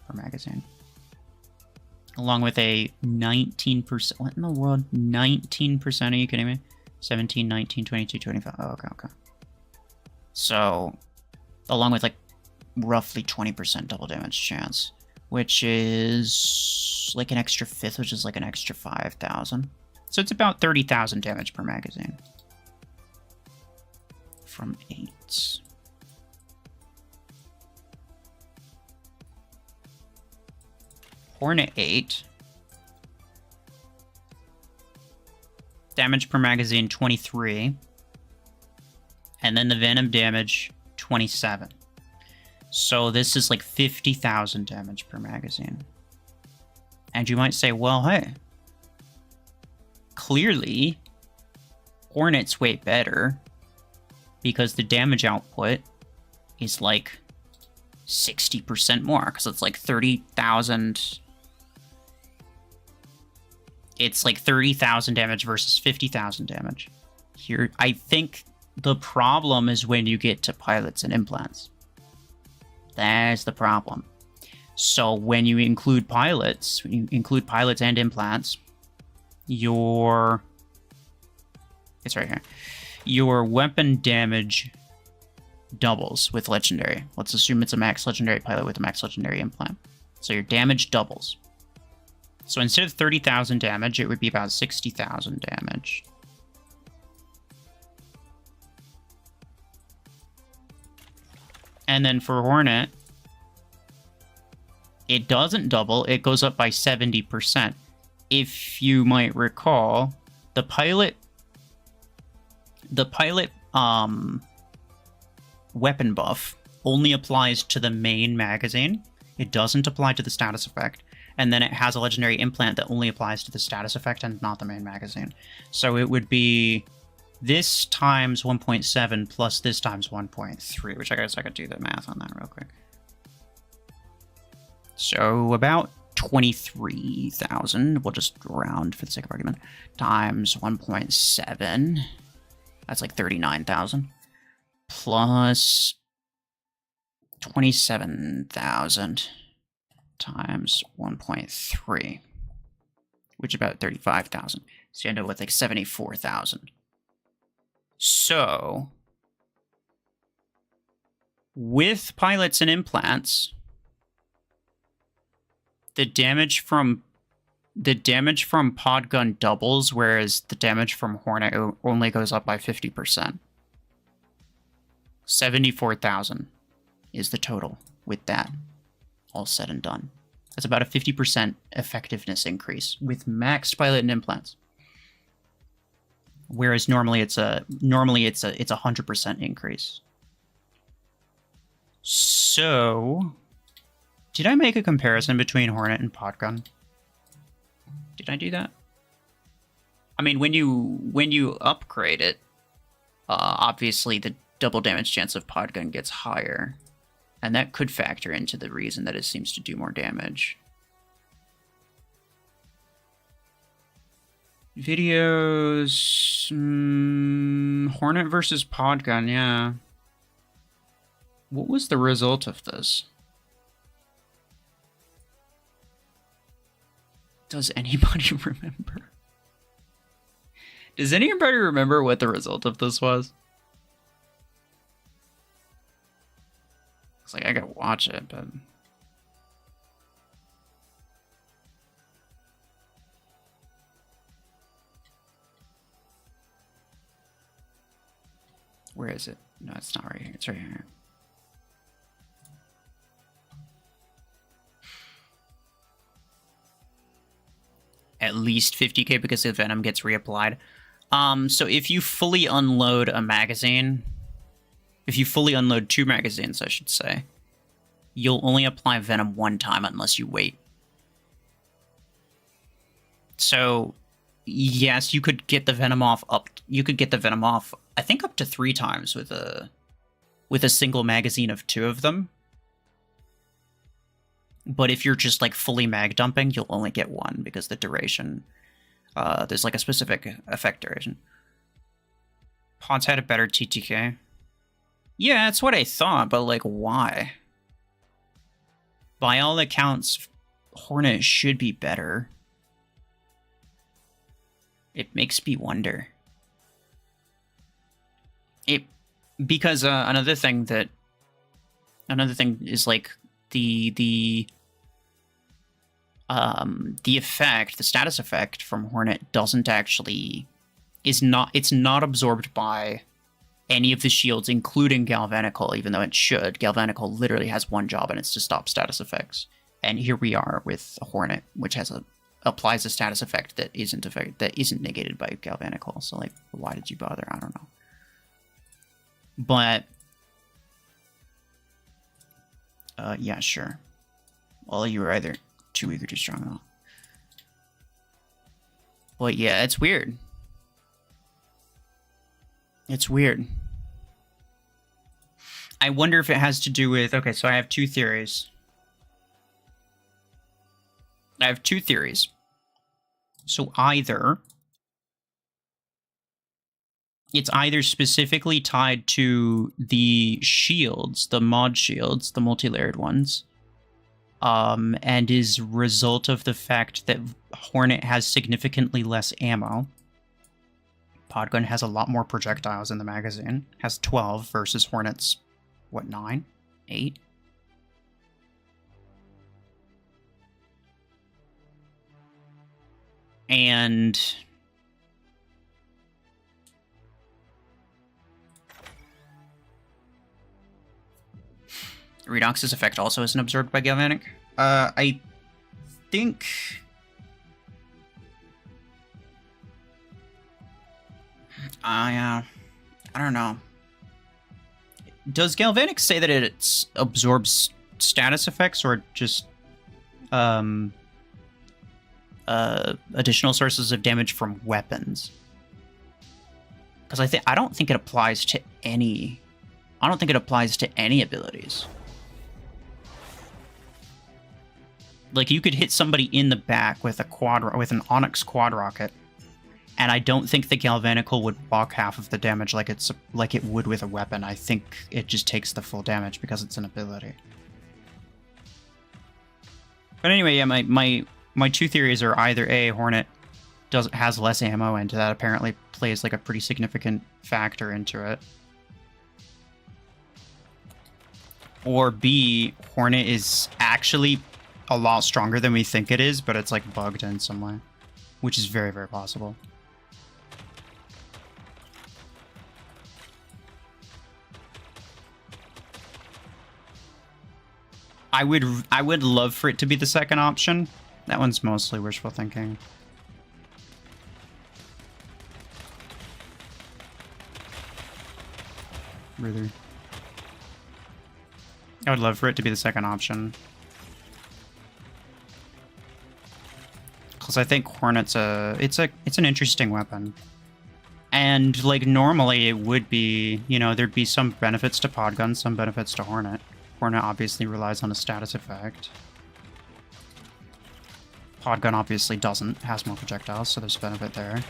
per magazine, along with a 19%. What in the world? 19%? Are you kidding me? 17, 19, 22, 25. Oh, okay. So, along with like roughly 20% double damage chance, which is like an extra fifth, which is like an extra 5,000. So it's about 30,000 damage per magazine from 8. Hornet 8. Damage per magazine, 23. And then the Venom damage, 27. So this is like 50,000 damage per magazine. And you might say, well, hey, clearly Hornet's way better because the damage output is like 60% more, because it's like 30,000. It's like 30,000 damage versus 50,000 damage. Here, I think the problem is when you get to pilots and implants. That's the problem. So when you include pilots and implants, it's right here. Your weapon damage doubles with legendary. Let's assume it's a max legendary pilot with a max legendary implant. So your damage doubles. So instead of 30,000 damage, it would be about 60,000 damage. And then for Hornet, it doesn't double, it goes up by 70%. If you might recall, the pilot weapon buff only applies to the main magazine. It doesn't apply to the status effect. And then it has a legendary implant that only applies to the status effect and not the main magazine. So it would be this times 1.7 plus this times 1.3, which I guess I could do the math on that real quick. So about 23,000, we'll just round for the sake of argument, times 1.7, that's like 39,000, plus 27,000 times 1.3, which is about 35,000. So you end up with like 74,000. So, with pilots and implants, the damage from Podgun doubles, whereas the damage from Hornet only goes up by 50%. 74,000 is the total with that all said and done. That's about a 50% effectiveness increase with maxed pilot and implants. Whereas normally it's a 100% increase. So, did I make a comparison between Hornet and Podgun? Did I do that? I mean, when you upgrade it, obviously the double damage chance of Podgun gets higher. And that could factor into the reason that it seems to do more damage. Videos... Hornet versus Podgun, yeah. What was the result of this? Does anybody remember? Does anybody remember what the result of this was? It's like, I gotta watch it, but... Where is it? No, it's not right here. It's right here. At least 50k because the Venom gets reapplied. So if you fully unload a magazine... If you fully unload 2 magazines, I should say, you'll only apply Venom 1 time unless you wait. So, yes, you could get the Venom off I think up to 3 times with a single magazine of 2 of them. But if you're just like fully mag dumping, you'll only get 1 because the duration, there's like a specific effect duration. Pods had a better TTK. Yeah, that's what I thought, but like, why? By all accounts, Hornet should be better. It makes me wonder. Because another thing is like the effect, the status effect from Hornet doesn't actually it's not absorbed by any of the shields, including Galvanical, even though it should. Galvanical literally has one job, and it's to stop status effects. And here we are with Hornet, which applies a status effect that isn't negated by Galvanical. So, like, why did you bother? I don't know. But yeah, sure. Well, you were either too weak or too strong, though. But yeah, it's weird. It's weird. I wonder if it has to do with... Okay, so I have 2 theories. So either... It's either specifically tied to the shields, the mod shields, the multi-layered ones, and is a result of the fact that Hornet has significantly less ammo. Podgun has a lot more projectiles in the magazine. Has 12 versus Hornet's, what, 9? 8? And... Redox's effect also isn't absorbed by Galvanic. I think... I don't know. Does Galvanic say that it absorbs status effects or just additional sources of damage from weapons? Because I don't think it applies to any. I don't think it applies to any abilities. Like, you could hit somebody in the back with an Onyx quad rocket, and I don't think the Galvanical would block half of the damage like it would with a weapon. I think it just takes the full damage because it's an ability. But anyway, yeah, my 2 theories are either A, Hornet has less ammo, and that apparently plays like a pretty significant factor into it. Or B, Hornet is actually a lot stronger than we think it is, but it's like bugged in some way, which is very, very possible. I would love for it to be the second option. That one's mostly wishful thinking. Really. I would love for it to be the second option. Because I think Hornet's it's an interesting weapon. And like normally it would be, you know, there'd be some benefits to Podgun, some benefits to Hornet. Hornet obviously relies on a status effect. Podgun obviously doesn't, has more projectiles, so there's a benefit there.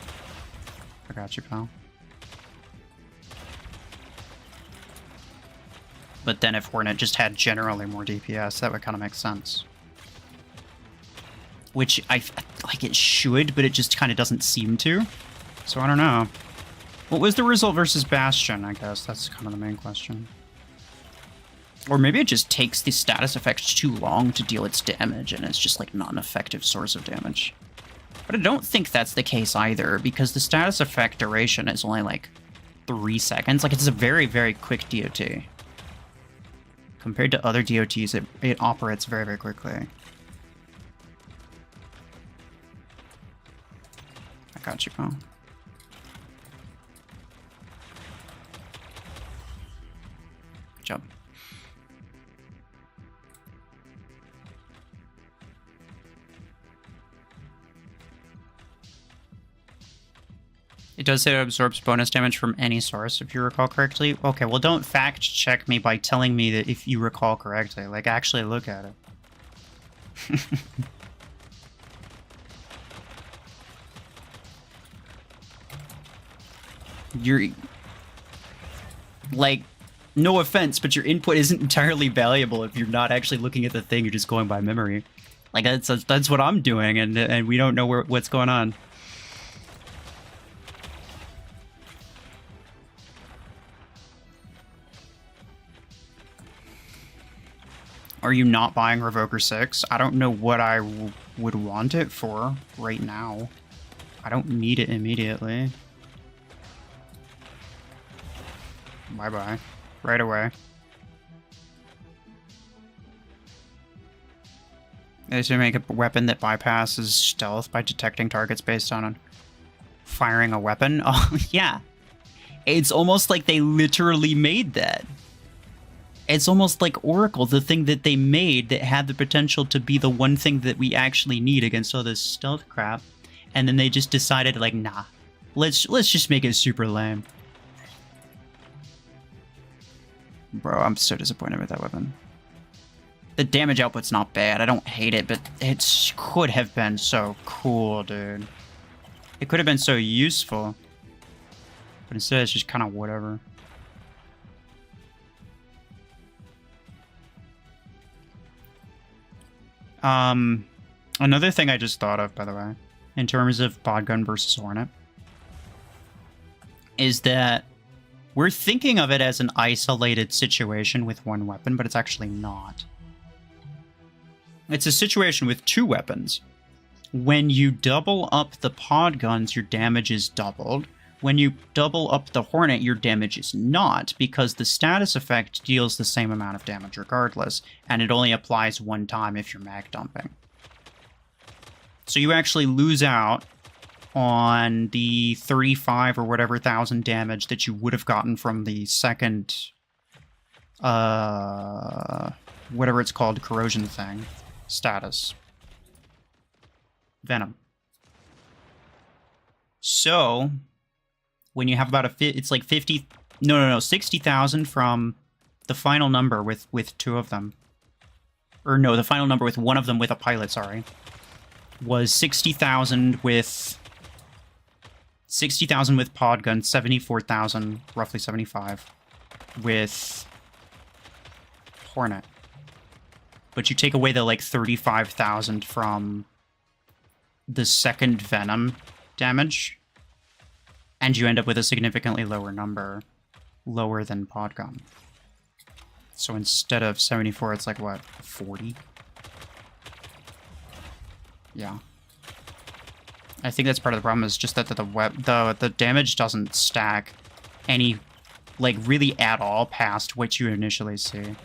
I got you, pal. But then if Hornet just had generally more DPS, that would kind of make sense. Which I like it should, but it just kind of doesn't seem to. So I don't know. What was the result versus Bastion, I guess? That's kind of the main question. Or maybe it just takes the status effect too long to deal its damage, and it's just like not an effective source of damage. But I don't think that's the case either, because the status effect duration is only like 3 seconds. Like it's a very, very quick DOT. Compared to other DOTs, it operates very, very quickly. I got you, pal. Good job. It does say it absorbs bonus damage from any source, if you recall correctly. Okay, well, don't fact check me by telling me that if you recall correctly. Like, actually look at it. You're... Like, no offense, but your input isn't entirely valuable if you're not actually looking at the thing, you're just going by memory. Like, that's what I'm doing, and we don't know what's going on. Are you not buying Revoker 6? I don't know what I would want it for right now. I don't need it immediately. Bye-bye. Right away. They should make a weapon that bypasses stealth by detecting targets based on firing a weapon. Oh, yeah. It's almost like they literally made that. It's almost like Oracle, the thing that they made that had the potential to be the one thing that we actually need against all this stealth crap. And then they just decided, like, nah, let's just make it super lame. Bro, I'm so disappointed with that weapon. The damage output's not bad. I don't hate it, but it could have been so cool, dude. It could have been so useful. But instead, it's just kind of whatever. Another thing I just thought of, by the way, in terms of Podgun versus Hornet, is that we're thinking of it as an isolated situation with one weapon, but it's actually not. It's a situation with two weapons. When you double up the Podguns, your damage is doubled. When you double up the Hornet, your damage is not, because the status effect deals the same amount of damage regardless, and it only applies one time if you're mag dumping. So you actually lose out on the 35 or whatever thousand damage that you would have gotten from the second, whatever it's called, corrosion thing, status. Venom. So... when you have about it's like 50, no, 60,000 from the final number with two of them. Or no, the final number with one of them with a pilot, sorry. Was 60,000 with... 60,000 with Podgun, 74,000, roughly 75, with Hornet. But you take away the, like, 35,000 from the second Venom damage, and you end up with a significantly lower number, lower than Podgun. So instead of 74, it's like, what, 40? Yeah. I think that's part of the problem, is just that the damage doesn't stack any, like, really at all past what you initially see.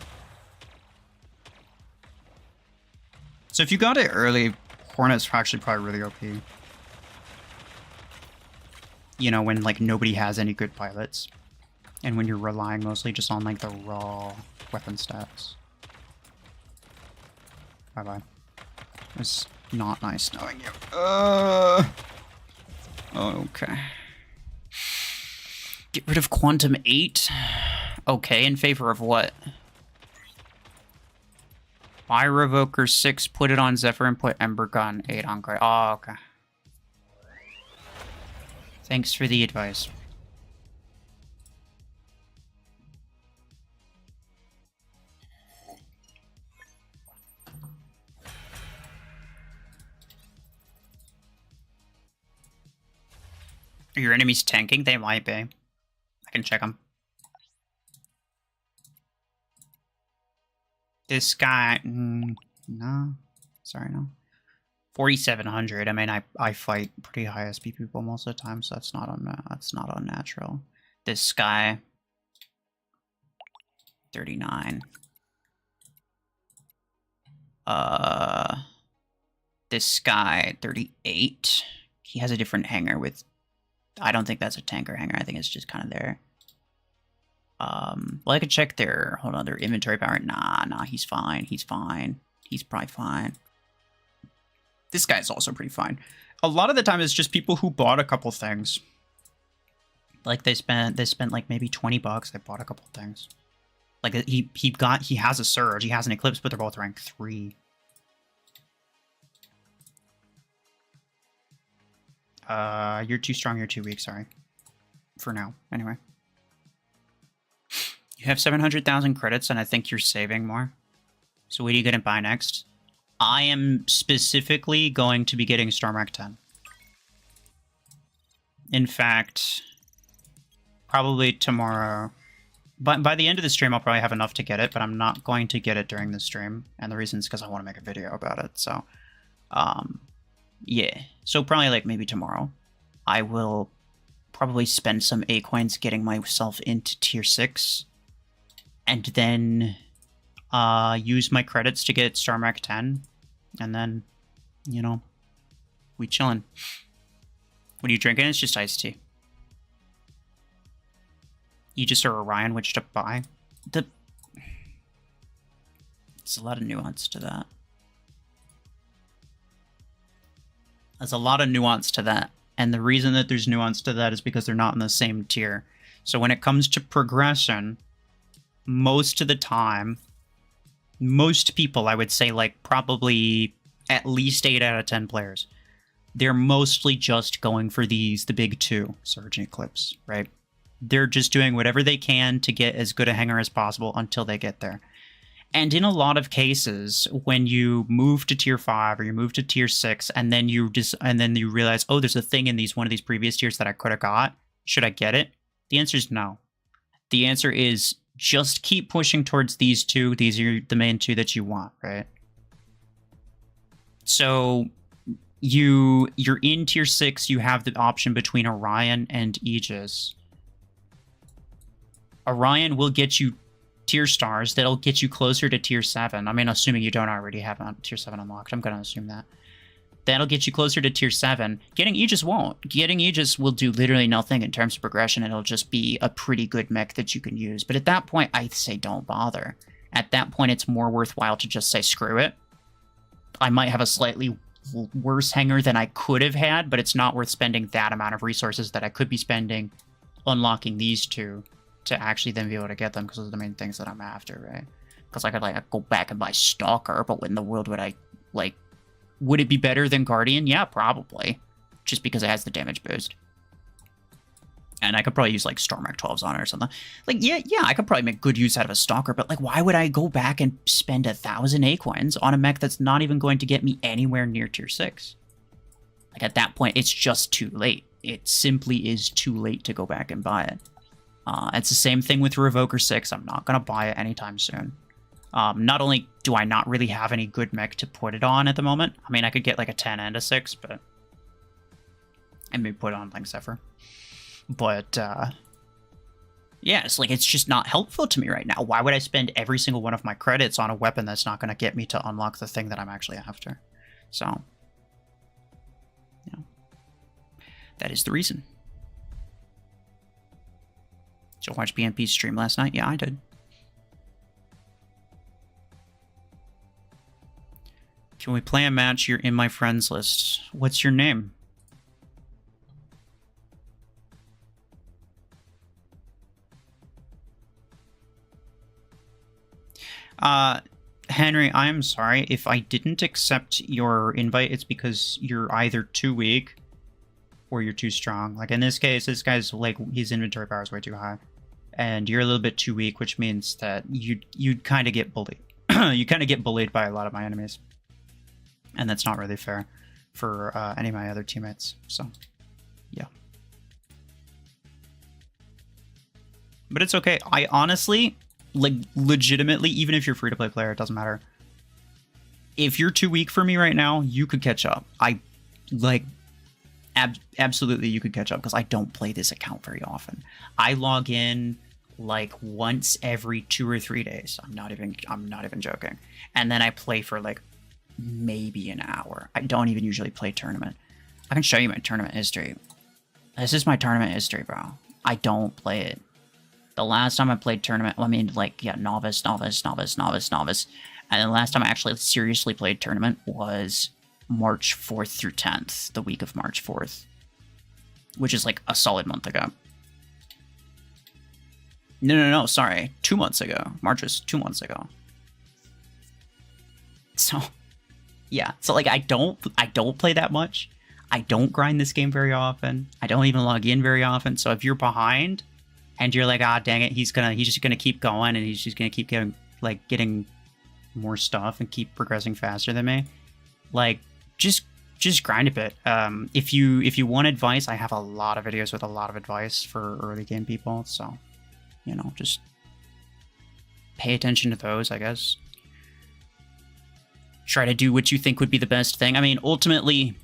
So if you got it early, Hornet's actually probably really OP. You know, when like nobody has any good pilots. And when you're relying mostly just on like the raw weapon stats. Bye-bye. It's not nice knowing you. Okay. Get rid of Quantum 8? Okay, in favor of what? Buy Revoker 6, put it on Zephyr, and put Ember Gun 8 on Grey. Oh, okay. Thanks for the advice. Are your enemies tanking? They might be. I can check them. This guy... no. Sorry, no. 4,700. I mean, I fight pretty high SP people most of the time, so that's not unnatural. This guy... 39. This guy... 38. He has a different hanger with... I don't think that's a tanker hanger. I think it's just kind of there. Well, I could check their... Hold on, their inventory power. Nah, he's fine. He's fine. He's probably fine. This guy's also pretty fine. A lot of the time, it's just people who bought a couple things. Like, they spent like, maybe 20 bucks. They bought a couple things. Like, he has a Surge. He has an Eclipse, but they're both rank 3. You're too strong, you're too weak, sorry. For now, anyway. You have 700,000 credits, and I think you're saving more. So what are you going to buy next? I am specifically going to be getting Stormwreck 10. In fact, probably tomorrow. But by the end of the stream, I'll probably have enough to get it, but I'm not going to get it during the stream. And the reason is because I want to make a video about it, so... yeah, so probably like maybe tomorrow, I will probably spend some A coins getting myself into tier 6, and then use my credits to get Stormwreck 10, and then, you know, we chillin'. What are you drinking? It's just iced tea. Aegis or Orion, which to buy? There's a lot of nuance to that. There's a lot of nuance to that. And the reason that there's nuance to that is because they're not in the same tier. So when it comes to progression, most of the time, most people, I would say like probably at least 8 out of 10 players, they're mostly just going for the big two, Surge and Eclipse, right? They're just doing whatever they can to get as good a hanger as possible until they get there. And in a lot of cases, when you move to tier 5 or you move to tier 6, and then you realize, oh, there's a thing in one of these previous tiers that I could have got. Should I get it? The answer is no. The answer is just keep pushing towards these two. These are the main two that you want, right? So you're in tier 6. You have the option between Orion and Aegis. Orion will get you tier stars that'll get you closer to tier 7. I mean, assuming you don't already have tier 7 unlocked. I'm going to assume that. That'll get you closer to tier 7. Getting Aegis won't. Getting Aegis will do literally nothing in terms of progression. It'll just be a pretty good mech that you can use. But at that point, I say don't bother. At that point, it's more worthwhile to just say screw it. I might have a slightly worse hanger than I could have had, but it's not worth spending that amount of resources that I could be spending unlocking these two to actually then be able to get them, because those are the main things that I'm after, right? Because I could, like, go back and buy Stalker, but what in the world would I, like... Would it be better than Guardian? Yeah, probably. Just because it has the damage boost. And I could probably use, like, Stormwreck 12s on it or something. Like, yeah, I could probably make good use out of a Stalker, but, like, why would I go back and spend 1,000 A-coins on a mech that's not even going to get me anywhere near tier 6? Like, at that point, it's just too late. It simply is too late to go back and buy it. It's the same thing with Revoker 6. I'm not going to buy it anytime soon. Not only do I not really have any good mech to put it on at the moment. I mean, I could get like a 10 and a 6, but... And maybe put it on like Zephyr. But, Yeah, it's like, it's just not helpful to me right now. Why would I spend every single one of my credits on a weapon that's not going to get me to unlock the thing that I'm actually after? So, you know, that is the reason. Did you watch BMP's stream last night? Yeah, I did. Can we play a match? You're in my friends list. What's your name? Henry, I'm sorry. If I didn't accept your invite, it's because you're either too weak or you're too strong. Like in this case, this guy's like, his inventory power is way too high. And you're a little bit too weak, which means that you'd kind of get bullied. You kind of get bullied by a lot of my enemies. And that's not really fair for any of my other teammates. So, yeah. But it's okay. I honestly, like, legitimately, even if you're free-to-play player, it doesn't matter. If you're too weak for me right now, you could catch up. Absolutely, you could catch up, because I don't play this account very often. I log in, like, once every 2 or 3 days. I'm not even joking. And then I play for, like, maybe an hour. I don't even usually play tournament. I can show you my tournament history. This is my tournament history, bro. I don't play it. The last time I played tournament, I mean, like, yeah, novice. And the last time I actually seriously played tournament was March 4th through 10th, the week of March 4th, which is like a solid month ago. No, sorry. 2 months ago. March was 2 months ago. So, yeah. So, like, I don't play that much. I don't grind this game very often. I don't even log in very often. So if you're behind and you're like, ah, dang it, he's just gonna keep going and he's just gonna keep getting more stuff and keep progressing faster than me, like, just grind a bit. If you want advice, I have a lot of videos with a lot of advice for early game people, so, you know, just pay attention to those, I guess. Try to do what you think would be the best thing. I mean, ultimately,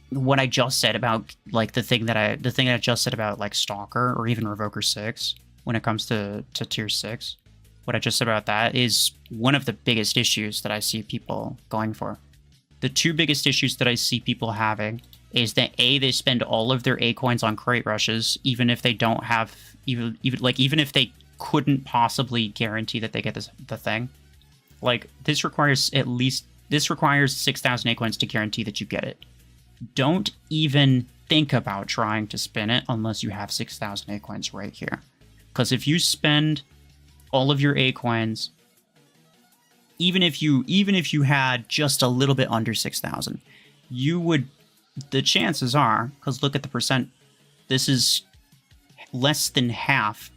what I just said about, like, the thing that I just said about, like, Stalker or even Revoker 6 when it comes to tier 6, what I just said about that is one of the biggest issues that I see people going for. The two biggest issues that I see people having is that A, they spend all of their A coins on crate rushes, even if they don't have, even if they couldn't possibly guarantee that they get the thing. Like, this requires 6,000 A coins to guarantee that you get it. Don't even think about trying to spin it unless you have 6,000 A coins right here. Because if you spend all of your A coins, even if you had just a little bit under 6,000, the chances are, because look at the percent, this is less than half.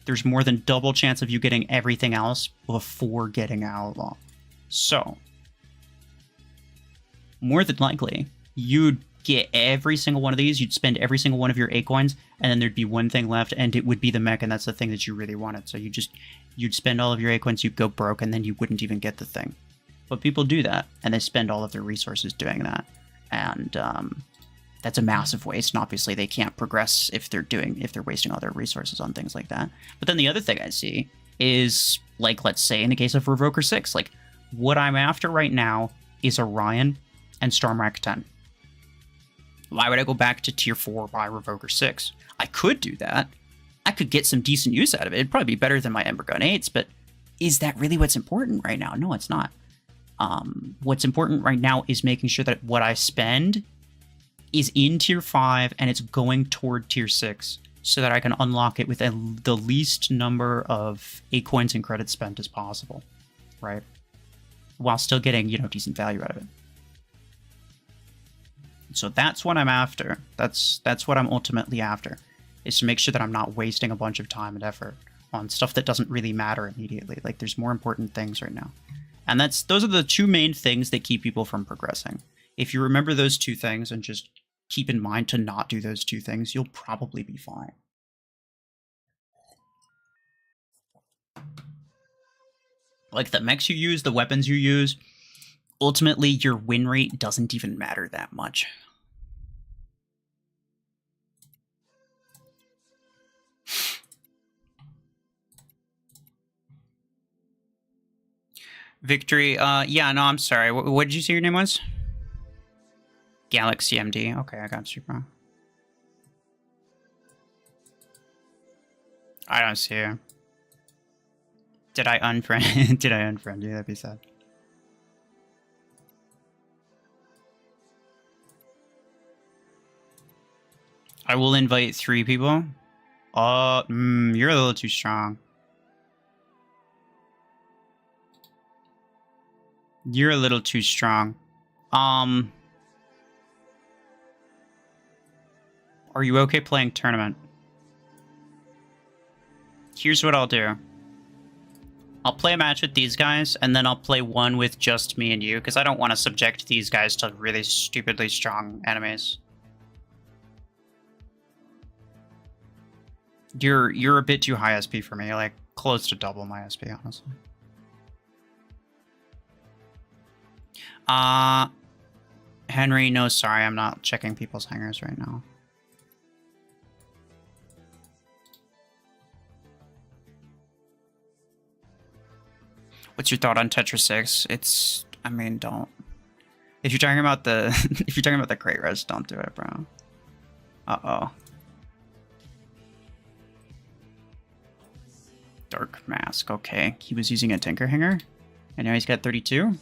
There's more than double chance of you getting everything else before getting Outlaw. So, more than likely, you'd get every single one of these, you'd spend every single one of your A coins, and then there'd be one thing left, and it would be the mech, and that's the thing that you really wanted. So you'd spend all of your A coins, you'd go broke, and then you wouldn't even get the thing. But people do that, and they spend all of their resources doing that. And that's a massive waste, and obviously they can't progress if they're wasting all their resources on things like that. But then the other thing I see is, like, let's say in the case of Revoker 6, like, what I'm after right now is Orion and Stormwreck 10. Why would I go back to tier 4 by Revoker 6? I could do that. I could get some decent use out of it. It'd probably be better than my Ember Gun 8s, but is that really what's important right now? No, it's not. What's important right now is making sure that what I spend is in tier 5 and it's going toward tier 6 so that I can unlock it with the least number of A coins and credits spent as possible, right? While still getting, you know, decent value out of it. So that's what I'm after. That's what I'm ultimately after, is to make sure that I'm not wasting a bunch of time and effort on stuff that doesn't really matter immediately. Like, there's more important things right now. And those are the two main things that keep people from progressing. If you remember those two things and just keep in mind to not do those two things, you'll probably be fine. Like, the mechs you use, the weapons you use, ultimately your win rate doesn't even matter that much. Victory. Yeah, no, I'm sorry. What did you say your name was? Galaxy MD. Okay, I got you, bro. I don't see you. Did I unfriend? Did I unfriend you? That'd be sad. I will invite 3 people. You're a little too strong. You're a little too strong. Are you okay playing tournament? Here's what I'll do. I'll play a match with these guys, and then I'll play one with just me and you, because I don't want to subject these guys to really stupidly strong enemies. You're a bit too high SP for me, like close to double my SP, honestly. Henry, no, sorry, I'm not checking people's hangers right now. What's your thought on Tetra 6? It's, I mean, don't. If you're talking about the, if you're talking about the crate res, don't do it, bro. Uh-oh. Dark Mask, okay. He was using a Tinker Hanger, and now he's got 32.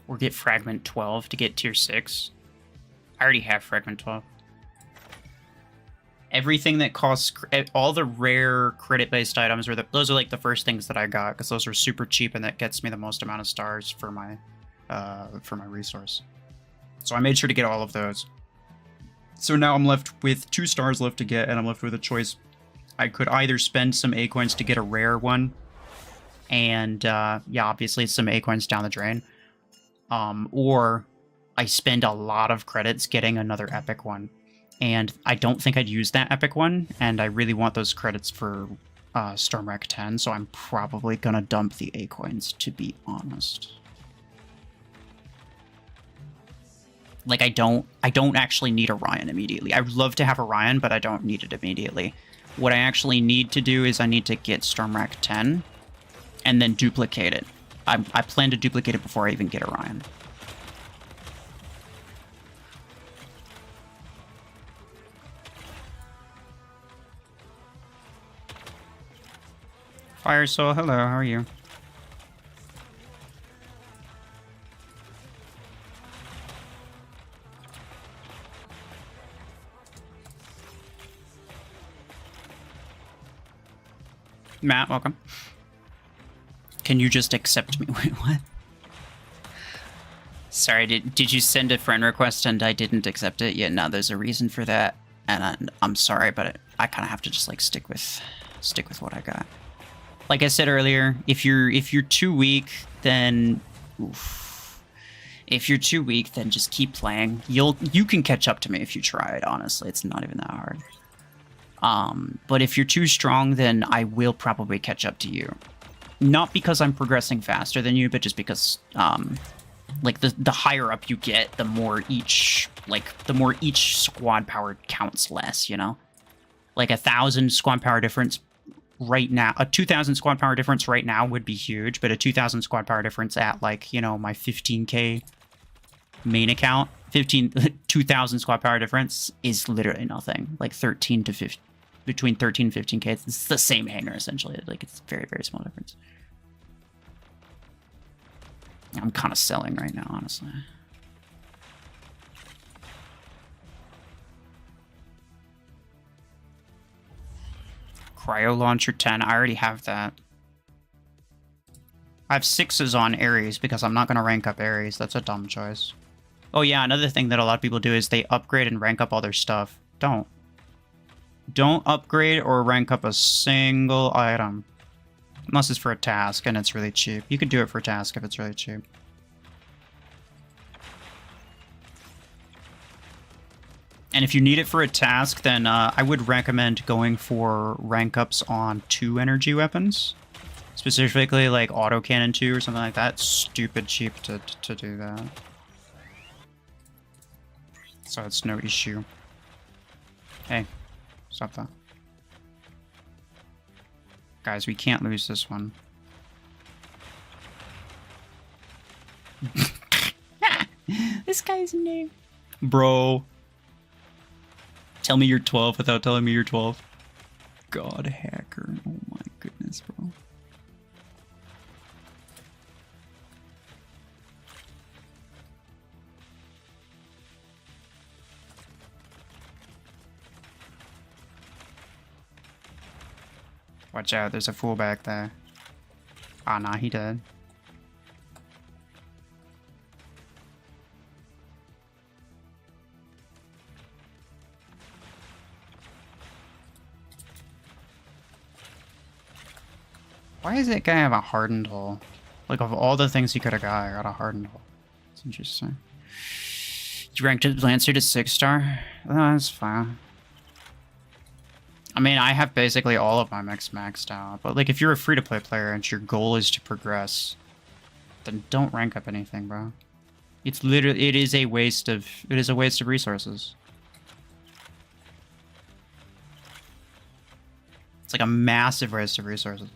Or get Fragment 12 to get tier 6. I already have Fragment 12. Everything that costs, all the rare credit-based items, those are like the first things that I got, because those are super cheap and that gets me the most amount of stars for my resource. So I made sure to get all of those. So now I'm left with 2 stars left to get, and I'm left with a choice. I could either spend some A coins to get a rare one, and yeah, obviously some A coins down the drain, or I spend a lot of credits getting another epic one. And I don't think I'd use that epic one, and I really want those credits for Stormwreck 10, so I'm probably gonna dump the A coins, to be honest. Like, I don't actually need Orion immediately. I'd love to have Orion, but I don't need it immediately. What I actually need to do is I need to get Stormwreck 10, and then duplicate it. I plan to duplicate it before I even get Orion. Fire Soul, hello, how are you? Matt, welcome. Can you just accept me? Wait, what? Sorry, did you send a friend request and I didn't accept it? Yeah, no, there's a reason for that, and I'm sorry, but I kind of have to just like stick with what I got. Like I said earlier, if you're too weak, then if you're too weak, then just keep playing. You can catch up to me if you try it. Honestly, it's not even that hard. But if you're too strong, then I will probably catch up to you. Not because I'm progressing faster than you, but just because like the higher up you get, the more each squad power counts less. You know, like 1,000 squad power difference. Right now, a 2,000 squad power difference right now would be huge, but a 2,000 squad power difference at, like, you know, my 15k main account, 2,000 squad power difference is literally nothing. Like 13 to 15, between 13 and 15k, it's the same hanger essentially. Like, it's a very, very small difference. I'm kind of selling right now, honestly. Cryo Launcher 10. I already have that. I have 6s on Ares because I'm not going to rank up Ares. That's a dumb choice. Oh yeah, another thing that a lot of people do is they upgrade and rank up all their stuff. Don't upgrade or rank up a single item. Unless it's for a task and it's really cheap. You could do it for a task if it's really cheap. And if you need it for a task, then I would recommend going for rank ups on 2 energy weapons. Specifically like autocannon 2 or something like that. It's stupid cheap to do that. So it's no issue. Hey, stop that. Guys, we can't lose this one. This guy's name. Bro. Tell me you're 12 without telling me you're 12. God, hacker. Oh my goodness, bro. Watch out, there's a fool back there. Ah, nah, he did. Why does that guy have a hardened hole? Like, of all the things he could have got, I got a hardened hole. It's interesting. You ranked Lancer to 6-star? Oh, that's fine. I mean, I have basically all of my mechs maxed out. But, like, if you're a free-to-play player and your goal is to progress, then don't rank up anything, bro. It's literally, it is a waste of resources. It's like a massive waste of resources.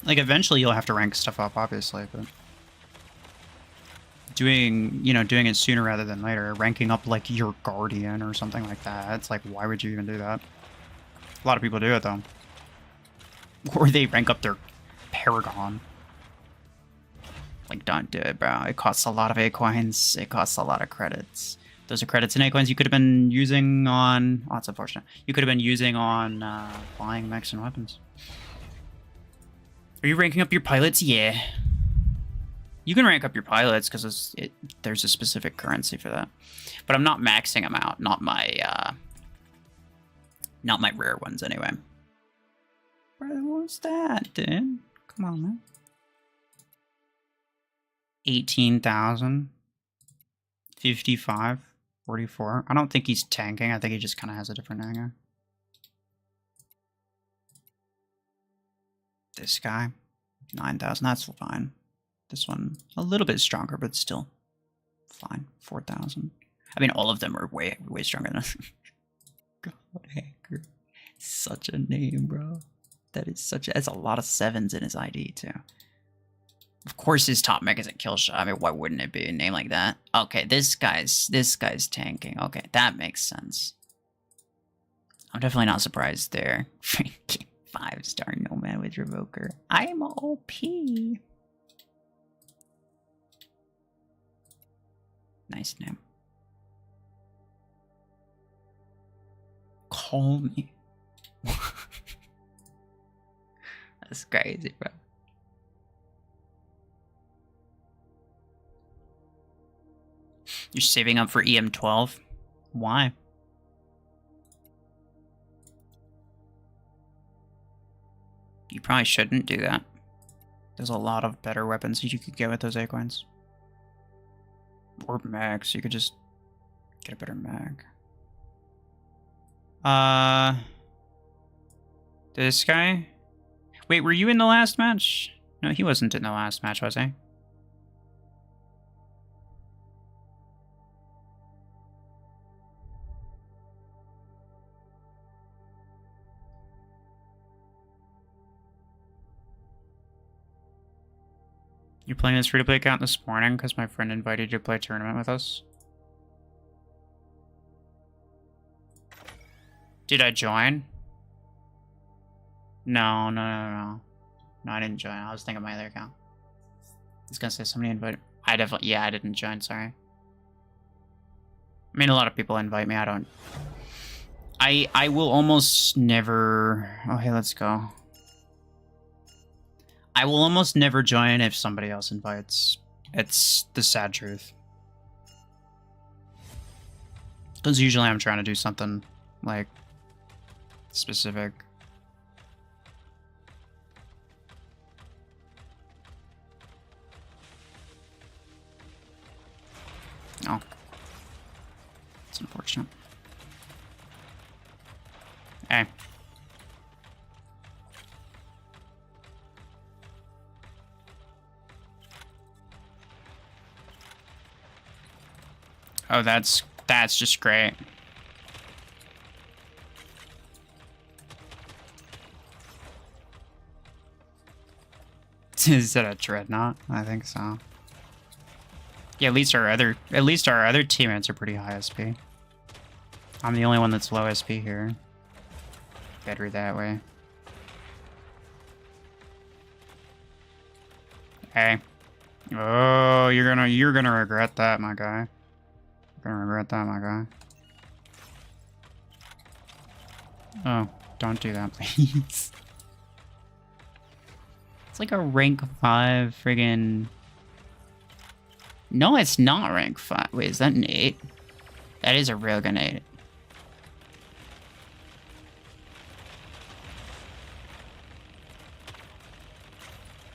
Like, eventually you'll have to rank stuff up, obviously, but doing it sooner rather than later, ranking up, like, your Guardian or something like that, it's like, why would you even do that? A lot of people do it, though. Or they rank up their Paragon. Like, don't do it, bro. It costs a lot of A-coins. It costs a lot of credits. Those are credits and A-coins you could have been using on... Oh, that's unfortunate. You could have been using on buying mechs and weapons. Are you ranking up your pilots? Yeah. You can rank up your pilots because there's a specific currency for that. But I'm not maxing them out. Not my rare ones, anyway. Brother, what was that, dude? Come on, man. 18,000. 55. 44. I don't think he's tanking. I think he just kind of has a different hanger. This guy, 9,000, that's fine. This one, a little bit stronger, but still fine. 4,000. I mean, all of them are way stronger than us. God, hacker. Such a name, bro. That's a lot of 7s in his ID, too. Of course his top mech isn't Killshot. I mean, why wouldn't it be a name like that? Okay, this guy's tanking. Okay, that makes sense. I'm definitely not surprised there. Freaking 5-star Nomad with Revoker. I'm OP. Nice name. Call me. That's crazy, bro. You're saving up for EM12? Why? You probably shouldn't do that. There's a lot of better weapons you could get with those A-coins. Or mechs. You could just get a better mech. This guy? Wait, were you in the last match? No, he wasn't in the last match, was he? You're playing this free-to-play account this morning because my friend invited you to play a tournament with us? Did I join? No. No, I didn't join. I was thinking of my other account. I was gonna say somebody invited... I didn't join, sorry. I mean, a lot of people invite me, I don't... I will almost never... Oh, hey, let's go. I will almost never join if somebody else invites. It's the sad truth. Because usually I'm trying to do something, like, specific. Oh. It's unfortunate. Hey. Oh, that's just great. Is that a dreadnought? I think so. Yeah, at least our other teammates are pretty high SP. I'm the only one that's low SP here. Better that way. Hey. Oh, you're gonna regret that, my guy. You're gonna regret that, my guy. Oh, don't do that, please. It's like a rank 5 friggin... No, it's not rank 5. Wait, is that an 8? That is a railgun 8.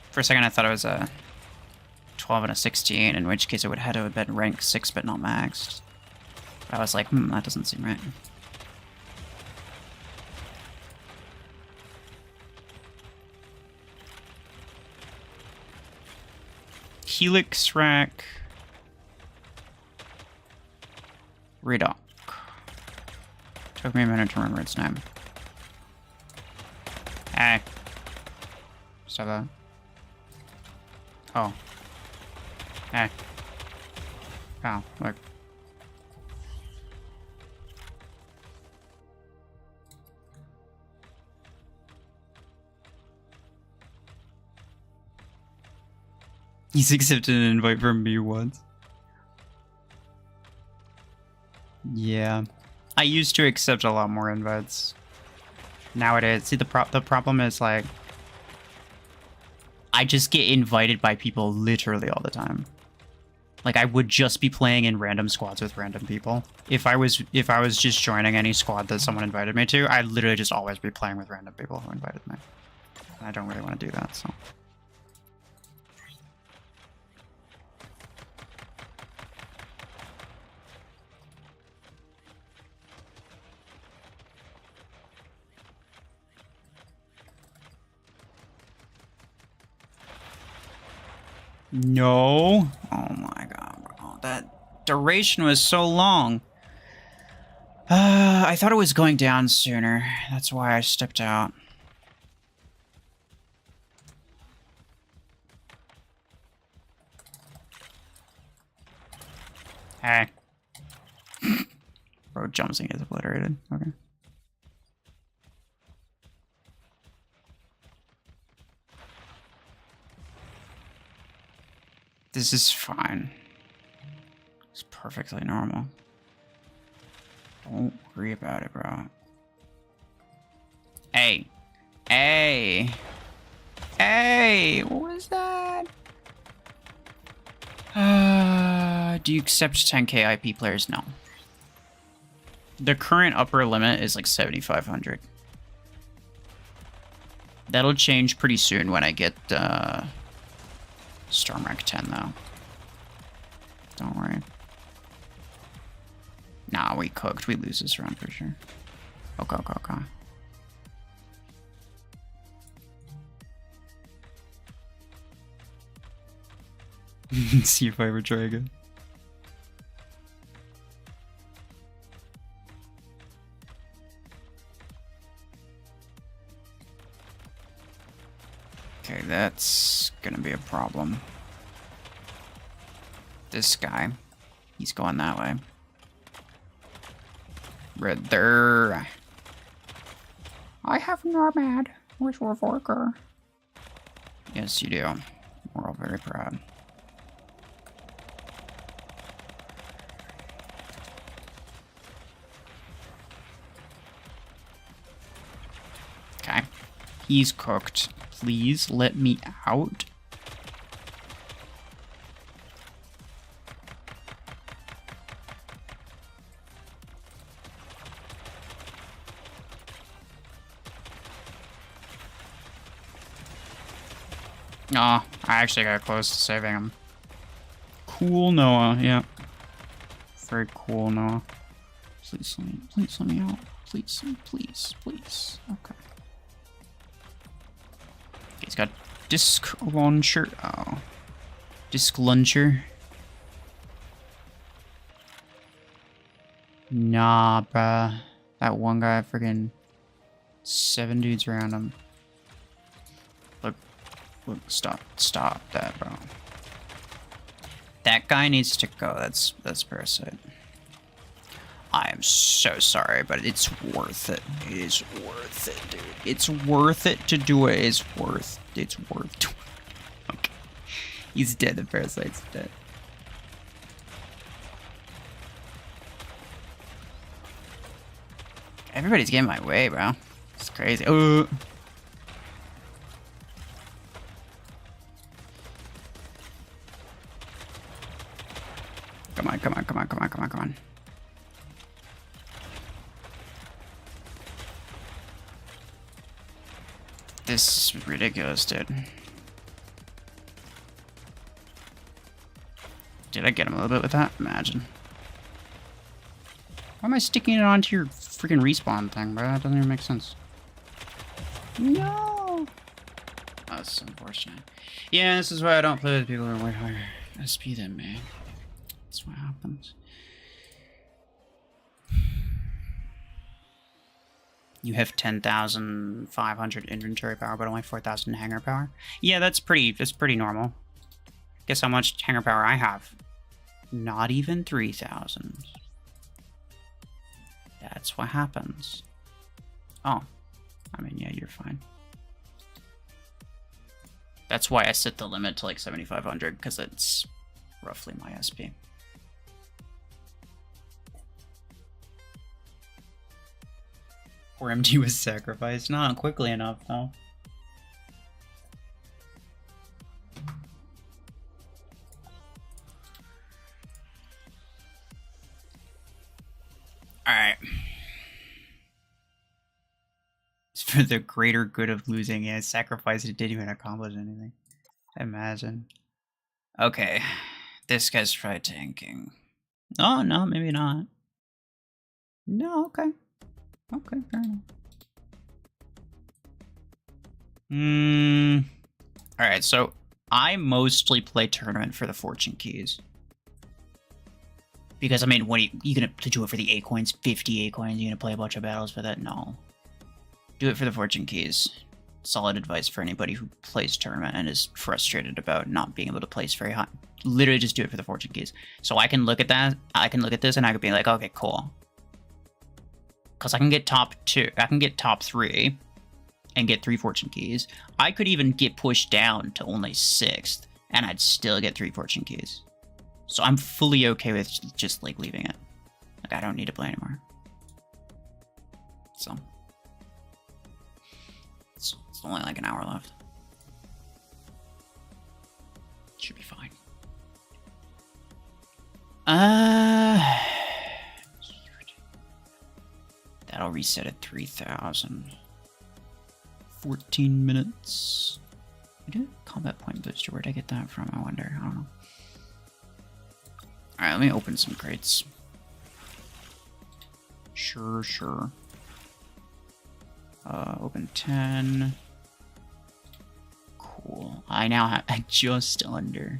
For a second, I thought it was a 12 and a 16, in which case it would have to have been rank 6, but not maxed. I was like, that doesn't seem right. Helix rack. Redoc. Took me a minute to remember its name. Hey. Stop that. Oh. Hey. Oh, look. He's accepted an invite from me once. Yeah. I used to accept a lot more invites. Nowadays, see, the problem is, like, I just get invited by people literally all the time. Like, I would just be playing in random squads with random people. If I was just joining any squad that someone invited me to, I'd literally just always be playing with random people who invited me. I don't really want to do that, so. No. Oh my god, bro. That duration was so long. I thought it was going down sooner. That's why I stepped out. Hey. Bro, jumping is obliterated. Okay. This is fine. It's perfectly normal. Don't worry about it, bro. Hey. Hey. Hey. What was that? Do you accept 10k IP players? No. The current upper limit is like 7,500. That'll change pretty soon when I get Storm Rank 10, though. Don't worry. Nah, we cooked. We lose this round for sure. Okay, okay, okay. See if I ever try again. Okay, that's gonna be a problem. This guy, he's going that way. Red there. I have Nomad with Revorker. Yes, you do. We're all very proud. Okay. He's cooked. Please let me out. Oh, I actually got close to saving him. Cool, Noah. Yeah. Very cool, Noah. Please let me out. Please, please. Okay. He's got disc launcher. Oh. Disc launcher. Nah, bruh. That one guy, freaking 7 dudes around him. Look, stop that, bro. That guy needs to go. That's Parasite. I am so sorry, but it's worth it. It is worth it, dude. It's worth it to do it. It's worth okay. He's dead. The Parasite's dead. Everybody's getting my way, bro. It's crazy. Come on. This is ridiculous, dude. Did I get him a little bit with that? Imagine. Why am I sticking it onto your freaking respawn thing, bro? That doesn't even make sense. No! That's unfortunate. Yeah, this is why I don't play with people who are way higher SP than me. That's what happens. You have 10,500 inventory power, but only 4,000 hangar power. Yeah, that's pretty normal. Guess how much hangar power I have? Not even 3,000. That's what happens. Oh, I mean, yeah, you're fine. That's why I set the limit to like 7,500, because it's roughly my SP. Poor MD was sacrificed. Not quickly enough, though. Alright. It's for the greater good of losing. Yeah, sacrifice it didn't even accomplish anything. Imagine. Okay. This guy's probably tanking. Oh, no, maybe not. No, okay. Okay, fair enough. Alright, so I mostly play tournament for the fortune keys. Because, I mean, what are you gonna do it for the 8 coins? 50 8 coins? You gonna play a bunch of battles for that? No. Do it for the fortune keys. Solid advice for anybody who plays tournament and is frustrated about not being able to place very high. Literally just do it for the fortune keys. So I can look at that, I can look at this, and I could be like, okay, cool. Because I can get top 2, I can get top 3, and get 3 fortune keys. I could even get pushed down to only 6th, and I'd still get 3 fortune keys. So I'm fully okay with just like leaving it. Like, I don't need to play anymore. So it's only like an hour left. Should be fine. That'll reset at 3,000. 14 minutes. I do a combat point booster. Where'd I get that from? I wonder. I don't know. Alright, let me open some crates. Sure. Open 10. Cool. I now have just under.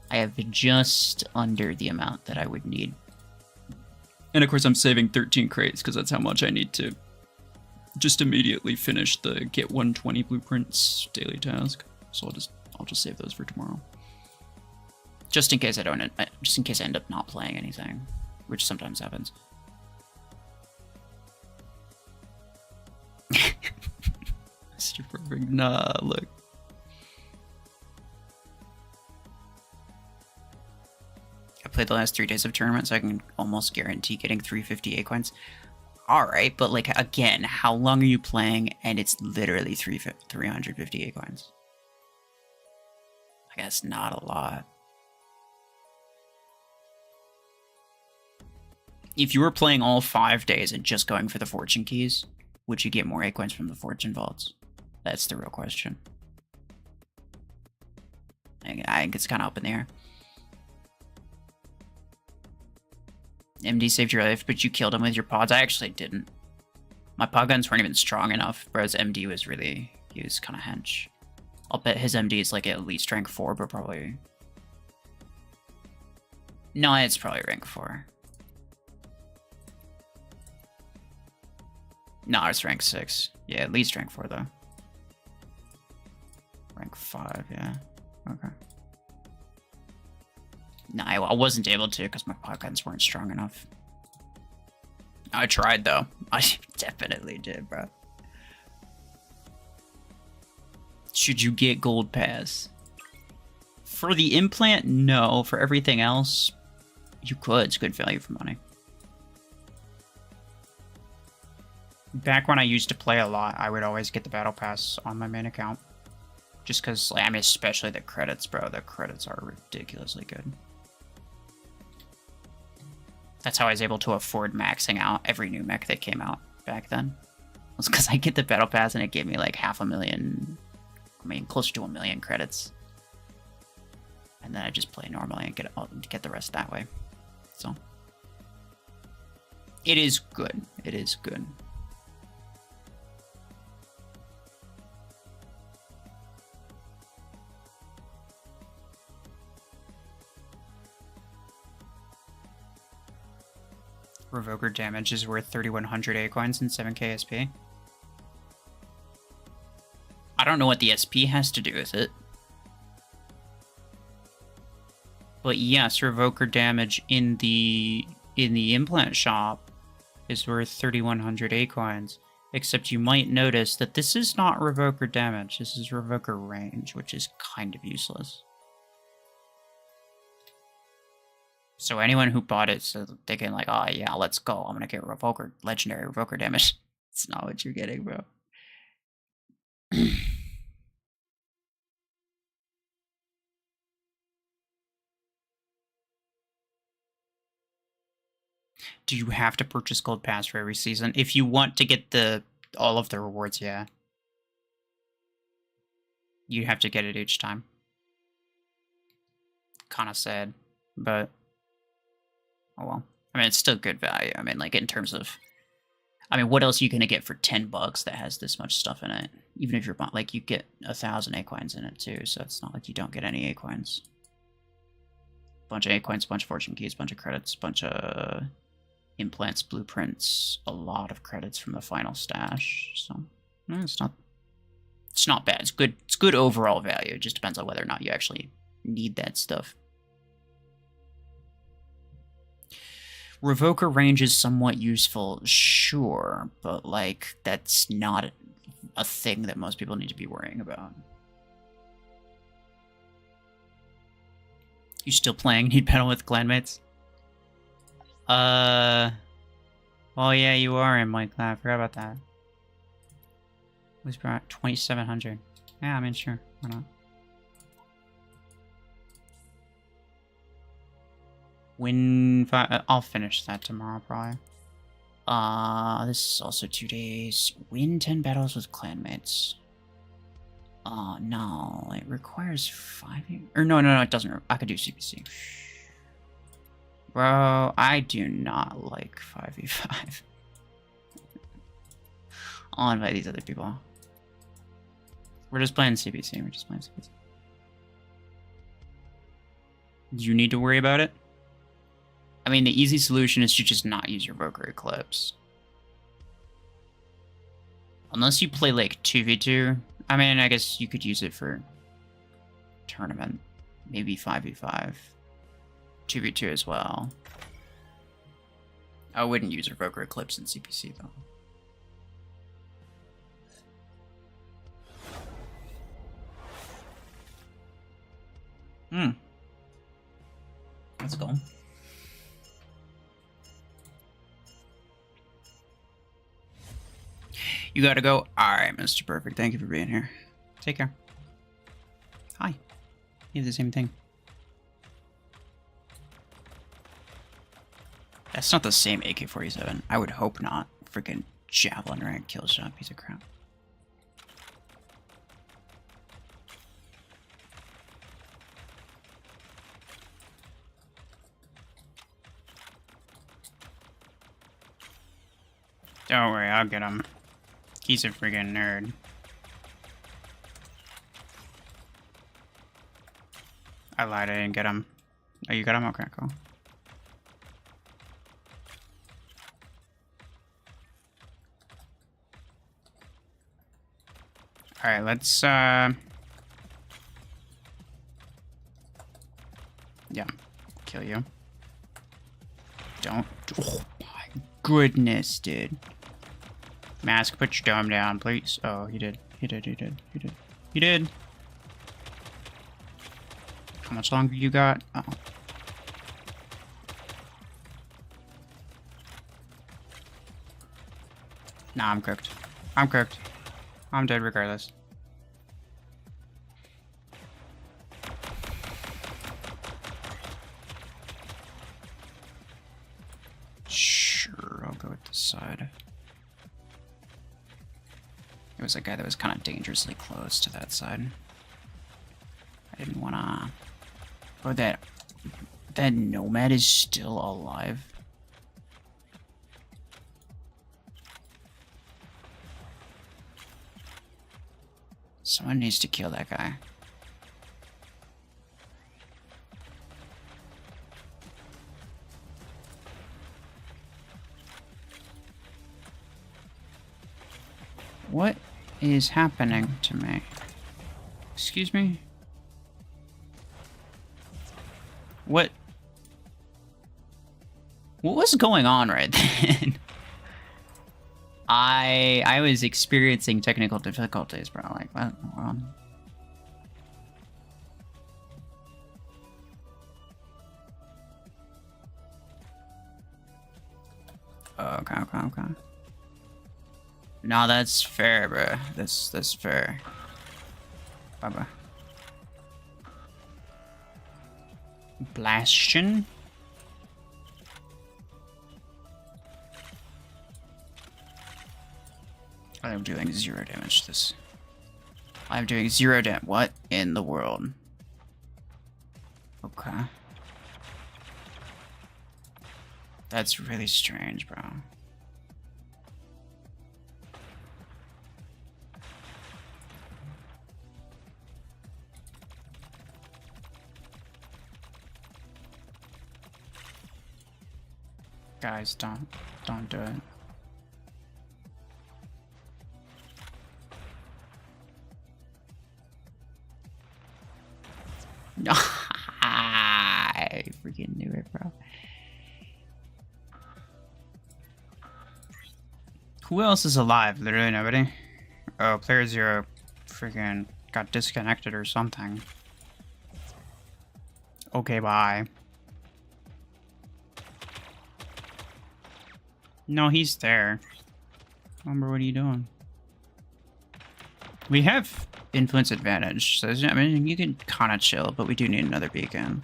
I have just under the amount that I would need. And of course I'm saving 13 crates because that's how much I need to just immediately finish the get 120 blueprints daily task. So I'll just save those for tomorrow. Just in case I end up not playing anything, which sometimes happens. Mr. Perfect, nah, look. I played the last 3 days of tournament, so I can almost guarantee getting 350 coins. Alright, but like, again, how long are you playing? And it's literally 350 coins. I guess not a lot. If you were playing all 5 days and just going for the fortune keys, would you get more 8 coins from the fortune vaults? That's the real question. I think it's kind of up in the air. MD saved your life, but you killed him with your pods. I actually didn't. My pod guns weren't even strong enough, whereas MD was really, he was kind of hench. I'll bet his MD is like at least rank 4, but probably... No, it's probably rank 4. No, it's rank 6. Yeah, at least rank 4 though. Rank 5, yeah. Okay. No, I wasn't able to because my pockets weren't strong enough. I tried though. I definitely did, bro. Should you get gold pass? For the implant, no. For everything else, you could. It's good value for money. Back when I used to play a lot, I would always get the battle pass on my main account. Just because, like, I mean, especially the credits, bro. The credits are ridiculously good. That's how I was able to afford maxing out every new mech that came out back then. It was because I get the battle pass and it gave me like 500,000, I mean, closer to 1 million credits. And then I just play normally and get the rest that way. So it is good. It is good. Revoker damage is worth 3,100 A coins and 7k SP. I don't know what the SP has to do with it. But yes, Revoker damage in the implant shop is worth 3,100 A coins. Except you might notice that this is not Revoker damage. This is Revoker range, which is kind of useless. So anyone who bought it, so thinking like, oh yeah, let's go, I'm gonna get Revoker, legendary Revoker damage. It's not what you're getting, bro. Do you have to purchase Gold Pass for every season? If you want to get all of the rewards, yeah. You have to get it each time. Kind of sad, but oh well. I mean, it's still good value. I mean, like, in terms of... I mean, what else are you going to get for 10 bucks that has this much stuff in it? Even if you're... Like, you get 1,000 A-coins in it, too, so it's not like you don't get any A-coins. Bunch of A-coins, bunch of fortune keys, bunch of credits, bunch of implants, blueprints, a lot of credits from the final stash, so... It's not bad. It's good. It's good overall value. It just depends on whether or not you actually need that stuff. Revoker range is somewhat useful, sure, but, like, that's not a thing that most people need to be worrying about. You still playing Need Battle with clanmates? Well, yeah, you are in my clan. I forgot about that. It was brought 2,700. Yeah, I mean, sure. Why not? I'll finish that tomorrow, probably. This is also 2 days. Win 10 battles with clanmates. Oh, no. It requires 5... Or no, it doesn't. I could do CPC. Bro, I do not like 5v5. I'll invite these other people. We're just playing CPC. You need to worry about it? I mean, the easy solution is to just not use your Revoker Eclipse. Unless you play, like, 2v2. I mean, I guess you could use it for tournament. Maybe 5v5. 2v2 as well. I wouldn't use Revoker Eclipse in CPC, though. Let's go. You gotta go? Alright, Mr. Perfect. Thank you for being here. Take care. Hi. You have the same thing. That's not the same AK-47. I would hope not. Freaking javelin rank kill shot piece of crap. Don't worry, I'll get him. He's a friggin' nerd. I lied, I didn't get him. Oh, you got him? Okay, cool. Alright, let's, yeah, kill you. Don't. Oh my goodness, dude. Mask, put your dome down, please. Oh, he did. He did. He did. How much longer you got? Oh. Nah, I'm cooked. I'm cooked. I'm dead regardless. Sure, I'll go with this side. It was a guy that was kind of dangerously close to that side. I didn't want to... Oh, that nomad is still alive. Someone needs to kill that guy. What is happening to me? Excuse me? What was going on right then? I was experiencing technical difficulties, bro. Like, what? Okay. No, that's fair, bro. That's fair. Bye-bye. Bastion. I'm doing 0 damage to this. I'm doing 0 damage. What in the world? Okay. That's really strange, bro. Guys, don't do it. I freaking knew it, bro. Who else is alive? Literally nobody. Oh, player 0 freaking got disconnected or something. Okay, bye. No, he's there. Remember, what are you doing? We have influence advantage, so I mean, you can kind of chill, but we do need another beacon.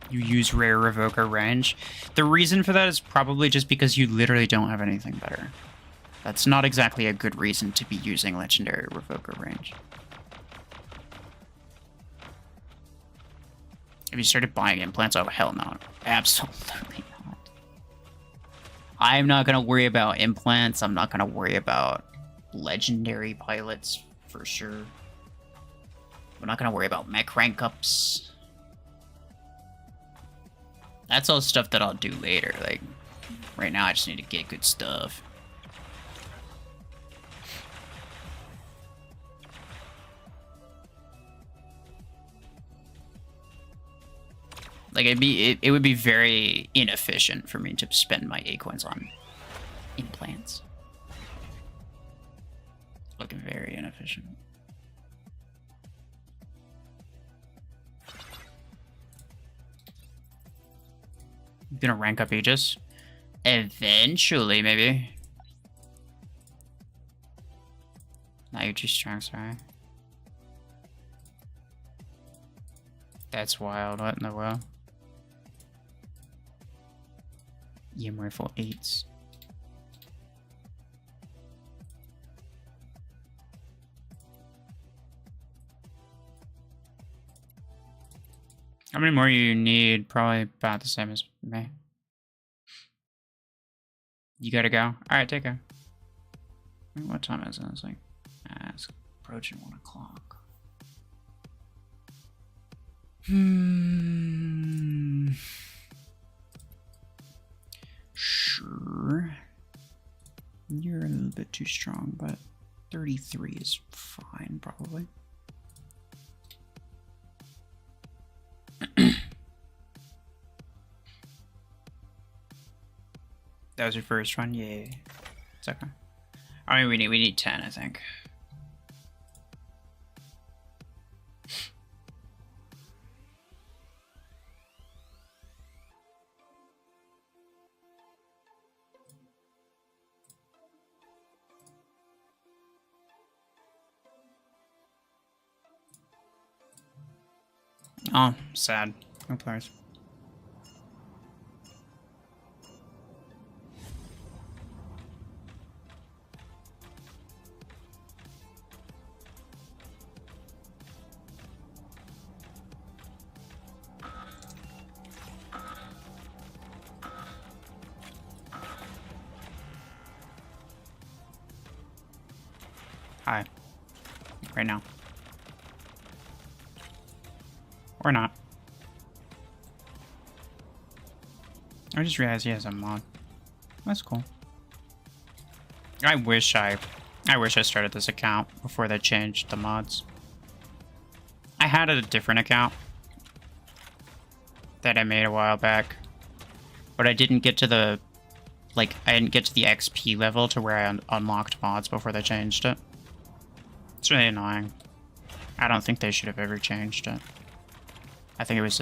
You use rare revoker range. The reason for that is probably just because you literally don't have anything better. That's not exactly a good reason to be using legendary revoker range. Have you started buying implants? Oh, hell no. Absolutely not. I'm not going to worry about implants. I'm not going to worry about legendary pilots, for sure. I'm not going to worry about mech rank ups. That's all stuff that I'll do later. Like, right now I just need to get good stuff. Like, it would be very inefficient for me to spend my A coins on implants. Looking very inefficient. I'm gonna rank up Aegis. Eventually, maybe. Now you're too strong, sorry. That's wild. What in the world? EM rifle 8s. How many more you need? Probably about the same as me. You gotta go? Alright, take care. What time is it? It's like, it's approaching 1 o'clock. Sure. You're a little bit too strong, but 33 is fine, probably. That was your first one? Yeah. It's okay. I mean, we need 10, I think. Oh, sad. No players. Hi. Right now. Or not. I just realized he has a mod. That's cool. I wish I started this account before they changed the mods. I had a different account that I made a while back, but I didn't get to the I didn't get to the XP level to where I unlocked mods before they changed it. It's really annoying. I don't think they should have ever changed it. I think it was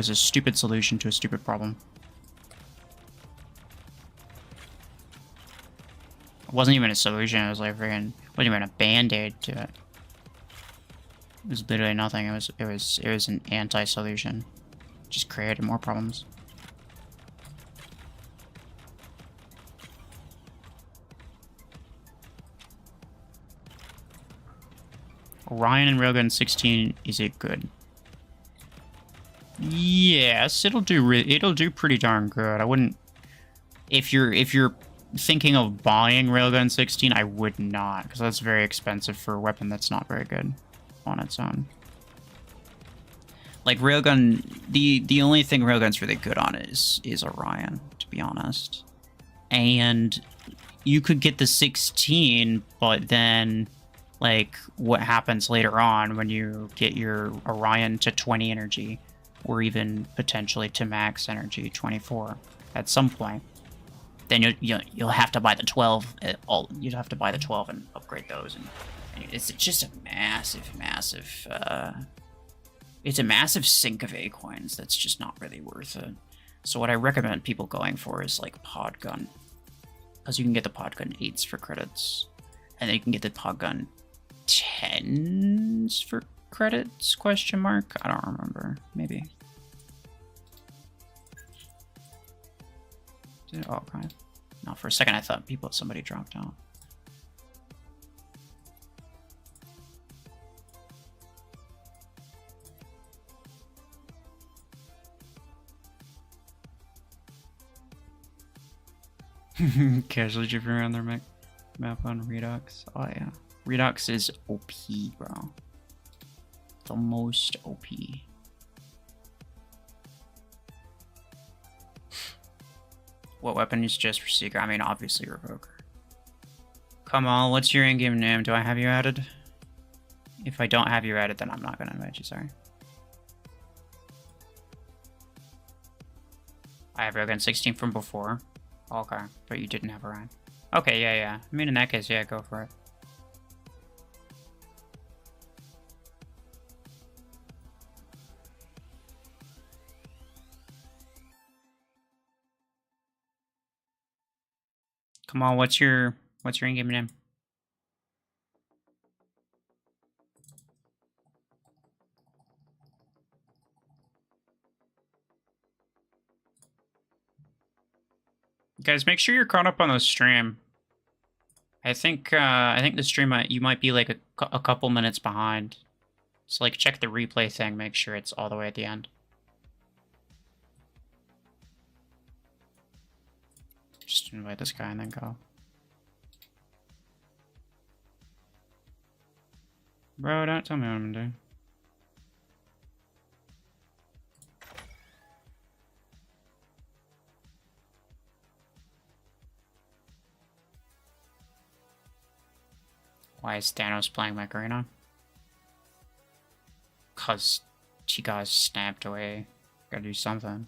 a stupid solution to a stupid problem. It wasn't even a solution. It was like freaking wasn't even a band-aid to it. It was literally nothing. It was an anti-solution. Just created more problems. Orion and Railgun 16, is it good? Yes, it'll do pretty darn good. I wouldn't if you're thinking of buying Railgun 16, I would not, because that's very expensive for a weapon that's not very good on its own. Like Railgun, the only thing Railgun's really good on is Orion, to be honest. And you could get the 16, but then like what happens later on when you get your Orion to 20 energy, or even potentially to max energy 24 at some point, then you'll have to buy the 12. You'd have to buy the 12 and upgrade those, and it's just a massive it's a massive sink of A coins that's just not really worth it. So what I recommend people going for is like pod gun, because you can get the pod gun 8s for credits, and then you can get the pod gun 10s for credits, question mark? I don't remember. Maybe. Oh, okay. No, for a second I thought somebody dropped out. Casually dripping around their map on Redux. Oh yeah. Redux is OP, bro. The most OP. What weapon is just for Seeker? I mean, obviously Revoker. Come on, what's your in-game name? Do I have you added? If I don't have you added, then I'm not gonna invite you, sorry. I have Railgun 16 from before. Okay, but you didn't have Orion. Okay, yeah. I mean, in that case, yeah, go for it. Come on, what's your in-game name? Guys, make sure you're caught up on the stream. I think the stream you might be like a couple minutes behind. So like check the replay thing, make sure it's all the way at the end. Just invite this guy and then go. Bro, don't tell me what I'm doing. Why is Thanos playing Mech Arena? Cause he got snapped away. Gotta do something.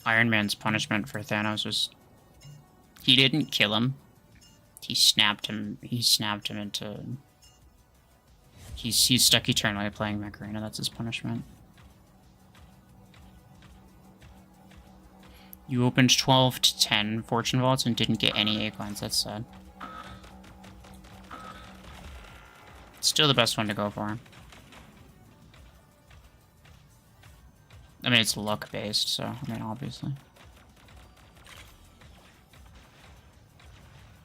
Iron Man's punishment for Thanos was he didn't kill him. He snapped him into he's stuck eternally playing Mech Arena. That's his punishment. You opened 12 to 10 fortune vaults and didn't get any acorns. That's sad. Still the best one to go for. I mean, it's luck based, so I mean, obviously.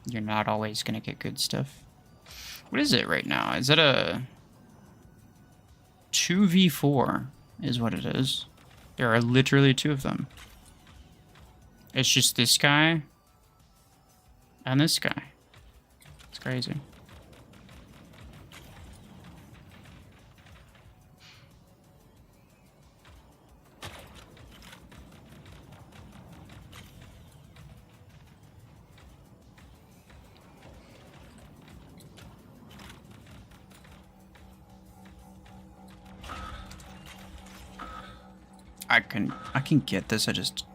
You're not always gonna get good stuff. What is it right now? Is it a 2v4 is what it is. There are literally 2 of them. It's just this guy and this guy. It's crazy. I can get this. I just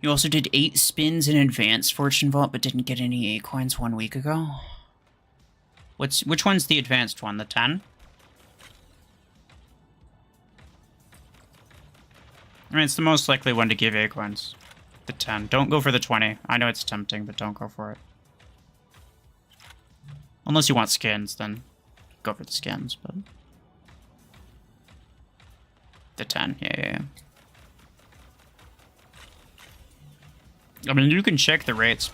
You also did 8 spins in Advanced Fortune Vault, but didn't get any 8 coins 1 week ago. Which one's the advanced one? The 10? I mean, it's the most likely one to give 8 coins. The 10. Don't go for the 20. I know it's tempting, but don't go for it. Unless you want skins, then go for the skins, but... The 10, yeah. I mean, you can check the rates.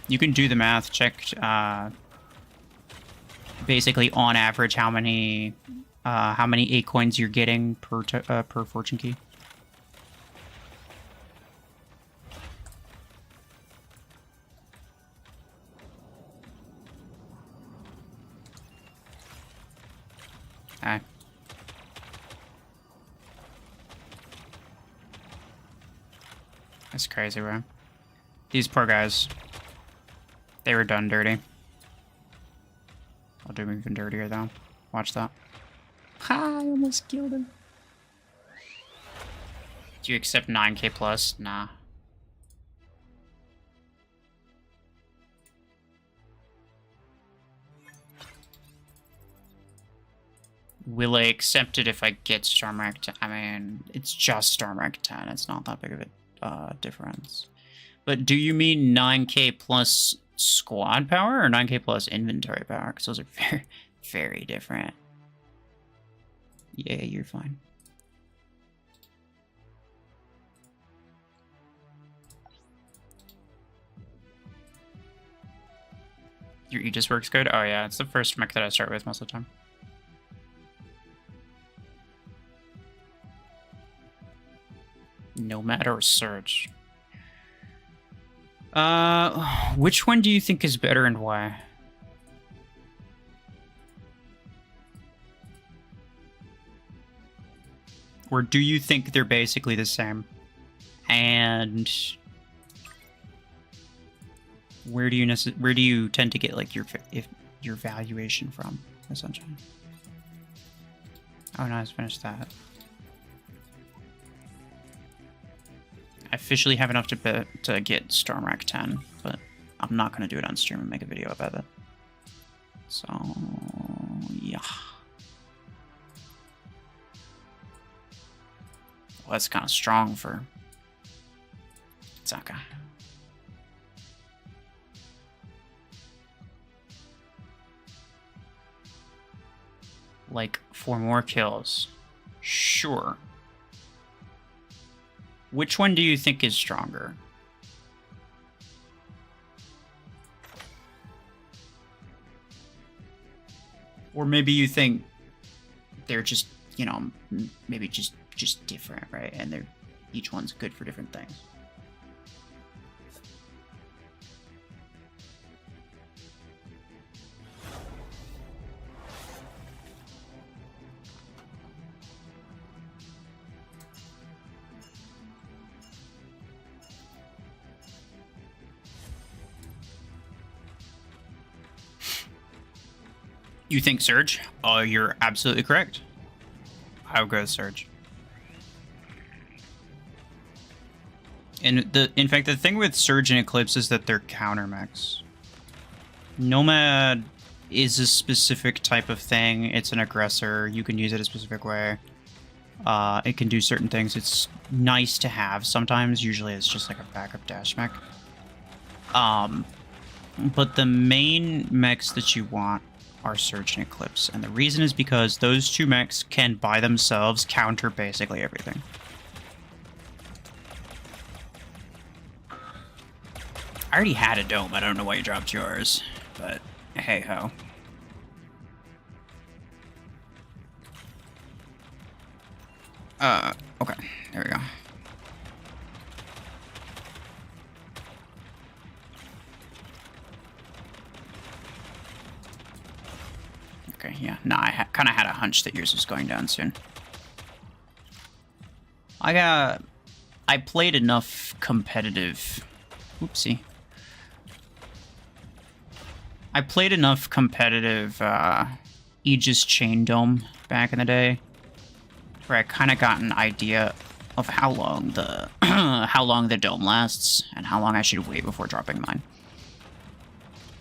You can do the math, check basically on average how many 8 coins you're getting per fortune key. Okay. That's crazy, bro. These poor guys. They were done dirty. I'll do even dirtier, though. Watch that. Ha! I almost killed him. Do you accept 9k plus? Nah. Will I accept it if I get Storm Rank 10? I mean, it's just Storm Rank 10. It's not that big of a difference. But do you mean 9k plus squad power or 9k plus inventory power? Because those are very, very different. Yeah, you're fine. Your Aegis works good? Oh yeah, it's the first mech that I start with most of the time. Nomad or Surge? Which one do you think is better and why? Or do you think they're basically the same? And where do you tend to get like your valuation from, essentially? Oh, nice, finished that. I officially have enough to get Storm Rack 10, but I'm not going to do it on stream and make a video about it. So, yeah. Well, that's kind of strong for Zaka. Like, 4 more kills. Sure. Which one do you think is stronger? Or maybe you think they're just, you know, maybe just different, right? And they're each one's good for different things. You think Surge? Oh, you're absolutely correct. I would go with Surge. And in fact, the thing with Surge and Eclipse is that they're counter mechs. Nomad is a specific type of thing. It's an aggressor. You can use it a specific way. It can do certain things. It's nice to have sometimes. Usually it's just like a backup dash mech. But the main mechs that you want are Surge and Eclipse. And the reason is because those two mechs can by themselves counter basically everything. I already had a dome. I don't know why you dropped yours, but hey ho. Okay, there we go. Okay, yeah. No, I kind of had a hunch that yours was going down soon. I played enough competitive... Oopsie. I played enough competitive Aegis Chain Dome back in the day, where I kind of got an idea of how long the how long the dome lasts and how long I should wait before dropping mine.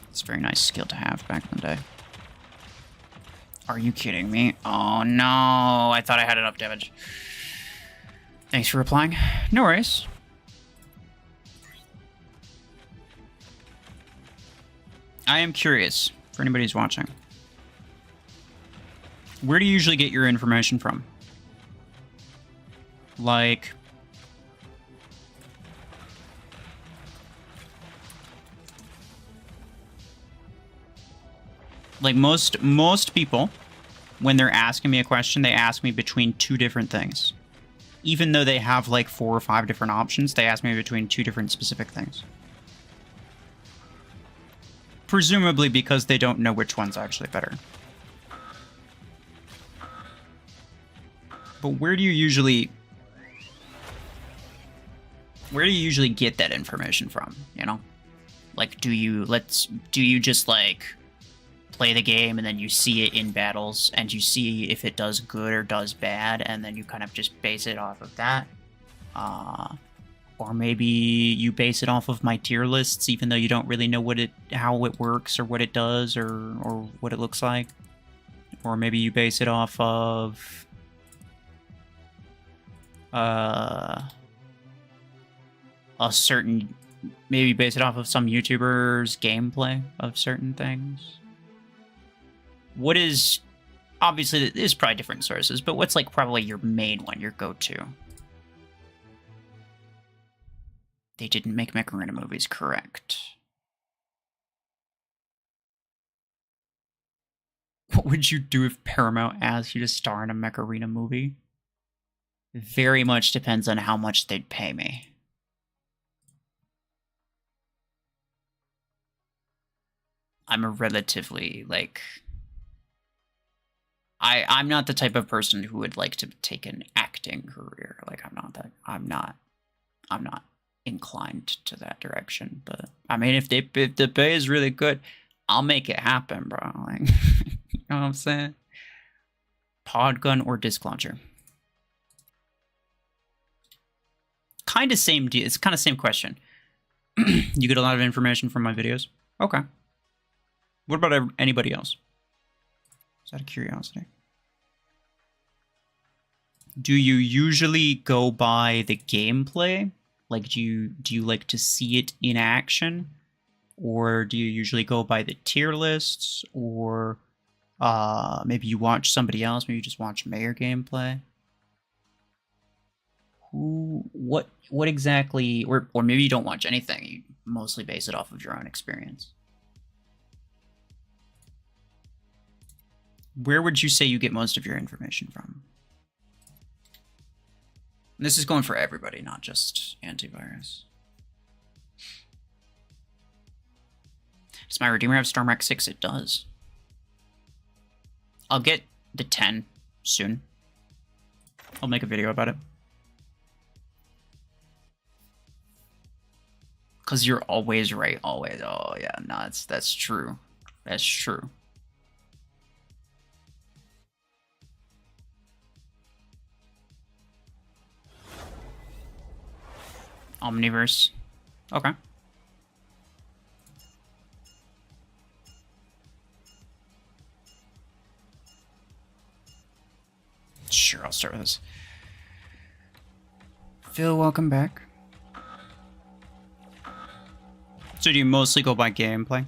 It's a very nice skill to have back in the day. Are you kidding me? Oh no, I thought I had enough damage. Thanks for replying. No worries. I am curious, for anybody who's watching. Where do you usually get your information from? Like... most people, when they're asking me a question, they ask me between two different things. Even though they have like 4 or 5 different options, they ask me between 2 different specific things. Presumably because they don't know which one's actually better. But where do you usually get that information from, you know? Like, do you just like play the game and then you see it in battles and you see if it does good or does bad and then you kind of just base it off of that? Or maybe you base it off of my tier lists, even though you don't really know how it works or what it does or what it looks like. Or maybe you base it off of a certain, maybe base it off of some YouTuber's gameplay of certain things. What is, obviously there's probably different sources, but what's like probably your main one, your go-to? They didn't make Mech Arena movies, correct. What would you do if Paramount asked you to star in a Mech Arena movie? Very much depends on how much they'd pay me. I'm a relatively, like... I'm not the type of person who would like to take an acting career. Like, I'm not inclined to that direction, but I mean, if the pay is really good, I'll make it happen, bro. Like, you know what I'm saying? Pod gun or disc launcher? Kind of same deal. It's kind of same question. You get a lot of information from my videos. Okay. What about anybody else? Just out of curiosity. Do you usually go by the gameplay? Like, do you like to see it in action? Or do you usually go by the tier lists? Or maybe you watch somebody else, maybe you just watch Mayor gameplay? What exactly, or maybe you don't watch anything, you mostly base it off of your own experience. Where would you say you get most of your information from? And this is going for everybody, not just antivirus. Does my Redeemer have Storm Rack 6? It does. I'll get the 10 soon. I'll make a video about it. Because you're always right, always. Oh, yeah, no, that's true. That's true. Omniverse. Okay. Sure, I'll start with this. Phil, welcome back. So do you mostly go by gameplay?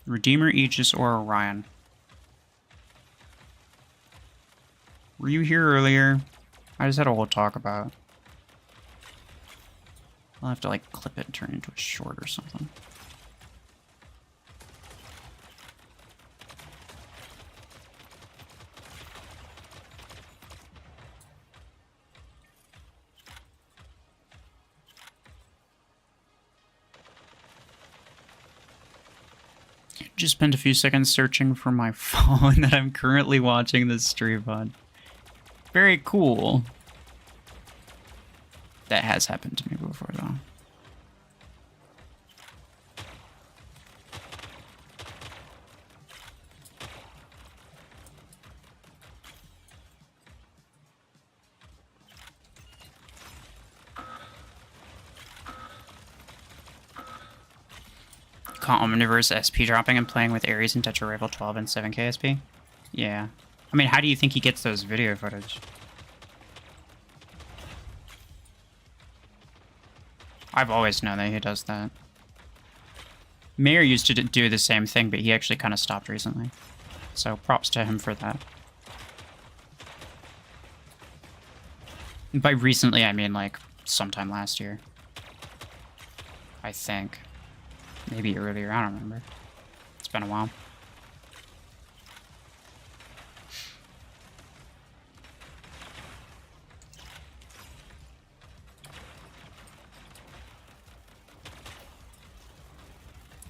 Redeemer, Aegis, or Orion? Were you here earlier? I just had a whole talk about. I'll have to like clip it and turn it into a short or something. Just spent a few seconds searching for my phone that I'm currently watching this stream on. Very cool. That has happened to me before, though. Omniverse SP dropping and playing with Ares and Tetra Rifle 12 and 7K SP? Yeah. I mean, how do you think he gets those video footage? I've always known that he does that. Mayor used to do the same thing, but he actually kind of stopped recently. So props to him for that. And by recently, I mean like sometime last year. I think. Maybe earlier, I don't remember. It's been a while.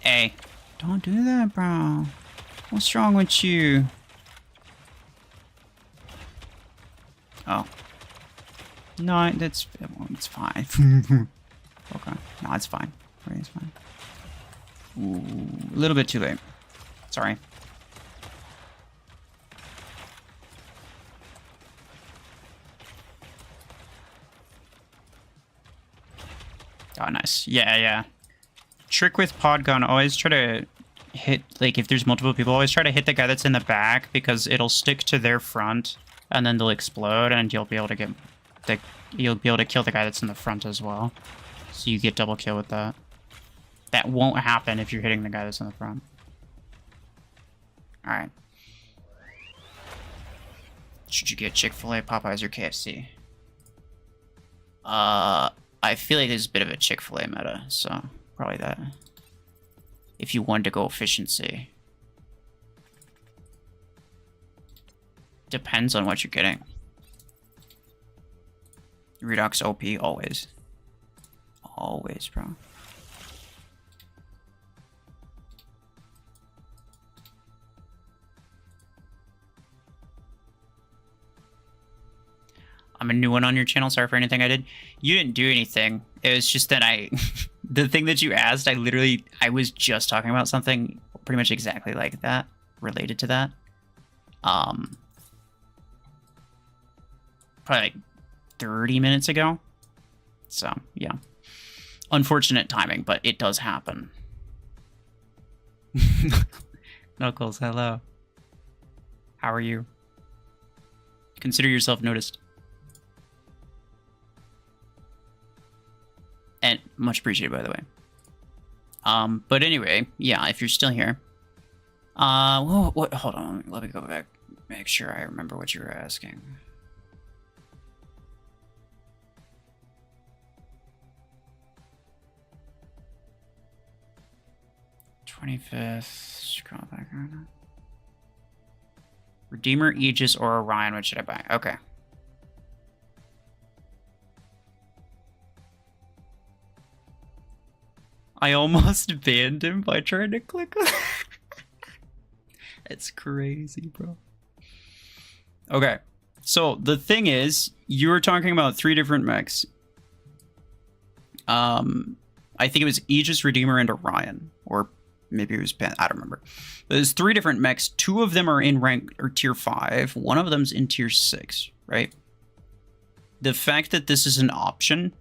Hey, don't do that, bro. What's wrong with you? Oh. No, it's fine. Okay. No, it's fine. It's fine. Ooh, a little bit too late. Sorry. Oh, nice. Yeah. Trick with Podgun, always try to hit, like, if there's multiple people, always try to hit the guy that's in the back, because it'll stick to their front, and then they'll explode, and you'll be able to get you'll be able to kill the guy that's in the front as well. So you get double kill with that. That won't happen if you're hitting the guy that's in the front. Alright. Should you get Chick-fil-A, Popeyes, or KFC? I feel like there's a bit of a Chick-fil-A meta, so probably that. If you wanted to go efficiency. Depends on what you're getting. Redux OP, always. Always, bro. I'm a new one on your channel. Sorry for anything I did. You didn't do anything. It was just that the thing that you asked, I was just talking about something pretty much exactly like that, related to that. Probably like 30 minutes ago. So, yeah. Unfortunate timing, but it does happen. Knuckles, hello. How are you? Consider yourself noticed. And much appreciated, by the way. But anyway, yeah, if you're still here. Hold on, let me go back. Make sure I remember what you were asking. Scroll back on. Redeemer, Aegis, or Orion, what should I buy? Okay. I almost banned him by trying to click on It's crazy, bro. Okay. So the thing is, you were talking about 3 different mechs. I think it was Aegis, Redeemer, and Orion. Or maybe it was I don't remember. There's 3 different mechs. 2 of them are in rank or tier 5. 1 of them's in tier 6. right? The fact that this is an option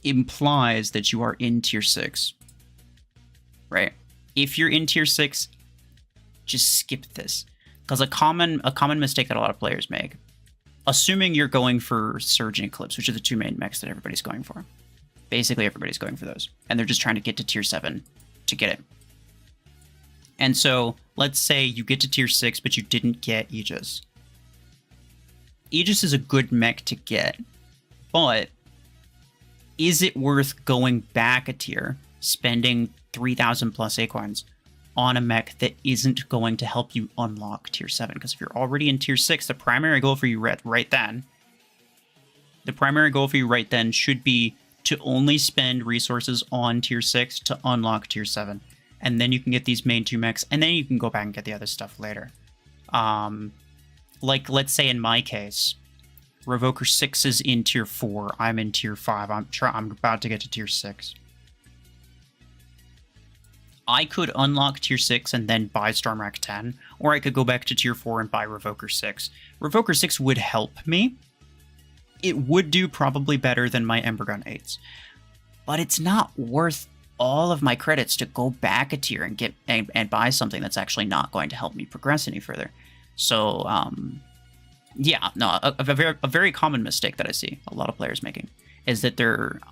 implies that you are in tier 6, right? If you're in tier 6, just skip this. Because a common mistake that a lot of players make, assuming you're going for Surge and Eclipse, which are the two main mechs that everybody's going for. Basically, everybody's going for those. And they're just trying to get to tier 7 to get it. And so, let's say you get to tier 6, but you didn't get Aegis. Aegis is a good mech to get, but is it worth going back a tier, spending 3,000 plus acorns on a mech that isn't going to help you unlock tier 7? Because if you're already in tier 6, the primary goal for you right then should be to only spend resources on tier 6 to unlock tier 7. And then you can get these main 2 mechs, and then you can go back and get the other stuff later. Like, let's say in my case, Revoker 6 is in tier 4, I'm in tier 5, I'm about to get to tier 6. I could unlock tier 6 and then buy Stormwrack 10, or I could go back to tier 4 and buy Revoker 6. Revoker 6 would help me. It would do probably better than my Embergun 8s. But it's not worth all of my credits to go back a tier and get and buy something that's actually not going to help me progress any further. So, yeah, no, a very common mistake that I see a lot of players making is that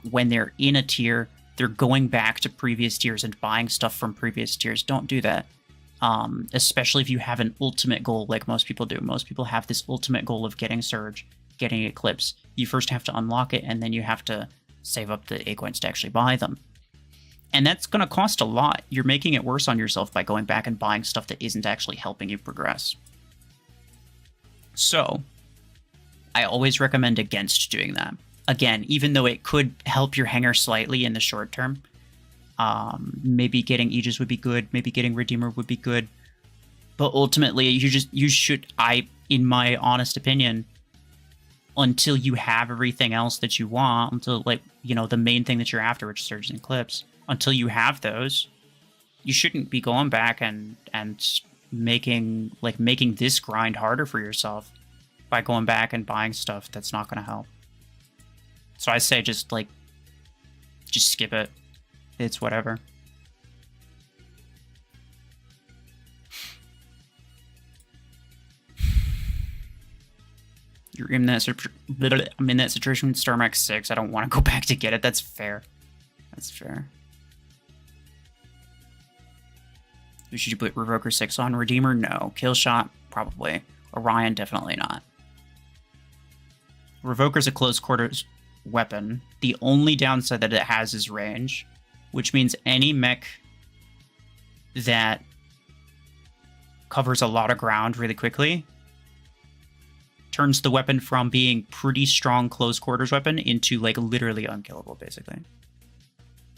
when they're in a tier, they're going back to previous tiers and buying stuff from previous tiers. Don't do that. Especially if you have an ultimate goal like most people do. Most people have this ultimate goal of getting Surge, getting Eclipse. You first have to unlock it, and then you have to save up the acorns to actually buy them. And that's going to cost a lot. You're making it worse on yourself by going back and buying stuff that isn't actually helping you progress. So, I always recommend against doing that. Again, even though it could help your hanger slightly in the short term, maybe getting Aegis would be good, maybe getting Redeemer would be good, but ultimately, you should, in my honest opinion, until you have everything else that you want, until, like, you know, the main thing that you're after, which is Surge and Eclipse, until you have those, you shouldn't be going back and making this grind harder for yourself by going back and buying stuff that's not going to help. So I say just skip it. It's whatever. I'm in that situation with Stormwrack 6. I don't want to go back to get it. That's fair. That's fair. Should you put Revoker 6 on? Redeemer? No. Killshot? Probably. Orion? Definitely not. Revoker's a close quarters weapon. The only downside that it has is range, which means any mech that covers a lot of ground really quickly turns the weapon from being pretty strong close quarters weapon into, like, literally unkillable, basically.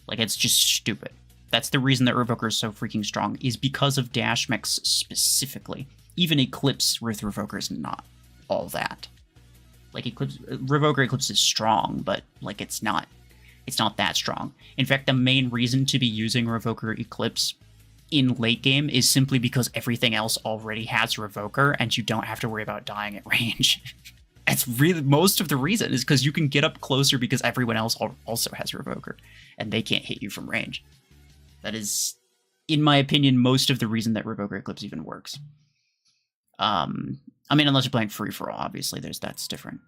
Like, it's just stupid. That's the reason that Revoker is so freaking strong, is because of dash mechs specifically. Even Eclipse with Revoker is not all that. Like, Revoker Eclipse is strong, but, like, it's not that strong. In fact, the main reason to be using Revoker Eclipse in late game is simply because everything else already has Revoker, and you don't have to worry about dying at range. That's really most of the reason, is because you can get up closer because everyone else also has Revoker, and they can't hit you from range. That is, in my opinion, most of the reason that Revoker Eclipse even works. I mean, unless you're playing free for all, obviously, that's different.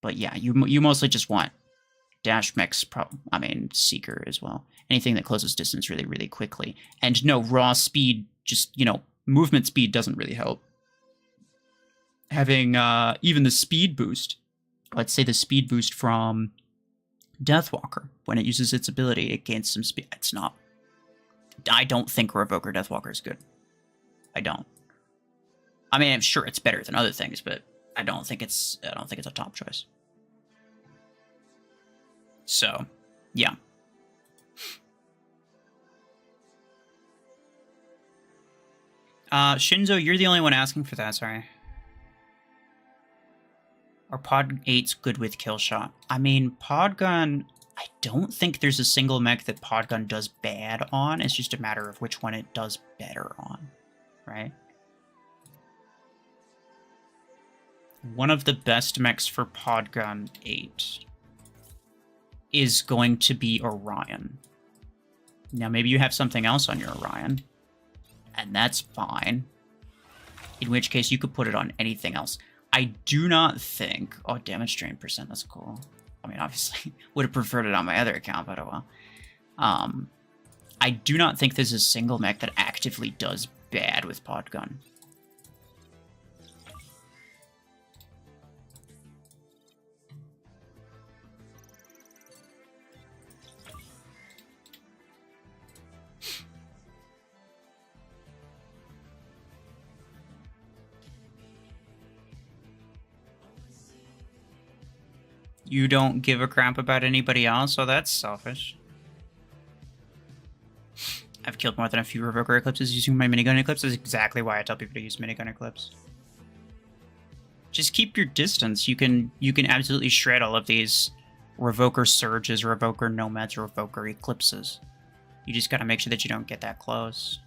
But yeah, you mostly just want dash mechs. Seeker as well. Anything that closes distance really, really quickly. And no, raw speed, just, you know, movement speed doesn't really help. Having even the speed boost, let's say the speed boost from Deathwalker, when it uses its ability, it gains some speed. It's not. I don't think Revoker Deathwalker is good. I don't. I mean, I'm sure it's better than other things, but I don't think it's a top choice. So, yeah. Shinzo, you're the only one asking for that, sorry. Are Pod 8s good with Killshot? I mean, Podgun, I don't think there's a single mech that Podgun does bad on. It's just a matter of which one it does better on, right? one of the best mechs for Podgun 8 is going to be Orion. Now, maybe you have something else on your Orion, and that's fine. In which case, you could put it on anything else. I do not think... Oh, damage drain percent, that's cool. I mean, obviously, would have preferred it on my other account, but oh well. I do not think there's a single mech that actively does bad with Podgun. You don't give a crap about anybody else? Oh, that's selfish. I've killed more than a few Revoker Eclipses using my minigun Eclipse. That's exactly why I tell people to use minigun Eclipse. Just keep your distance. You can absolutely shred all of these Revoker Surges, Revoker Nomads, Revoker Eclipses. You just gotta make sure that you don't get that close.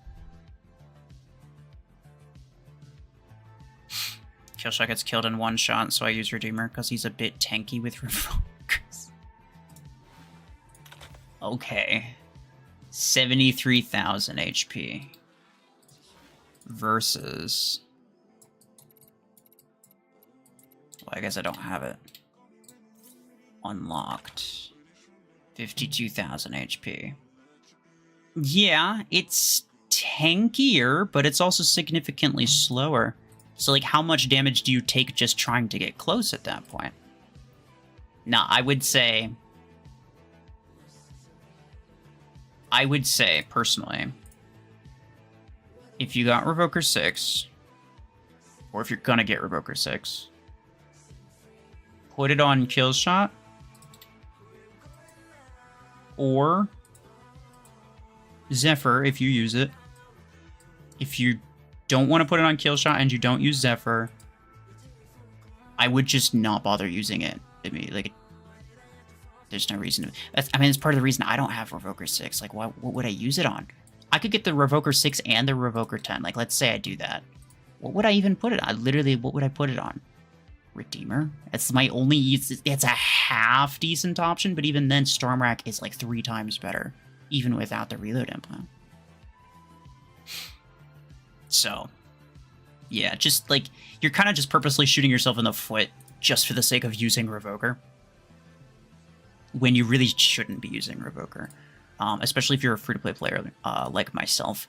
Killshot gets killed in one shot, so I use Redeemer because he's a bit tanky with Revokers. Okay. 73,000 HP. Versus... Well, I guess I don't have it. Unlocked. 52,000 HP. Yeah, it's tankier, but it's also significantly slower. So, like, how much damage do you take just trying to get close at that point? Nah, I would say, personally, if you got Revoker 6, or if you're gonna get Revoker 6, put it on Killshot, or Zephyr if you use it. If you don't want to put it on Killshot and you don't use Zephyr, I would just not bother using it. I mean, like, there's no reason to... it's part of the reason I don't have Revoker 6. Like, what would I use it on? I could get the Revoker 6 and the Revoker 10. Like, let's say I do that. What would I even put it on? Literally, what would I put it on? Redeemer? It's my only... It's a half-decent option, but even then, Stormrack is, like, 3 times better. Even without the reload implant. So, yeah, just, like, you're kind of just purposely shooting yourself in the foot just for the sake of using Revoker. When you really shouldn't be using Revoker. Especially if you're a free-to-play player like myself.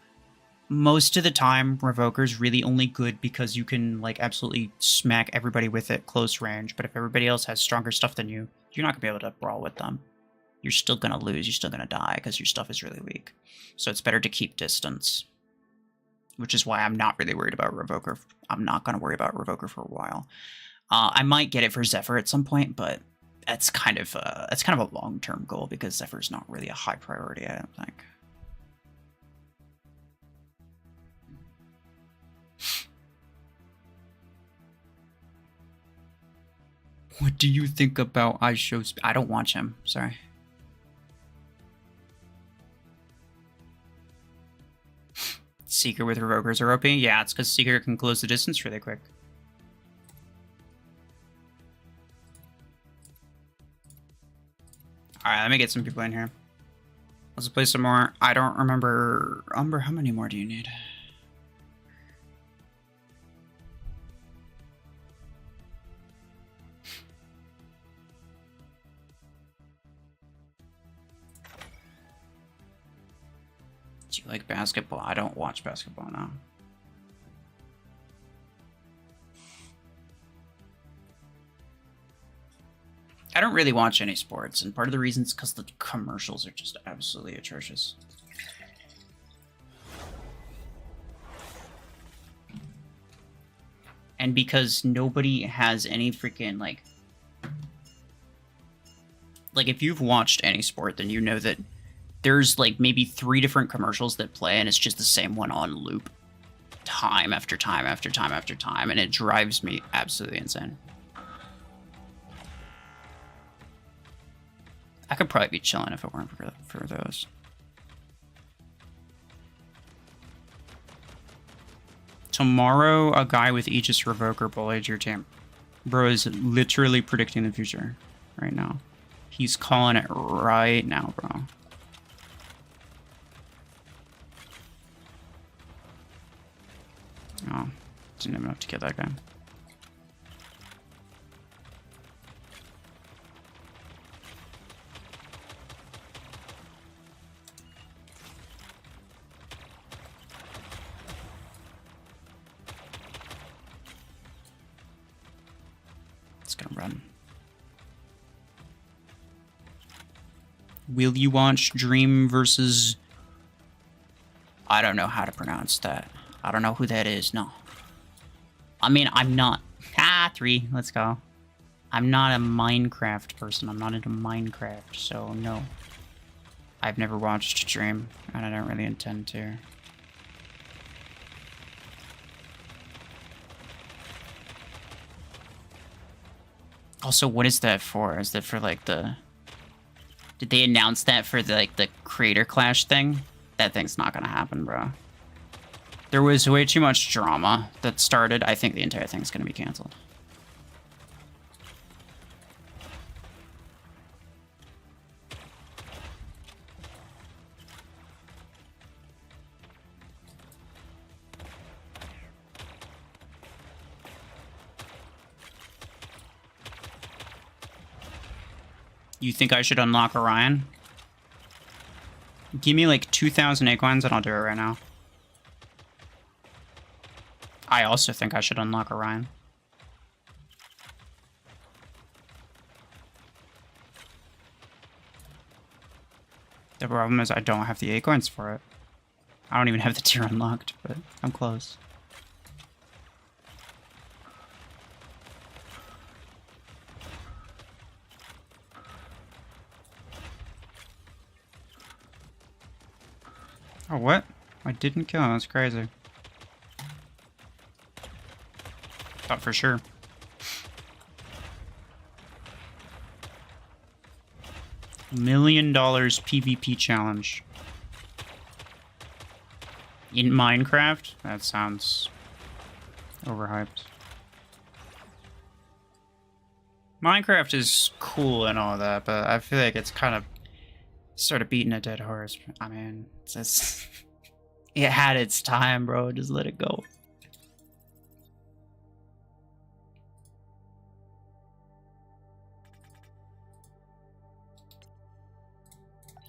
Most of the time, Revoker's really only good because you can, like, absolutely smack everybody with it close range. But if everybody else has stronger stuff than you, you're not going to be able to brawl with them. You're still going to lose. You're still going to die because your stuff is really weak. So it's better to keep distance. Which is why I'm not really worried about Revoker. I'm not going to worry about Revoker for a while. I might get it for Zephyr at some point, but that's kind of a long-term goal because Zephyr's not really a high priority, I don't think. What do you think about iShow's... I don't watch him, sorry. Seeker with Revokers are OP? Yeah, it's because Seeker can close the distance really quick. Alright, let me get some people in here. Let's play some more. I don't remember... Umber, how many more do you need? Do you like basketball? I don't watch basketball now. I don't really watch any sports, and part of the reason is because the commercials are just absolutely atrocious. And because nobody has any freaking, like, if you've watched any sport, then you know that there's, like, maybe 3 different commercials that play, and it's just the same one on loop. Time after time after time after time, and it drives me absolutely insane. I could probably be chilling if it weren't for those. Tomorrow, a guy with Aegis Revoker bullied your team. Bro is literally predicting the future right now. He's calling it right now, bro. Oh, didn't even have to kill that guy. It's gonna run. Will you watch Dream versus... I don't know how to pronounce that. I don't know who that is, no. I mean, I'm not... Ah, 3, let's go. I'm not a Minecraft person. I'm not into Minecraft, so no. I've never watched Dream, and I don't really intend to. Also, what is that for? Is that for, like, the... Did they announce that for, the, like, the Creator Clash thing? That thing's not gonna happen, bro. There was way too much drama that started. I think the entire thing's gonna be canceled. You think I should unlock Orion? Give me like 2,000 acorns and I'll do it right now. I also think I should unlock Orion. The problem is I don't have the acorns for it. I don't even have the tier unlocked, but I'm close. Oh, what? I didn't kill him. That's crazy. Thought for sure. $1 million PvP challenge. In Minecraft? That sounds overhyped. Minecraft is cool and all that, but I feel like it's kind of sort of beating a dead horse. I mean, it's it had its time, bro. Just let it go.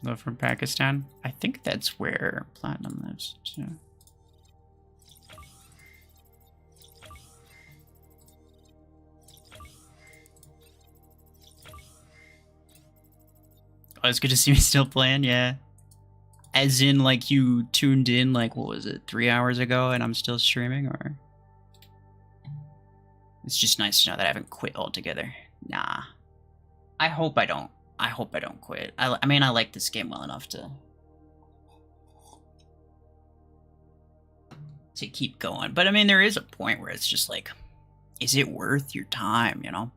Love from Pakistan. I think that's where Platinum lives too. Oh, it's good to see me still playing, yeah. As in, like, you tuned in, like, what was it, 3 hours ago and I'm still streaming, or? It's just nice to know that I haven't quit altogether. Nah. I hope I don't. I hope I don't quit. I mean, I like this game well enough to keep going. But, I mean, there is a point where it's just like, is it worth your time, you know?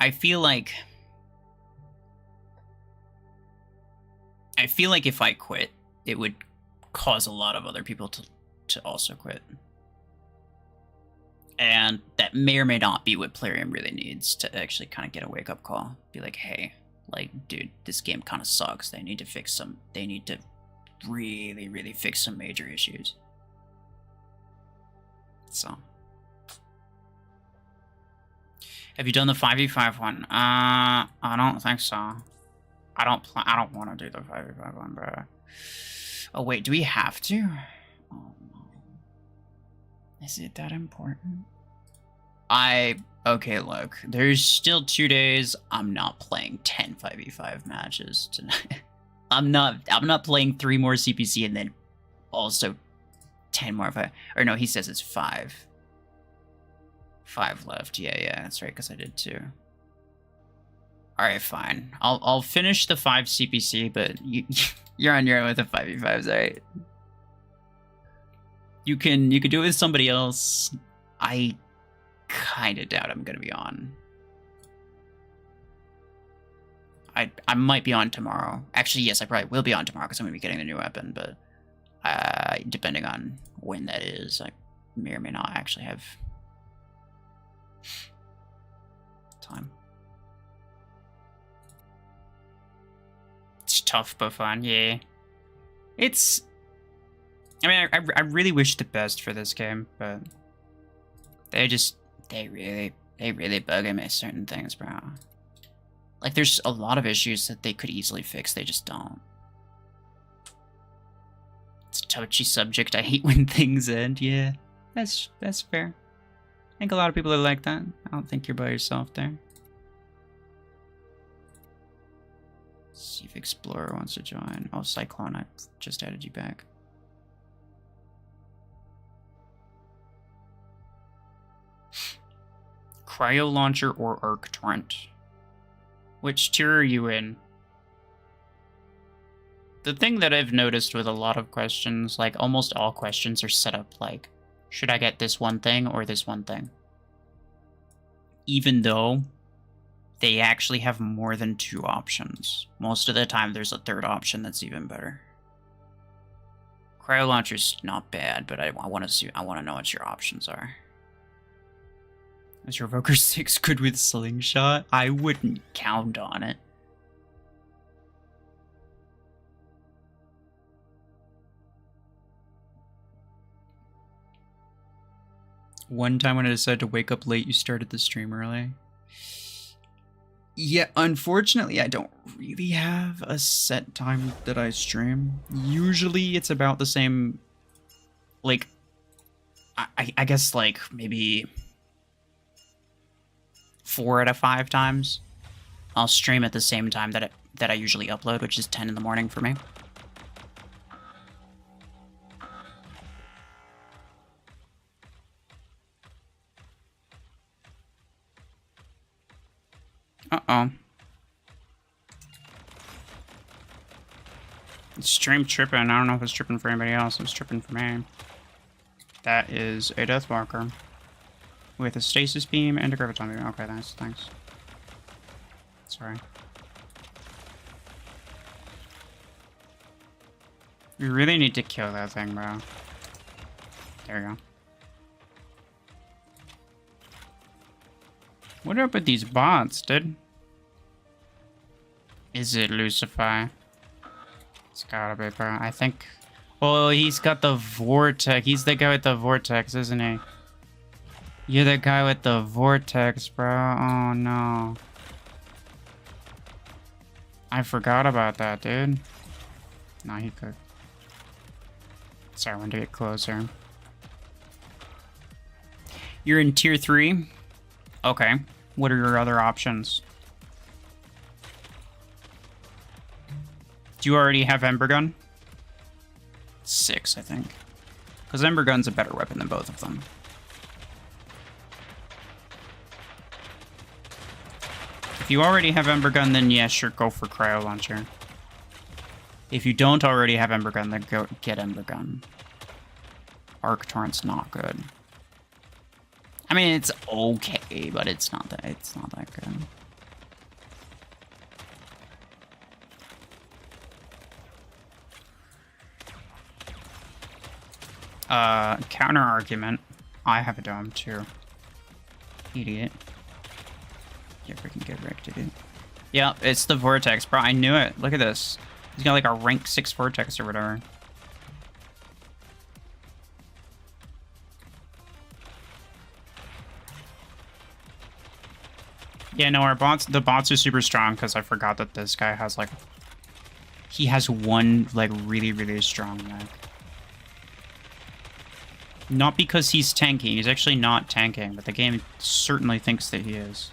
I feel like if I quit, it would cause a lot of other people to also quit. And that may or may not be what Plarium really needs to actually kind of get a wake-up call. Be like, hey, like, dude, this game kind of sucks. They need to fix some... They need to really, really fix some major issues. So... Have you done the 5v5 one? I don't think so. I don't want to do the 5v5 one, bro. Oh, wait, do we have to? Oh, no. Is it that important? Okay, look. There's still 2 days. I'm not playing 10 5v5 matches tonight. I'm not playing 3 more CPC and then also 10 more 5. Or no, he says it's 5. 5 left. Yeah, that's right, because I did 2. Alright, fine. I'll finish the 5 CPC, but you're on your own with the 5v5s, alright? You can do it with somebody else. I kinda doubt I'm gonna be on. I might be on tomorrow. Actually, yes, I probably will be on tomorrow because I'm gonna be getting the new weapon, but depending on when that is, I may or may not actually have tough but fun, yeah. It's... I mean, I really wish the best for this game, but... They really bug me certain things, bro. Like, there's a lot of issues that they could easily fix, they just don't. It's a touchy subject, I hate when things end, yeah. That's fair. I think a lot of people are like that. I don't think you're by yourself there. See if Explorer wants to join. Oh, Cyclone, I just added you back. Cryo Launcher or Arc Torrent? Which tier are you in? The thing that I've noticed with a lot of questions, like almost all questions are set up like, should I get this one thing or this one thing? Even though they actually have more than 2 options. Most of the time there's a third option that's even better. Cryo Launcher's not bad, but I want to know what your options are. Is your Evoker 6 good with Slingshot? I wouldn't count on it. One time when I decided to wake up late, you started the stream early. Yeah, unfortunately, I don't really have a set time that I stream. Usually it's about the same, like, I guess like maybe 4 out of 5 times I'll stream at the same time that I usually upload, which is 10 in the morning for me. Uh-oh. Stream tripping. I don't know if it's tripping for anybody else. It's tripping for me. That is a Deathwalker. With a Stasis Beam and a Graviton Beam. Okay, thanks. Sorry. We really need to kill that thing, bro. There we go. What up with these bots, dude? Is it Lucifer? It's gotta be, bro. I think... Oh, he's got the Vortex. He's the guy with the Vortex, isn't he? You're the guy with the Vortex, bro. Oh, no. I forgot about that, dude. No, he could. Sorry, I wanted to get closer. You're in tier 3? Okay. What are your other options? Do you already have Ember Gun? 6, I think. Because Ember Gun's a better weapon than both of them. If you already have Ember Gun, then yeah, sure, go for Cryo Launcher. If you don't already have Ember Gun, then go get Ember Gun. Arc Torrent's not good. I mean, it's okay, but it's not that good. Counter argument. I have a dome too. Idiot. Yeah, freaking get wrecked, dude. Yeah, it's the Vortex, bro. I knew it. Look at this. He's got like a rank 6 Vortex or whatever. Yeah, no, the bots are super strong because I forgot that this guy has like, he has one like really, really strong mech. Not because he's tanking, he's actually not tanking, but the game certainly thinks that he is.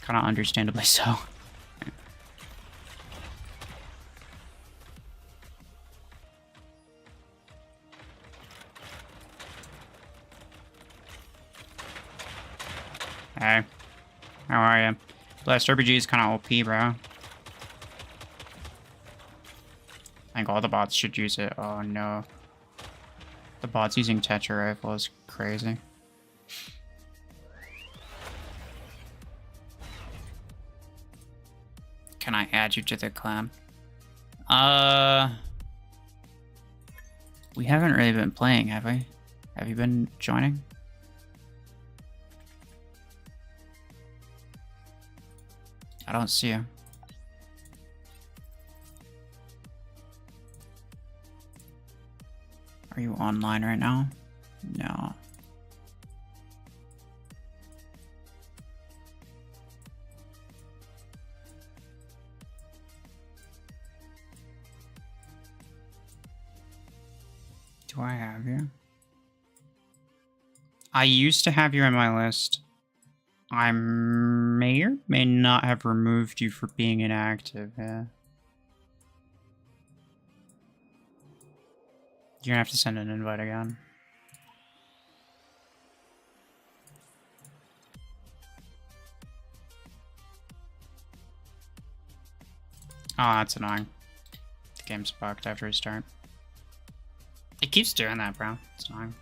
Kind of understandably so. Hey. How are you? Blast RPG is kind of OP, bro. I think all the bots should use it. Oh no. The bots using Tetra Rifle is crazy. Can I add you to the clan? We haven't really been playing, have we? Have you been joining? I don't see you. Are you online right now? No. Do I have you? I used to have you on my list. I may or may not have removed you for being inactive, yeah. You're gonna have to send an invite again. Oh, that's annoying. The game's bugged after restart. It keeps doing that, bro. It's annoying.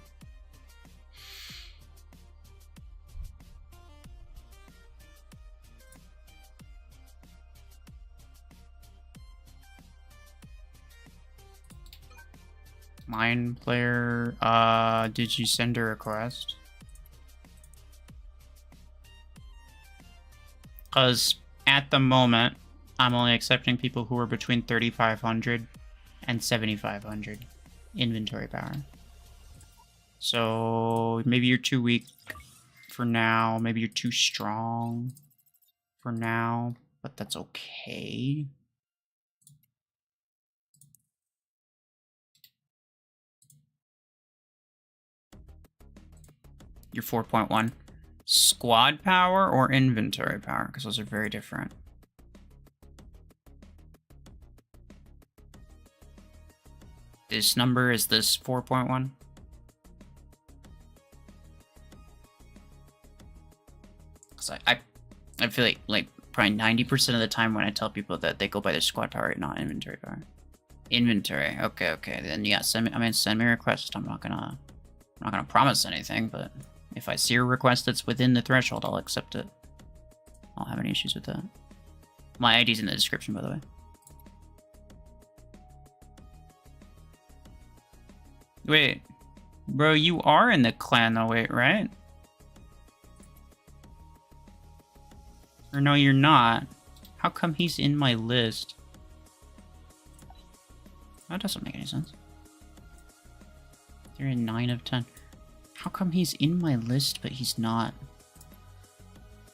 Mind player, did you send a request? Because at the moment, I'm only accepting people who are between 3,500 and 7,500 inventory power. So maybe you're too weak for now. Maybe you're too strong for now, but that's okay. You're 4.1. Squad power or inventory power? Because those are very different. This number is this 4.1? Because I feel like probably 90% of the time when I tell people that they go by their squad power, not inventory power. Inventory. Okay. Then yeah, send me a request. I'm not gonna promise anything, but if I see a request that's within the threshold, I'll accept it. I don't have any issues with that. My ID's in the description, by the way. Wait, bro, you are in the clan though, wait, right? Or no, you're not. How come he's in my list? That doesn't make any sense. You're in 9 of 10. How come he's in my list, but he's not?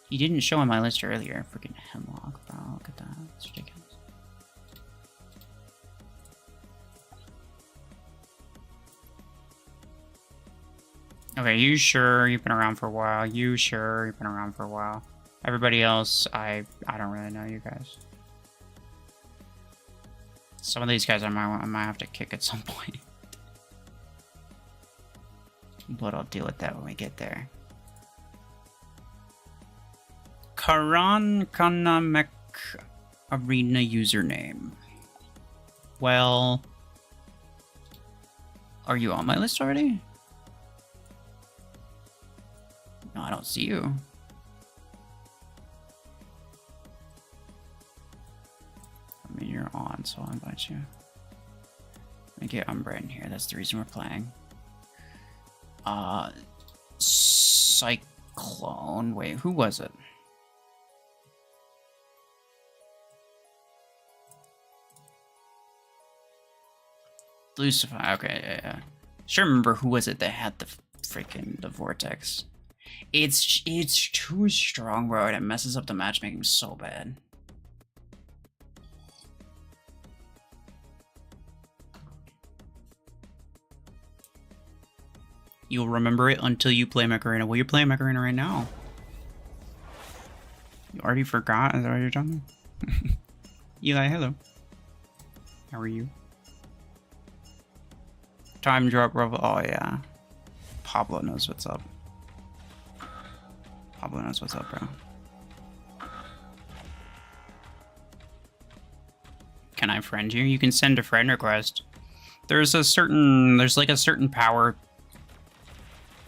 He didn't show on my list earlier. Freaking Hemlock, bro. Look at that. It's ridiculous. Okay, you sure you've been around for a while? You sure you've been around for a while? Everybody else, I don't really know you guys. Some of these guys I might have to kick at some point. But I'll deal with that when we get there. Karan Kana Mech Arena username. Well, are you on my list already? No, I don't see you. I mean, you're on, so I'll invite you. Let me get Umbra in here. That's the reason we're playing. Cyclone. Wait, who was it? Lucifer. Okay, yeah. Sure, remember who was it that had the vortex? It's too strong, bro, and it messes up the matchmaking so bad. You'll remember it until you play Mech Arena. Well, you're playing Mech Arena right now. You already forgot? Is that what you're talking about? Eli, hello. How are you? Time drop, bro. Oh, yeah. Pablo knows what's up. Pablo knows what's up, bro. Can I friend you? You can send a friend request. There's like a certain power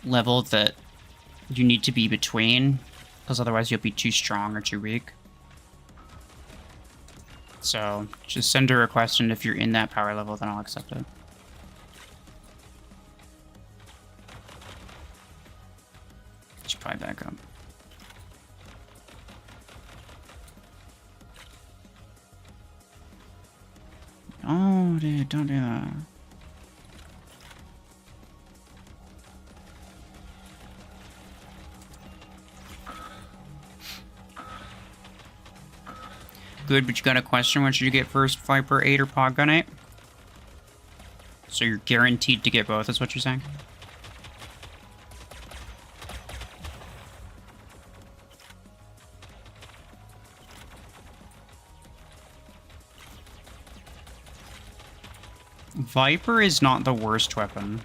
level that you need to be between, because otherwise you'll be too strong or too weak. So just send a request, and if you're in that power level, then I'll accept it. Should probably back up. Oh, dude, don't do that. Good, but you got a question. What should you get first, Viper 8 or Podgun 8? So you're guaranteed to get both, is what you're saying? Viper is not the worst weapon.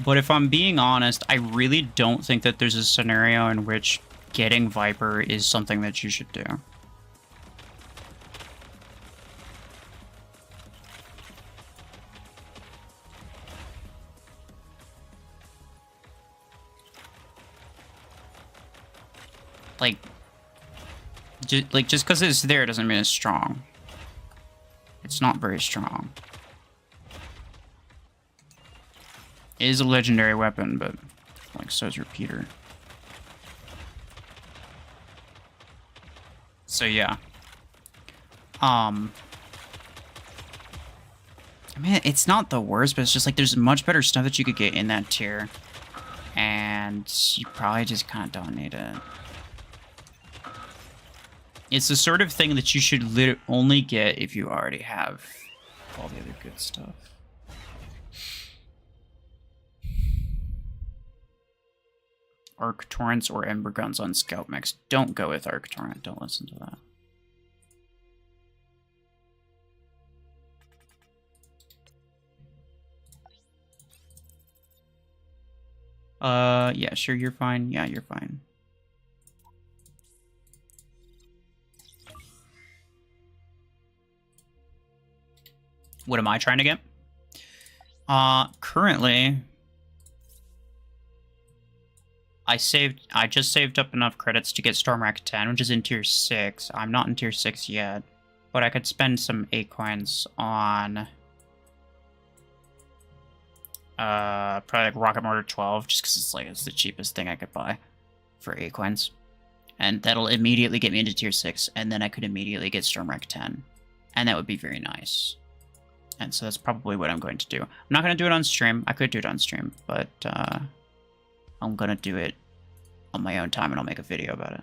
But if I'm being honest, I really don't think that there's a scenario in which getting Viper is something that you should do. Just because it's there doesn't mean it's strong. It's not very strong. It is a legendary weapon, but like so is Repeater. So yeah. I mean, it's not the worst, but it's just like there's much better stuff that you could get in that tier. And you probably just kind of don't need it. It's the sort of thing that you should only get if you already have all the other good stuff. Arc Torrents or Ember Guns on Scout Mechs. Don't go with Arc Torrent. Don't listen to that. Yeah, sure, you're fine. Yeah, you're fine. What am I trying to get? Currently, I just saved up enough credits to get Storm Rack 10, which is in tier 6. I'm not in tier 6 yet, but I could spend some 8 coins on probably like Rocket Mortar 12, just because it's the cheapest thing I could buy for 8 coins. And that'll immediately get me into tier 6, and then I could immediately get Storm Rack 10. And that would be very nice. And so that's probably what I'm going to do. I'm not going to do it on stream. I could do it on stream, but I'm going to do it on my own time, and I'll make a video about it.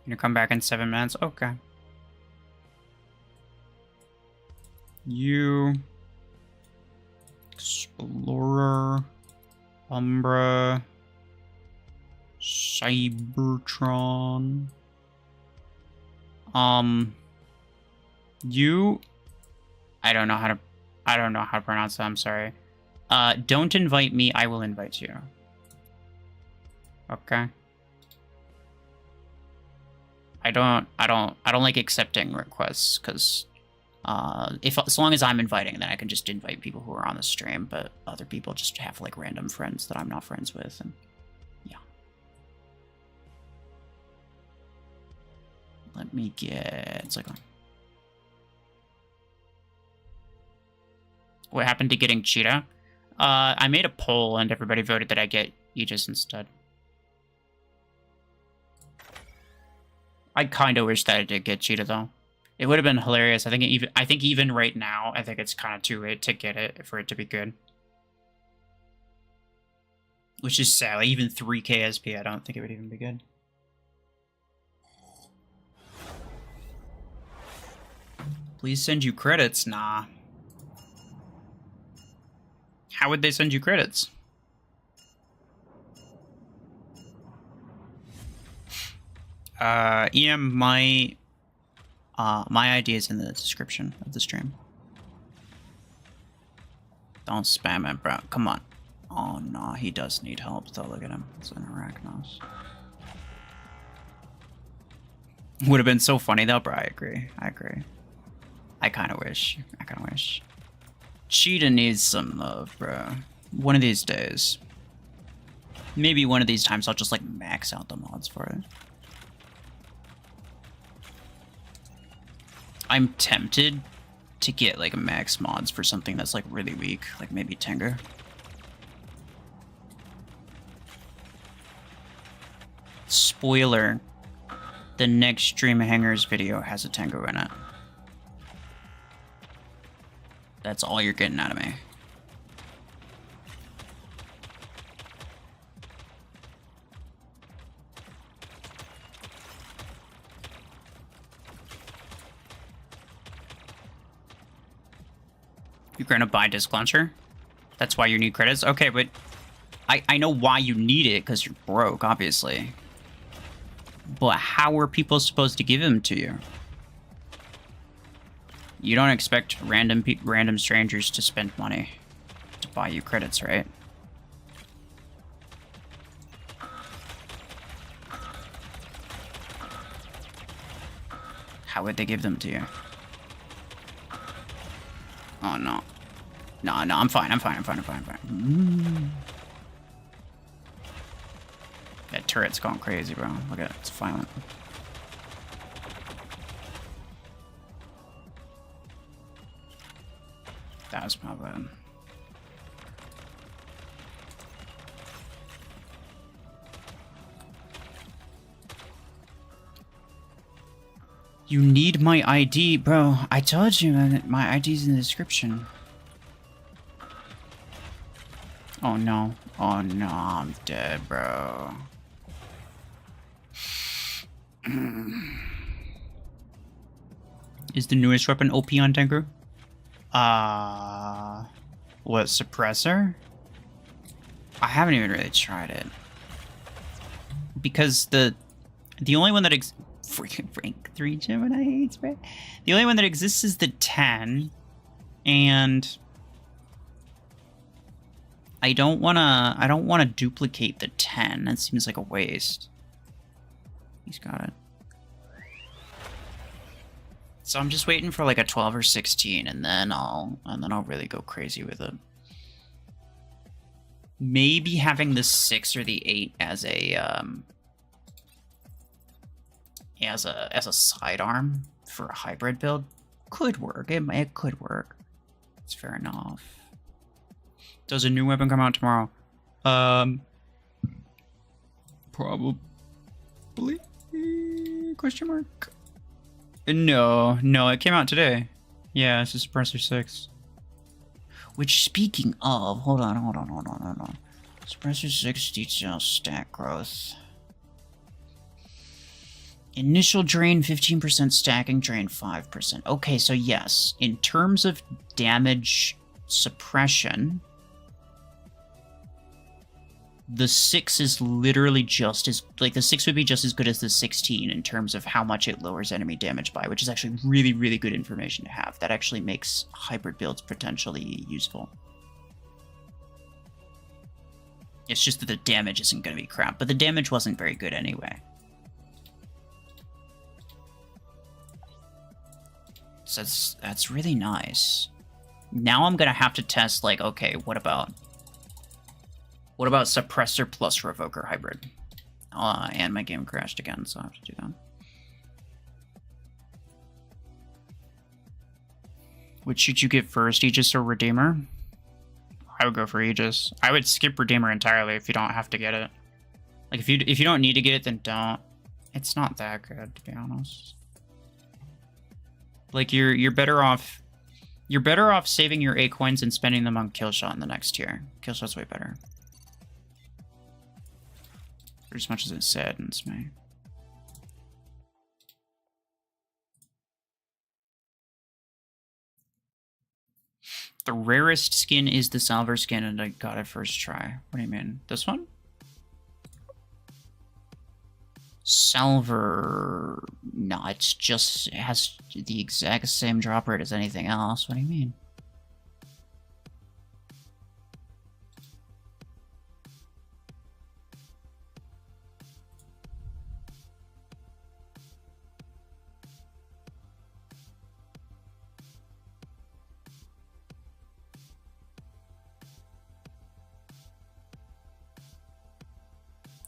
You're going to come back in 7 minutes? Okay. You... Explorer... Umbra... Cybertron... You... I don't know how to pronounce that, I'm sorry. Don't invite me, I will invite you. Okay. I don't like accepting requests, because as long as I'm inviting, then I can just invite people who are on the stream, but other people just have like random friends that I'm not friends with, and yeah. Let me get Cyclone. What happened to getting Cheetah? I made a poll and everybody voted that I get Aegis instead. I kind of wish that I did get Cheetah though. It would have been hilarious. I think even right now, I think it's kind of too late to get it for it to be good. Which is sad. Like, even 3k SP, I don't think it would even be good. Please send you credits? Nah. How would they send you credits? EM, my ID is in the description of the stream. Don't spam it, bro. Come on. Oh, no, he does need help, though. Look at him. It's an Arachnos. Would have been so funny, though, bro. I agree. I kind of wish. Cheetah needs some love, bro. One of these days. Maybe one of these times I'll just, like, max out the mods for it. I'm tempted to get, like, max mods for something that's, like, really weak. Like, maybe Tengu. Spoiler. The next Stream Hangers video has a Tengu in it. That's all you're getting out of me. gonna buy Disc Launcher? That's why you need credits? Okay, but I know why you need it, because you're broke, obviously. But how are people supposed to give them to you? You don't expect random strangers to spend money to buy you credits, right? How would they give them to you? Oh, no. No, I'm fine. That turret's going crazy, bro. Look at it. It's violent. That was my bad. You need my ID, bro. I told you, man. My ID's in the description. Oh, no. Oh, no. I'm dead, bro. Is the newest weapon OP on Tengu? What, suppressor? I haven't even really tried it. Because the only one that freaking rank 3 Gemini hates, bro. The only one that exists is the 10. And I don't wanna duplicate the 10. That seems like a waste. He's got it. So I'm just waiting for like a 12 or 16, and then I'll really go crazy with it. Maybe having the 6 or the 8 as a sidearm for a hybrid build could work. It could work. It's fair enough. Does a new weapon come out tomorrow? Probably. Question mark. No, it came out today. Yeah, it's a Suppressor 6. Which, speaking of, hold on. Suppressor 6 details stat growth. Initial drain 15%, stacking drain 5%. Okay, so yes, in terms of damage suppression, the 6 is literally just as, like, the 6 would be just as good as the 16 in terms of how much it lowers enemy damage by, which is actually really, really good information to have. That actually makes hybrid builds potentially useful. It's just that the damage isn't going to be crap, but the damage wasn't very good anyway. So that's really nice. Now I'm going to have to test, like, okay, what about Suppressor plus Revoker Hybrid? And my game crashed again, so I have to do that. Which should you get first, Aegis or Redeemer? I would go for Aegis. I would skip Redeemer entirely if you don't have to get it. Like, if you don't need to get it, then don't. It's not that good, to be honest. Like, you're better off. You're better off saving your A coins and spending them on Killshot in the next tier. Killshot's way better. For as much as it saddens me. The rarest skin is the Salver skin, and I got it first try. What do you mean? This one? Salver... No, it has the exact same drop rate as anything else. What do you mean?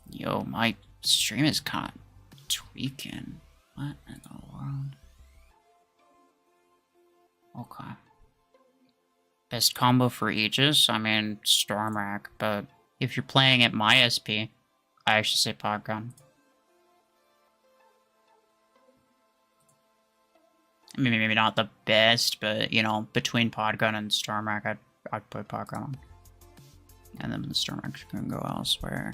Yo, my stream is kind of tweaking. What in the world? Okay. Best combo for Aegis? I mean, Stormrack, but if you're playing at my SP, I actually say Podgun. I mean, maybe not the best, but, you know, between Podgun and Stormrack, I'd put Podgun on. And then the Stormrack can go elsewhere.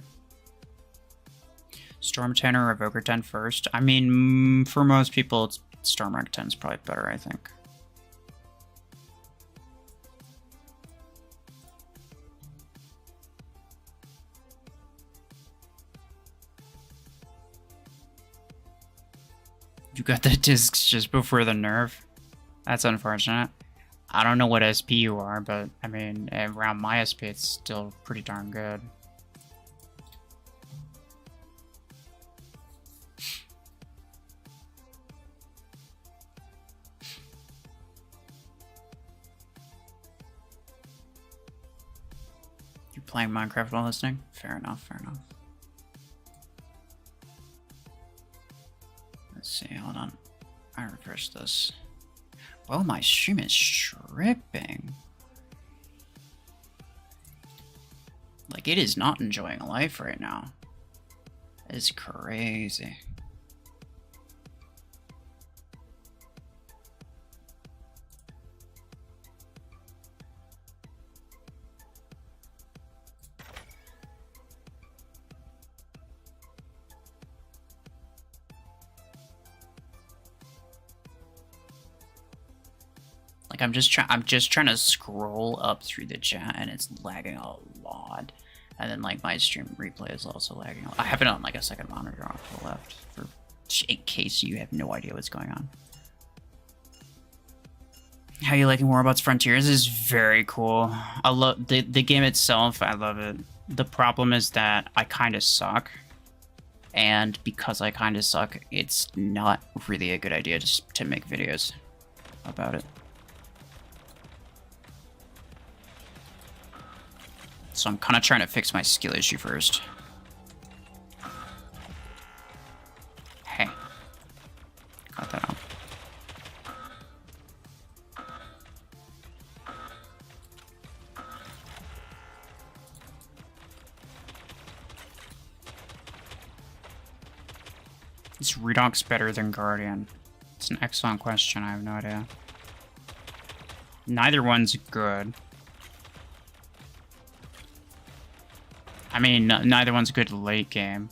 Storm 10 or Evoker 10 first? I mean, for most people, Stormrack 10 is probably better, I think. You got the discs just before the nerf. That's unfortunate. I don't know what SP you are, but I mean, around my SP, it's still pretty darn good. You're playing Minecraft while listening? Fair enough, fair enough. Let's see, hold on. I refresh this. Oh, my stream is tripping. Like, it is not enjoying life right now. It's crazy. Like, I'm just trying to scroll up through the chat and it's lagging a lot. And then like my stream replay is also lagging. I have it on like a second monitor off to the left for in case you have no idea what's going on. How you liking Warbots Frontiers is very cool. I love the game itself. I love it. The problem is that I kind of suck. And because I kind of suck, it's not really a good idea just to make videos about it. So I'm kind of trying to fix my skill issue first. Hey. Got that out. Is Redox better than Guardian? It's an excellent question. I have no idea. Neither one's good. I mean, neither one's good late game.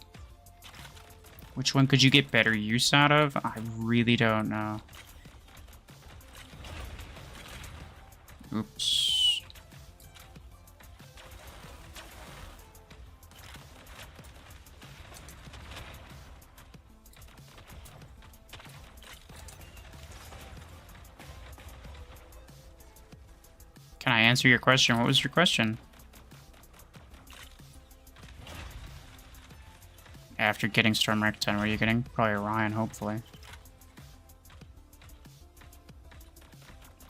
Which one could you get better use out of? I really don't know. Oops. Can I answer your question? What was your question? After getting Storm Rank 10, what are you getting? Probably Orion, hopefully.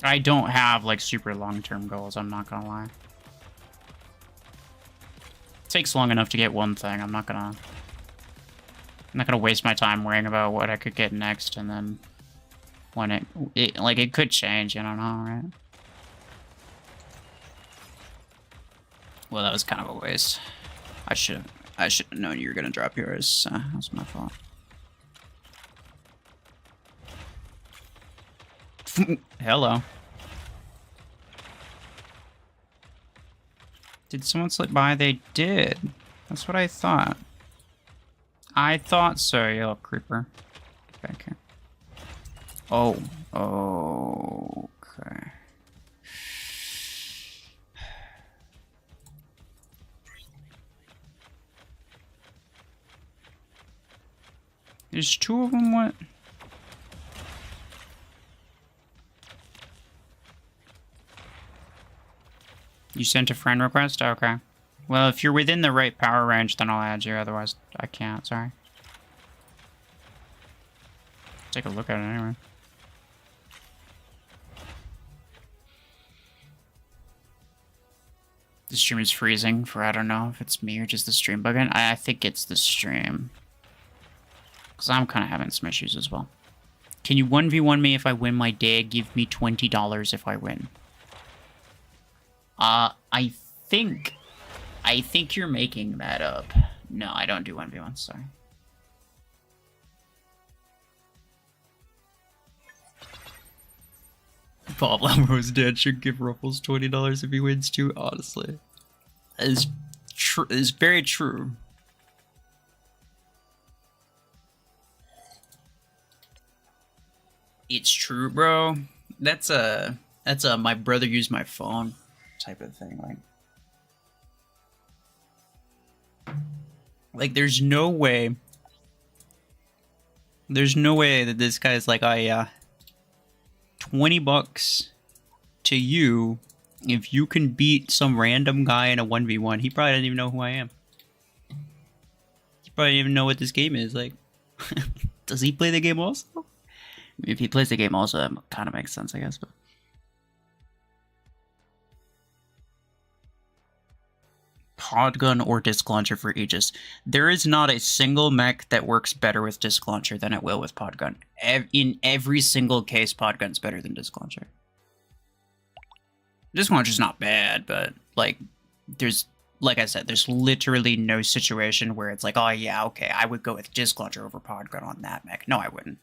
I don't have, like, super long-term goals, I'm not gonna lie. It takes long enough to get one thing, I'm not gonna waste my time worrying about what I could get next, and then when it could change, I don't know, right? Well, that was kind of a waste. I should have known you were gonna drop yours. That was my fault. Hello. Did someone slip by? They did. That's what I thought. I thought so, you little creeper. Get back here. Oh. Okay. There's two of them, what? You sent a friend request? Okay. Well, if you're within the right power range, then I'll add you. Otherwise, I can't. Sorry. Take a look at it anyway. The stream is freezing for, I don't know if it's me or just the stream bugging. I think it's the stream. Because I'm kind of having some issues as well. Can you 1v1 me if I win my day? Give me $20 if I win. I think you're making that up. No, I don't do 1v1, sorry. Bob Lambert's dad should give RuFFles $20 if he wins too, honestly. That is very true. It's true, bro. That's a my brother used my phone type of thing. Like there's no way There's no way that this guy's like, oh yeah, $20 to you if you can beat some random guy in a 1v1. He probably doesn't even know who I am. He probably doesn't even know what this game is. Like, does he play the game also? If he plays the game also, that kind of makes sense, I guess. But Podgun or Disc Launcher for Aegis. There is not a single mech that works better with Disc Launcher than it will with Podgun. In every single case, Podgun's better than Disc Launcher. Disc Launcher's not bad, but, like, like I said, there's literally no situation where it's like, oh yeah, okay, I would go with Disc Launcher over Podgun on that mech. No, I wouldn't.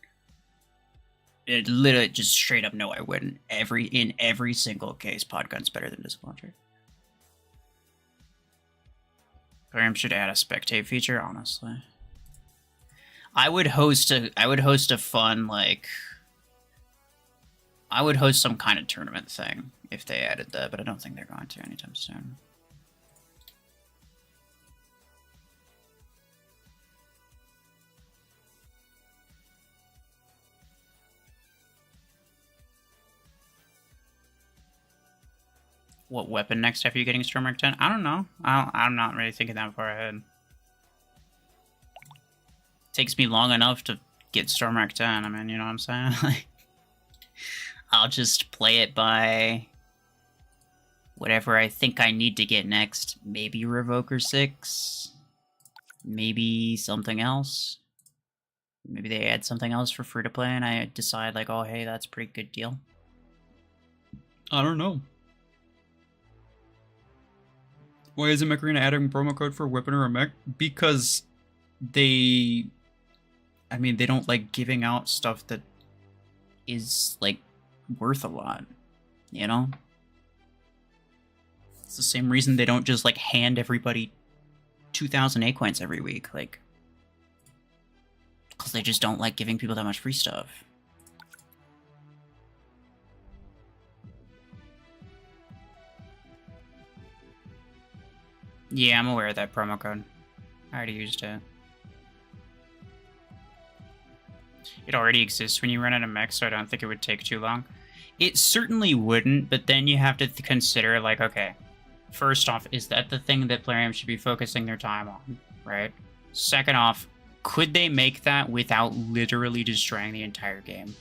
It literally just straight up, no, I wouldn't. In every single case, Podgun's better than Disc Launcher. Plarium should add a spectate feature, honestly. I would host a fun, like, I would host some kind of tournament thing if they added that, but I don't think they're going to anytime soon. What weapon next after you getting Storm Mark 10? I don't know. I'm not really thinking that far ahead. Takes me long enough to get Storm Mark 10. I mean, you know what I'm saying? Like, I'll just play it by whatever I think I need to get next. Maybe Revoker 6. Maybe something else. Maybe they add something else for free to play and I decide like, oh, hey, that's a pretty good deal. I don't know. Why isn't Mech Arena adding promo code for a weapon or a mech? Because they don't like giving out stuff that is like worth a lot, you know? It's the same reason they don't just like hand everybody 2,000 A coins every week, like, because they just don't like giving people that much free stuff. Yeah, I'm aware of that promo code. I already used it. It already exists when you run out of mech, so I don't think it would take too long. It certainly wouldn't, but then you have to consider, like, okay, first off, is that the thing that Plarium should be focusing their time on, right? Second off, could they make that without literally destroying the entire game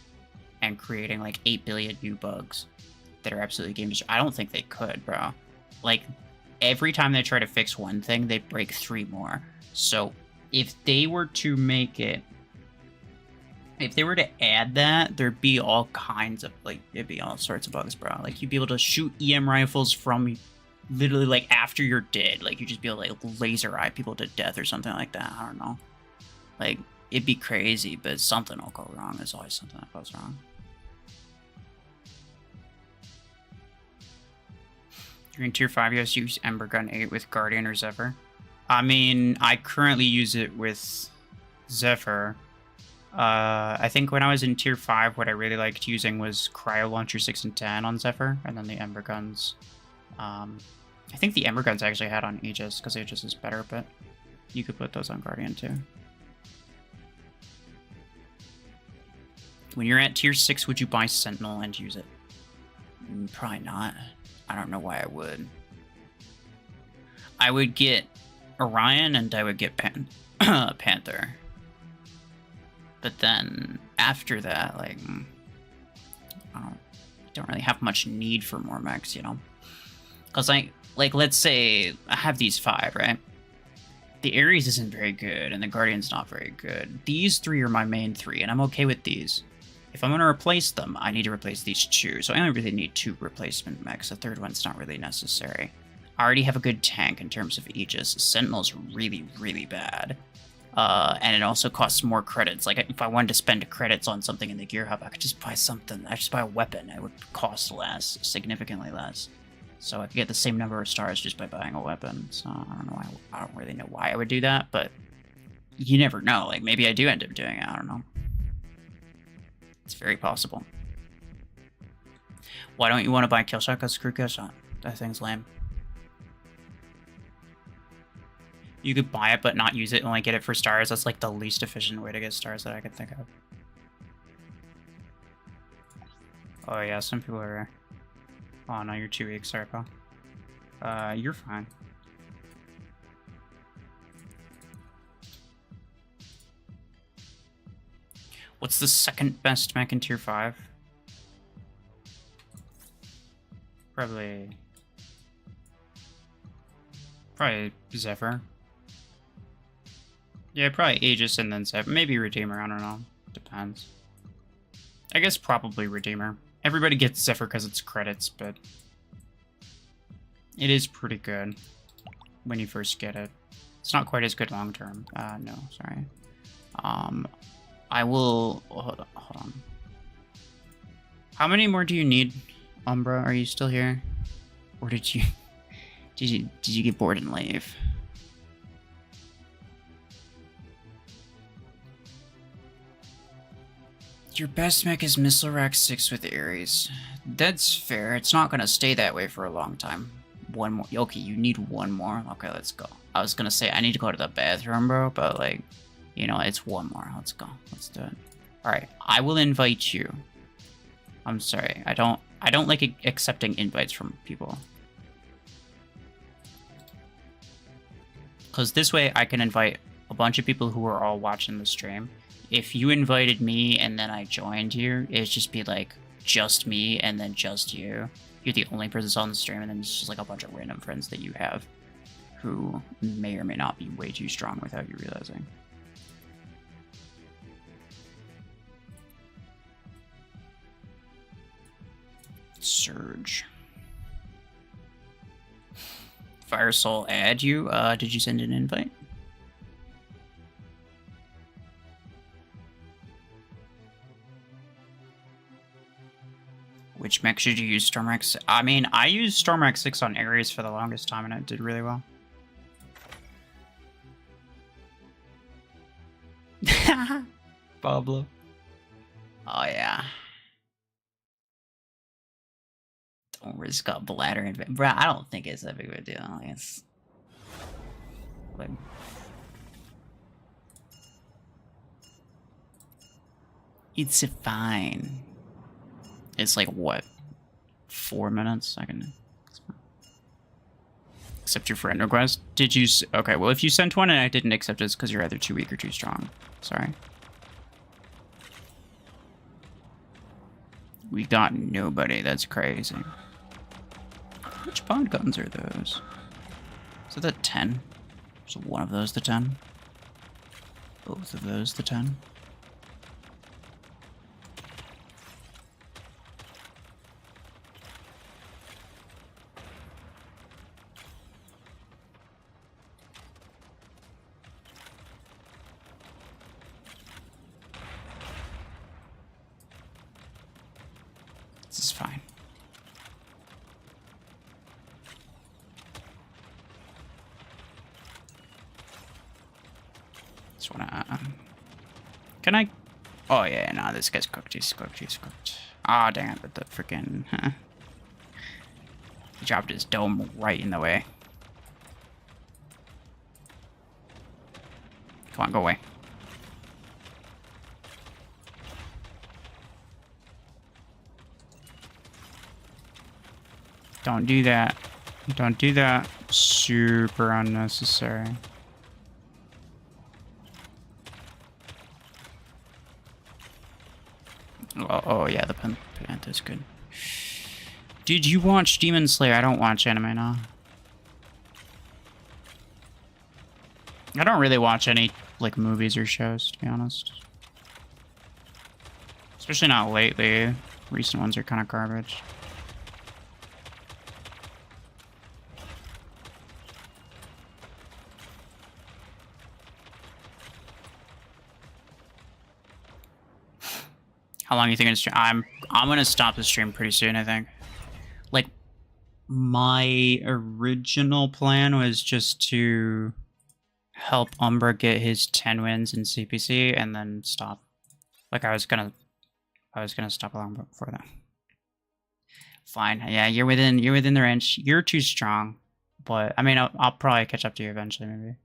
and creating, like, 8 billion new bugs that are absolutely game destroying? I don't think they could, bro. Like, every time they try to fix one thing, they break 3 more. So, if they were to make it... If they were to add that, there'd be all kinds of, like, it'd be all sorts of bugs, bro. Like, you'd be able to shoot EM rifles from literally, like, after you're dead. Like, you'd just be able to, like, laser eye people to death or something like that. I don't know. Like, it'd be crazy, but something will go wrong. There's always something that goes wrong. You're in Tier 5, you guys use Ember Gun 8 with Guardian or Zephyr? I mean, I currently use it with Zephyr. I think when I was in Tier 5, what I really liked using was Cryo Launcher 6 and 10 on Zephyr, and then the Ember Guns. I think the Ember Guns I actually had on Aegis, because Aegis is better, but you could put those on Guardian too. When you're at Tier 6, would you buy Sentinel and use it? Probably not. I don't know why I would. I would get Orion and I would get Panther. But then after that, like, I don't really have much need for more mechs, you know? Because let's say I have these 5, right? The Ares isn't very good and the Guardian's not very good. These 3 are my main 3 and I'm okay with these. If I'm going to replace them, I need to replace these 2. So I only really need 2 replacement mechs. The third one's not really necessary. I already have a good tank in terms of Aegis. Sentinel's really, really bad. And it also costs more credits. Like, if I wanted to spend credits on something in the Gear Hub, I could just buy something. I just buy a weapon. It would cost less, significantly less. So I could get the same number of stars just by buying a weapon. So I don't know why. I don't really know why I would do that, but you never know. Like, maybe I do end up doing it. I don't know. It's very possible. Why don't you want to buy Killshot? Because screw Killshot. That thing's lame. You could buy it but not use it and only get it for stars. That's like the least efficient way to get stars that I could think of. Oh yeah, some people are... Oh no, you're too weak. Sorry, pal. You're fine. What's the second best mech in tier 5? Probably Zephyr. Yeah, probably Aegis and then Zephyr. Maybe Redeemer, I don't know. Depends. I guess probably Redeemer. Everybody gets Zephyr because it's credits, but it is pretty good when you first get it. It's not quite as good long term. No, sorry. I will... Hold on. How many more do you need, Umbra? Are you still here? Or did you get bored and leave? Your best mech is Missile Rack 6 with Ares. That's fair. It's not gonna stay that way for a long time. One more. Okay, you need one more. Okay, let's go. I was gonna say I need to go to the bathroom, bro, but like, you know, it's one more. Let's go. Let's do it. All right, I will invite you. I'm sorry. I don't like accepting invites from people. Because this way I can invite a bunch of people who are all watching the stream. If you invited me and then I joined you, it'd just be like just me and then just you. You're the only person on the stream, and then it's just like a bunch of random friends that you have who may or may not be way too strong without you realizing. Surge. Fire Soul add you. Did you send an invite? Which mech should you use? Storm X? I mean, I used Storm X6 on Ares for the longest time and it did really well. Pablo. Oh yeah. Don't risk a bladder invite. Bro, I don't think it's that big of a deal. It's like... It's fine. It's like, what? 4 minutes? I can... Accept your friend request? Did you... Okay, well, if you sent one and I didn't accept it, it's because you're either too weak or too strong. Sorry. We got nobody. That's crazy. Which bond guns are those? Is that the 10? So one of those the 10? Both of those the 10? This is fine. Just wanna... Can I... Oh yeah, no, this guy's cooked. He's cooked. He's cooked. Ah, oh, dang it, but the freaking... He dropped his dome right in the way. Come on, go away. Don't do that. Don't do that. Super unnecessary. Oh yeah, the Panther's good. Did you watch Demon Slayer? I don't watch anime now. I don't really watch any like movies or shows, to be honest. Especially not lately. Recent ones are kind of garbage. How long do you think it's stream? I'm gonna stop the stream pretty soon, I think. Like, my original plan was just to help Umbra get his 10 wins in CPC and then stop. Like I was gonna stop long before that. Fine. Yeah, you're within the range. You're too strong. But I mean I'll probably catch up to you eventually, maybe.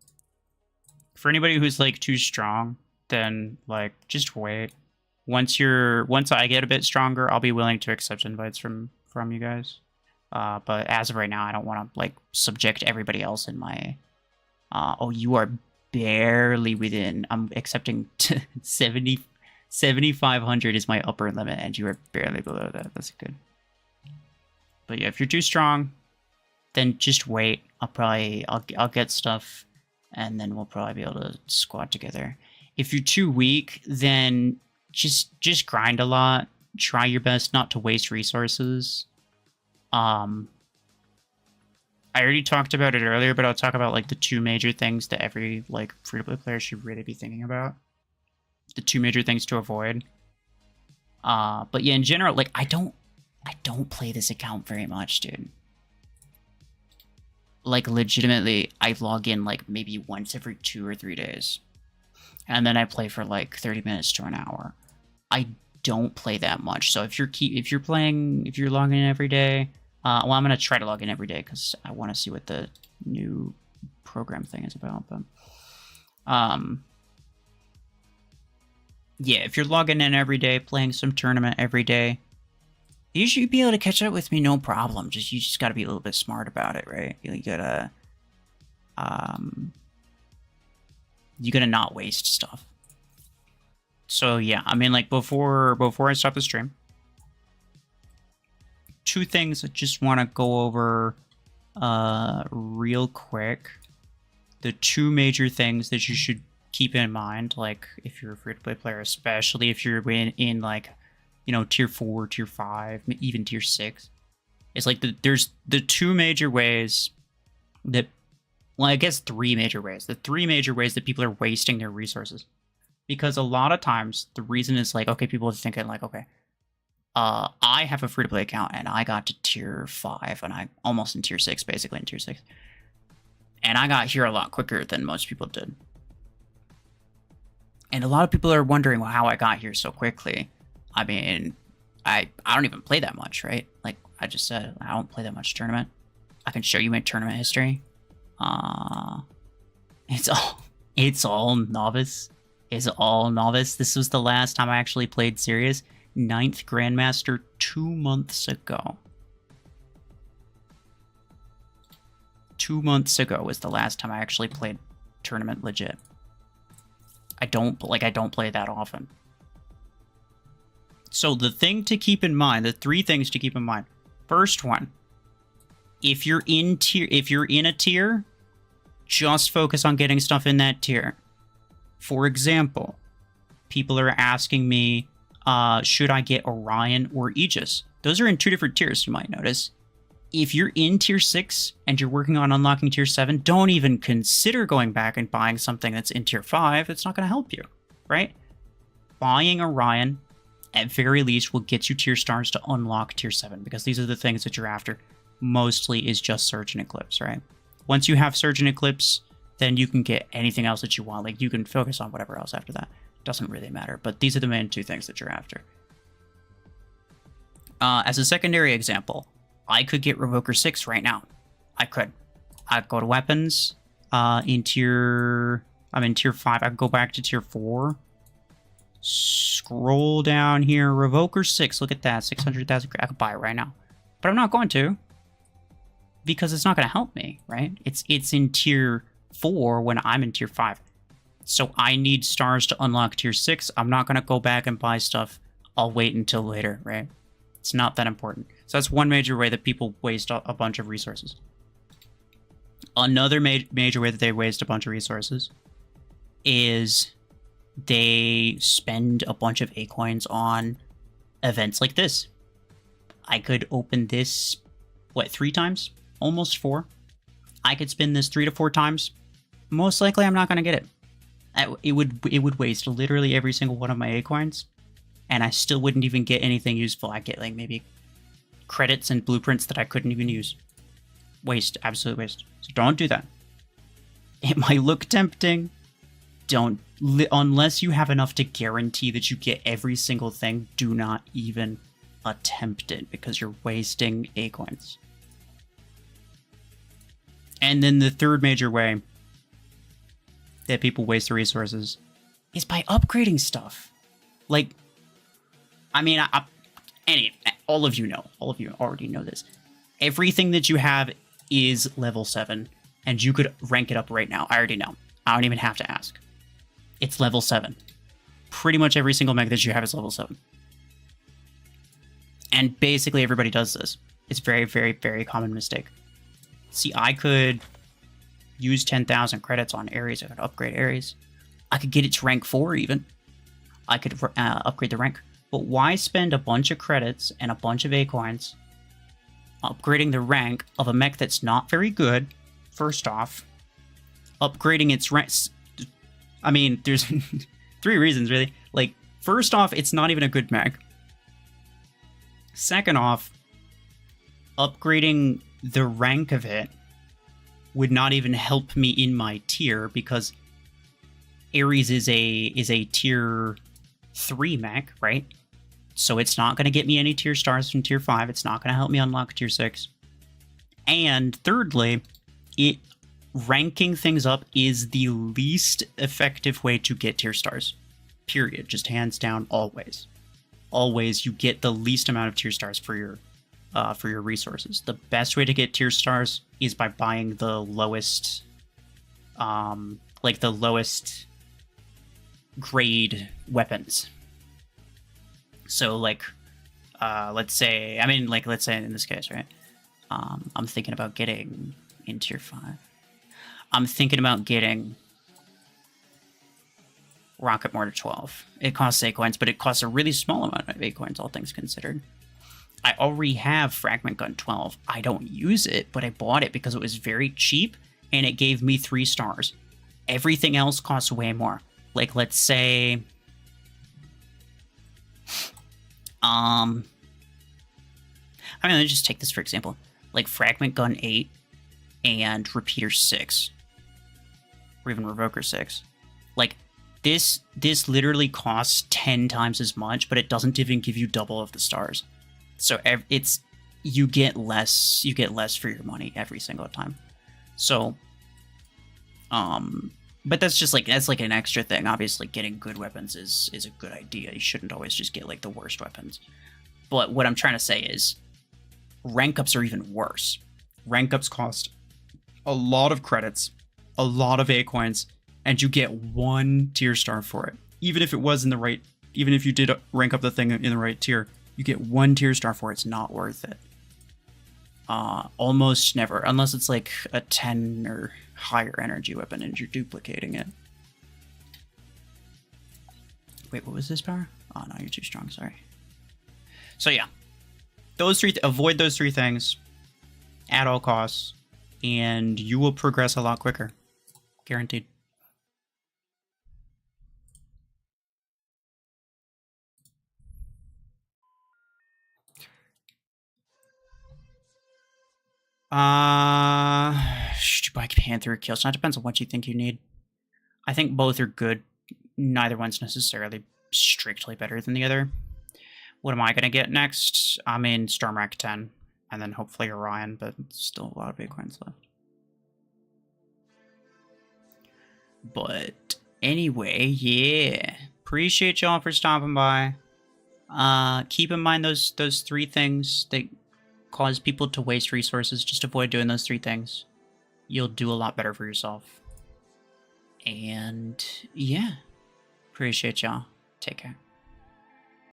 For anybody who's like too strong, then like just wait. Once I get a bit stronger, I'll be willing to accept invites from you guys. But as of right now, I don't want to like subject everybody else in my. Oh, you are barely within. I'm accepting 7,500 is my upper limit, and you are barely below that. That's good. But yeah, if you're too strong, then just wait. I'll get stuff, and then we'll probably be able to squad together. If you're too weak, then just grind a lot. Try your best not to waste resources. I already talked about it earlier, but I'll talk about like the two major things that every like free-to-play player should really be thinking about. The two major things to avoid. But yeah, in general, like I don't play this account very much, dude. Like legitimately, I log in like maybe once every 2 or 3 days. And then I play for like 30 minutes to an hour. I don't play that much. So if you're logging in every day, well, I'm gonna try to log in every day because I want to see what the new program thing is about. But yeah, if you're logging in every day, playing some tournament every day, you should be able to catch up with me, no problem. You just gotta be a little bit smart about it, right? You gotta not waste stuff. So yeah, I mean, like before I stop the stream, two things I just want to go over real quick. The two major things that you should keep in mind, like if you're a free-to-play player, especially if you're in like, you know, tier 4, tier 5, even tier 6, it's like there's the two major ways that, well, I guess 3 major ways. The 3 major ways that people are wasting their resources. Because a lot of times the reason is like, okay, people are thinking like, okay, I have a free-to-play account and I got to tier 5 and I'm almost in tier 6, basically in tier 6. And I got here a lot quicker than most people did. And a lot of people are wondering how I got here so quickly. I mean, I don't even play that much, right? Like I just said, I don't play that much tournament. I can show you my tournament history. It's all novice. It's all novice. This was the last time I actually played serious. 9th Grandmaster 2 months ago. 2 months ago was the last time I actually played tournament legit. I don't play that often. So the thing to keep in mind, the 3 things to keep in mind. First one, if you're in a tier, just focus on getting stuff in that tier. For example, people are asking me, should I get Orion or Aegis? Those are in 2 different tiers, you might notice. If you're in tier 6 and you're working on unlocking tier 7, don't even consider going back and buying something that's in tier 5. It's not going to help you, right? Buying Orion, at very least, will get you tier stars to unlock tier 7, because these are the things that you're after. Mostly is just Surge and Eclipse, right? Once you have Surge and Eclipse, then you can get anything else that you want. Like, you can focus on whatever else after that. Doesn't really matter, but these are the main 2 things that you're after. As a secondary example, I could get Revoker 6 right now. I'd go to weapons. I'm in tier 5. I could go back to tier 4. Scroll down here. Revoker 6. Look at that. 600,000. I could buy it right now. But I'm not going to. Because it's not going to help me, right? It's in tier 4 when I'm in tier 5. So I need stars to unlock tier 6. I'm not going to go back and buy stuff. I'll wait until later, right? It's not that important. So that's one major way that people waste a bunch of resources. Another major way that they waste a bunch of resources is they spend a bunch of A-coins on events like this. I could open this, 3 times? Almost 4. I could spin this 3 to 4 times. Most likely I'm not going to get it. It would waste literally every single one of my A-coins. And I still wouldn't even get anything useful. I'd get like maybe credits and blueprints that I couldn't even use. Waste, absolute waste. So don't do that. It might look tempting. Don't, unless you have enough to guarantee that you get every single thing, do not even attempt it, because you're wasting A-coins. And then the third major way that people waste the resources is by upgrading stuff. Like, I mean, all of you already know this. Everything that you have is level 7, and you could rank it up right now. I already know. I don't even have to ask. It's level 7. Pretty much every single mech that you have is level 7. And basically everybody does this. It's very, very, very common mistake. See, I could use 10,000 credits on Ares. I could upgrade Ares. I could get it to rank 4 even. I could upgrade the rank. But why spend a bunch of credits and a bunch of A-coins upgrading the rank of a mech that's not very good, first off? Upgrading its rank... I mean, there's 3 reasons, really. Like, first off, it's not even a good mech. Second off, upgrading the rank of it would not even help me in my tier, because Ares is a tier 3 mech, right? So it's not going to get me any tier stars from tier 5. It's not going to help me unlock tier 6. And thirdly, ranking things up is the least effective way to get tier stars. Period. Just hands down, always. Always, you get the least amount of tier stars for your resources. The best way to get tier stars is by buying the lowest, the lowest grade weapons. So, like, let's say in this case, right? I'm thinking about getting in tier 5. I'm thinking about getting Rocket Mortar 12. It costs 8 coins, but it costs a really small amount of 8 coins, all things considered. I already have Fragment Gun 12. I don't use it, but I bought it because it was very cheap, and it gave me 3 stars. Everything else costs way more. Like, let's say... I mean, let's just take this for example. Like, Fragment Gun 8 and Repeater 6. Or even Revoker 6. Like, this literally costs 10 times as much, but it doesn't even give you double of the stars. So you get less for your money every single time. So, but that's like an extra thing. Obviously, getting good weapons is a good idea. You shouldn't always just get like the worst weapons. But what I'm trying to say is, rank ups are even worse. Rank ups cost a lot of credits, a lot of A coins, and you get 1 tier star for it. Even if it was in the right, even if you did rank up the thing in the right tier, you get 1 tier star for it. It's not worth it. Almost never, unless it's like a 10 or higher energy weapon and you're duplicating it. Wait, what was this power? Oh no, you're too strong, sorry. So yeah, avoid those 3 things at all costs, and you will progress a lot quicker. Guaranteed. Should you buy Panther or Kill? So it depends on what you think you need. I think both are good. Neither one's necessarily strictly better than the other. What am I going to get next? I'm in Stormwrack 10, and then hopefully Orion, but still a lot of Bitcoins left. But anyway, yeah. Appreciate y'all for stopping by. Keep in mind those 3 things that cause people to waste resources. Just avoid doing those 3 things. You'll do a lot better for yourself. And yeah, appreciate y'all. Take care.